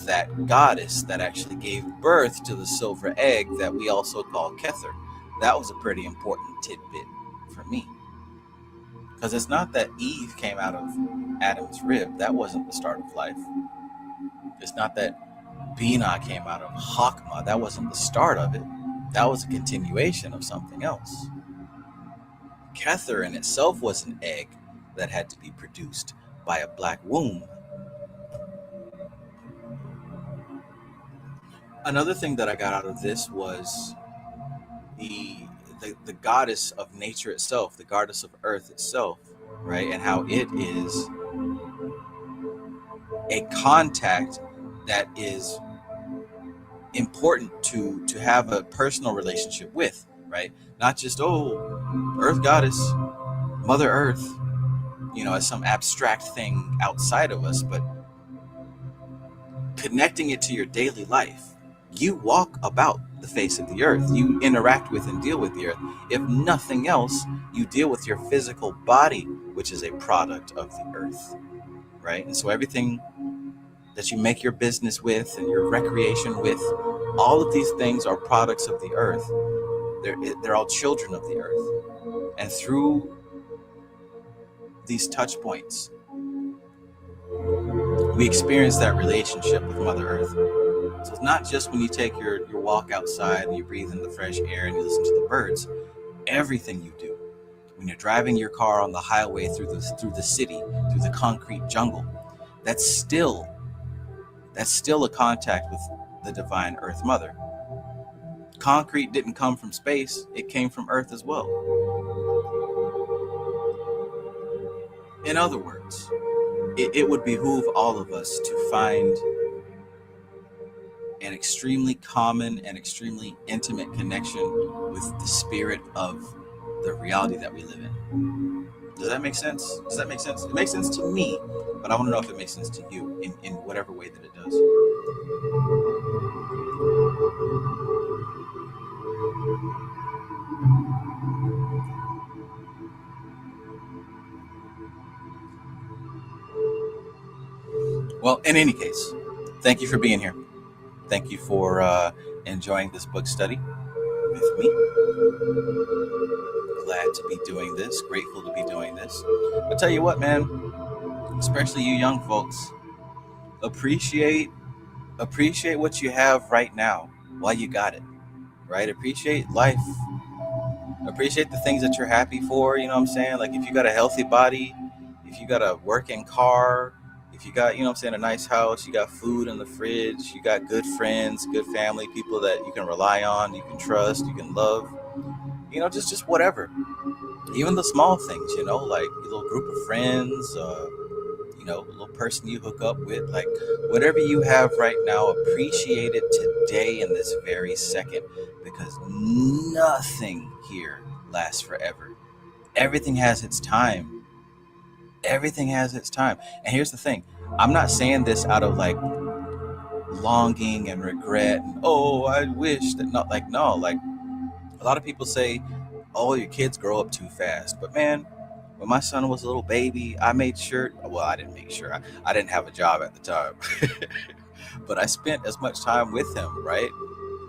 That goddess that actually gave birth to the silver egg that we also call Kether. That was a pretty important tidbit for me. Because it's not that Eve came out of Adam's rib. That wasn't the start of life. It's not that Binah came out of Hakma. That wasn't the start of it. That was a continuation of something else. Kether in itself was an egg that had to be produced by a black womb. Another thing that I got out of this was the goddess of nature itself, the goddess of earth itself, right? And how it is a contact that is important to have a personal relationship with, right? Not just, earth goddess, Mother Earth, as some abstract thing outside of us, but connecting it to your daily life. You walk about the face of the earth. You interact with and deal with the earth. If nothing else, you deal with your physical body, which is a product of the earth, right? And so everything that you make your business with and your recreation with, all of these things are products of the earth. They're all children of the earth. And through these touch points, we experience that relationship with Mother Earth. So it's not just when you take your walk outside and you breathe in the fresh air and you listen to the birds. Everything you do, when you're driving your car on the highway through the city, through the concrete jungle, that's still a contact with the divine Earth Mother. Concrete didn't come from space, it came from Earth as well. In other words, it would behoove all of us to find an extremely common and extremely intimate connection with the spirit of the reality that we live in. Does that make sense? It makes sense to me, but I want to know if it makes sense to you in whatever way that it does. Well, in any case, thank you for being here. Thank you for enjoying this book study with me. Glad to be doing this. Grateful to be doing this. I'll tell you what, man, especially you young folks, appreciate what you have right now while you got it, right? Appreciate life. Appreciate the things that you're happy for, you know what I'm saying? Like if you got a healthy body, if you got a working car, if you got, a nice house, you got food in the fridge, you got good friends, good family, people that you can rely on, you can trust, you can love, just whatever. Even the small things, like a little group of friends, a little person you hook up with, like whatever you have right now, appreciate it today in this very second, because nothing here lasts forever. Everything has its time. Everything has its time. And here's the thing. I'm not saying this out of like longing and regret and I wish that no, a lot of people say, your kids grow up too fast. But man, When my son was a little baby, I made sure, well, I didn't make sure, I didn't have a job at the time, but I spent as much time with him, right?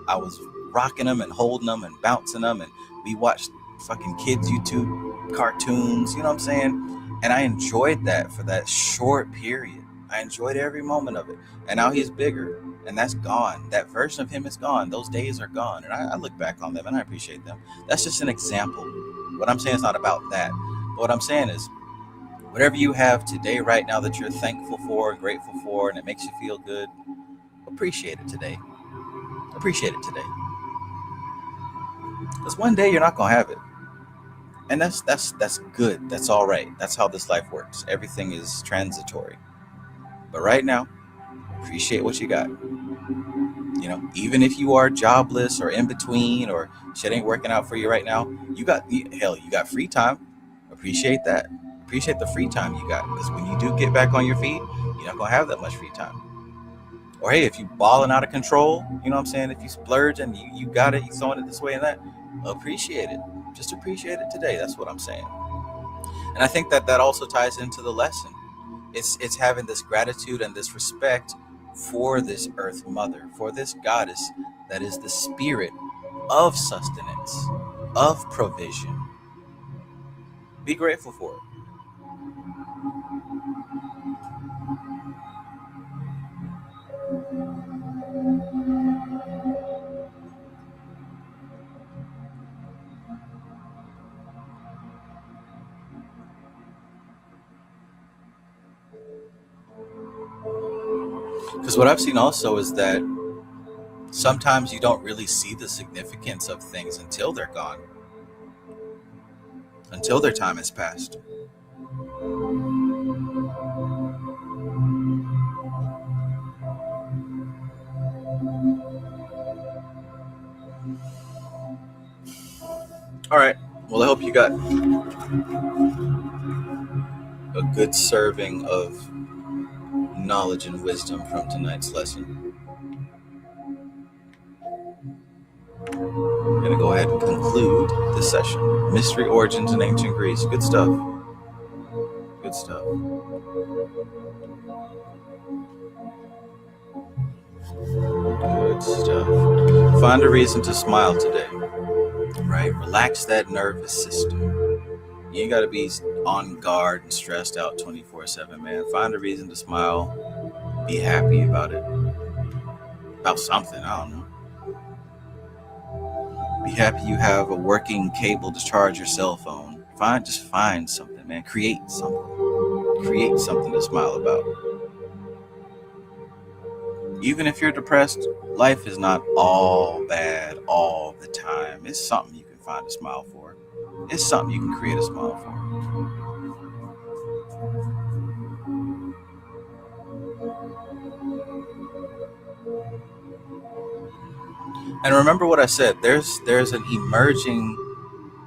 I was rocking him and holding him and bouncing him, and we watched fucking kids YouTube cartoons, you know what I'm saying? And I enjoyed that for that short period. I enjoyed every moment of it. And now he's bigger, and that's gone. That version of him is gone. Those days are gone, and I look back on them and I appreciate them. That's just an example. What I'm saying is not about that. But what I'm saying is, whatever you have today, right now, that you're thankful for, grateful for, and it makes you feel good, appreciate it today. Appreciate it today. Because one day you're not gonna have it, and that's good. That's all right. That's how this life works. Everything is transitory. But right now, appreciate what you got. You know, even if you are jobless or in between, or shit ain't working out for you right now, you got free time. Appreciate that. Appreciate the free time you got, because when you do get back on your feet, you're not gonna have that much free time. Or hey, if you balling out of control, you know what I'm saying? If you splurge and you got it, you throwing it this way and that, appreciate it. Just appreciate it today. That's what I'm saying. And I think that also ties into the lesson. It's having this gratitude and this respect for this earth mother, for this goddess that is the spirit of sustenance, of provision. Be grateful for it. Because what I've seen also is that sometimes you don't really see the significance of things until they're gone, until their time has passed. All right. Well, I hope you got a good serving of knowledge and wisdom from tonight's lesson. I'm going to go ahead and conclude this session. Mystery Origins in Ancient Greece. Good stuff. Good stuff. Good stuff. Find a reason to smile today, right? Relax that nervous system. You ain't got to be on guard and stressed out 24/7, man. Find a reason to smile. Be happy about it. About something, I don't know. Be happy you have a working cable to charge your cell phone. Just find something, man. Create something. Create something to smile about. Even if you're depressed, life is not all bad all the time. It's something you can find a smile for. It's something you can create a smile for. And remember what I said, there's an emerging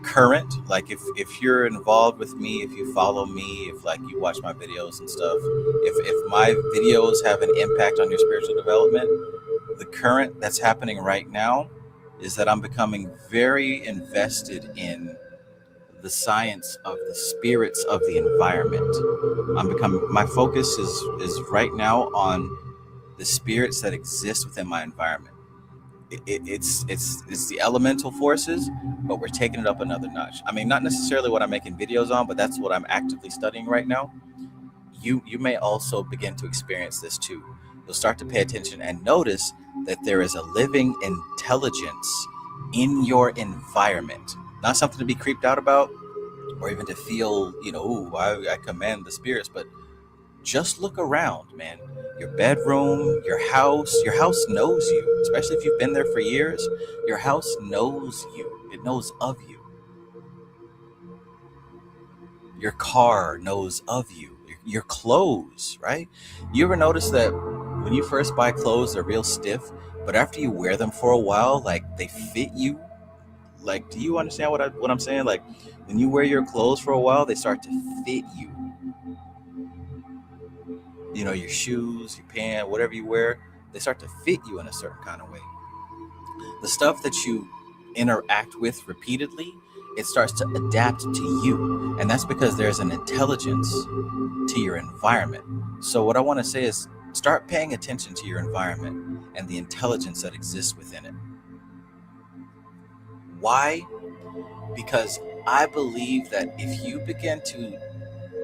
current. Like if you're involved with me, if you follow me, if like you watch my videos and stuff, if my videos have an impact on your spiritual development, the current that's happening right now is that I'm becoming very invested in the science of the spirits of the environment. My focus is right now on the spirits that exist within my environment. It's the elemental forces, but we're taking it up another notch. I mean, not necessarily what I'm making videos on, but that's what I'm actively studying right now. You may also begin to experience this too. You'll start to pay attention and notice that there is a living intelligence in your environment. Not something to be creeped out about, or even to feel, ooh, I command the spirits, but just look around, man. Your bedroom, your house knows you, especially if you've been there for years. Your house knows you. It knows of you. Your car knows of you. Your clothes, right? You ever notice that when you first buy clothes, they're real stiff, but after you wear them for a while, like they fit you? Like, do you understand what I'm saying? Like, when you wear your clothes for a while, they start to fit you. Your shoes, your pants, whatever you wear, they start to fit you in a certain kind of way. The stuff that you interact with repeatedly, it starts to adapt to you. And that's because there's an intelligence to your environment. So what I want to say is start paying attention to your environment and the intelligence that exists within it. Why? Because I believe that if you begin to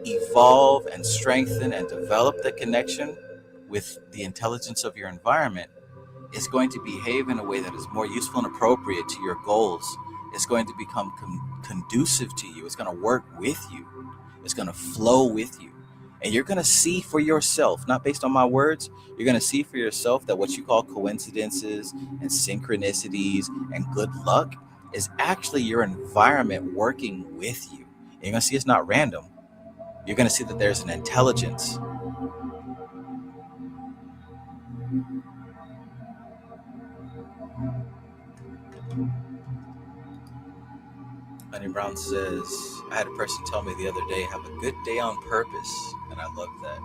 evolve and strengthen and develop the connection with the intelligence of your environment, it's going to behave in a way that is more useful and appropriate to your goals. It's going to become conducive to you. It's going to work with you. It's going to flow with you. And you're going to see for yourself, not based on my words, you're going to see for yourself that what you call coincidences and synchronicities and good luck is actually your environment working with you. And you're going to see it's not random. You're going to see that there's an intelligence. Honey Brown says, I had a person tell me the other day, have a good day on purpose. And I love that.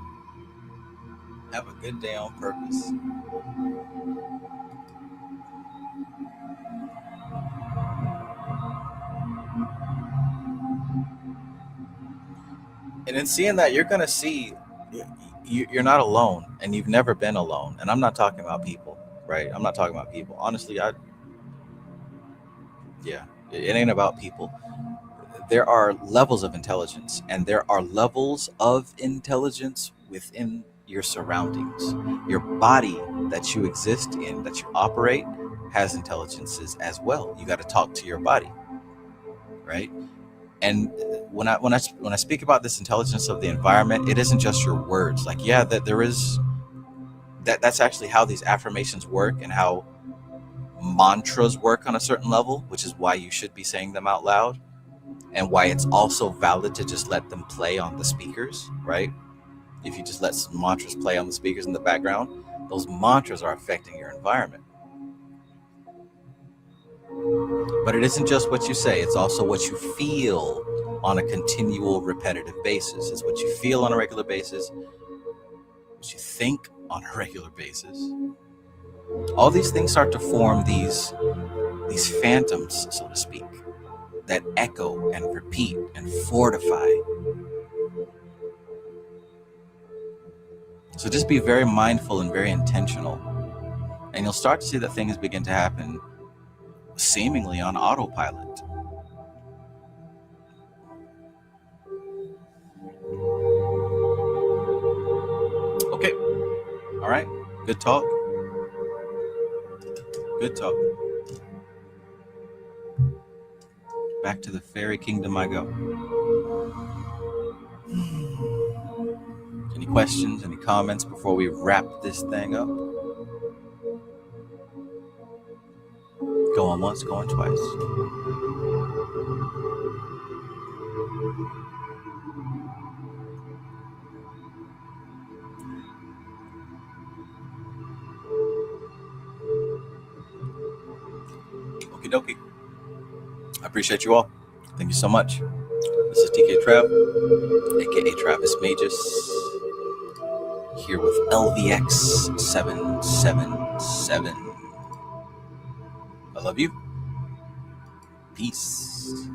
Have a good day on purpose. And in seeing that, you're going to see you're not alone, and you've never been alone. And I'm not talking about people, right? I'm not talking about people. Honestly, it ain't about people. There are levels of intelligence, and there are levels of intelligence within your surroundings. Your body that you exist in, that you operate, has intelligences as well. You got to talk to your body, right? And when I speak about this intelligence of the environment, it isn't just your words. Like, yeah, that there is that's actually how these affirmations work and how mantras work on a certain level, which is why you should be saying them out loud, and why it's also valid to just let them play on the speakers, right? If you just let some mantras play on the speakers in the background, those mantras are affecting your environment. But it isn't just what you say, it's also what you feel on a continual repetitive basis. It's what you feel on a regular basis, what you think on a regular basis. All these things start to form these phantoms, so to speak, that echo and repeat and fortify. So just be very mindful and very intentional. And you'll start to see that things begin to happen seemingly on autopilot. Okay. All right. Good talk. Good talk. Back to the fairy kingdom I go. Any questions, any comments before we wrap this thing up? Going once, going twice. Okie dokie. I appreciate you all. Thank you so much. This is TK Trav, aka Travis Magus, here with LVX777. I love you. Peace.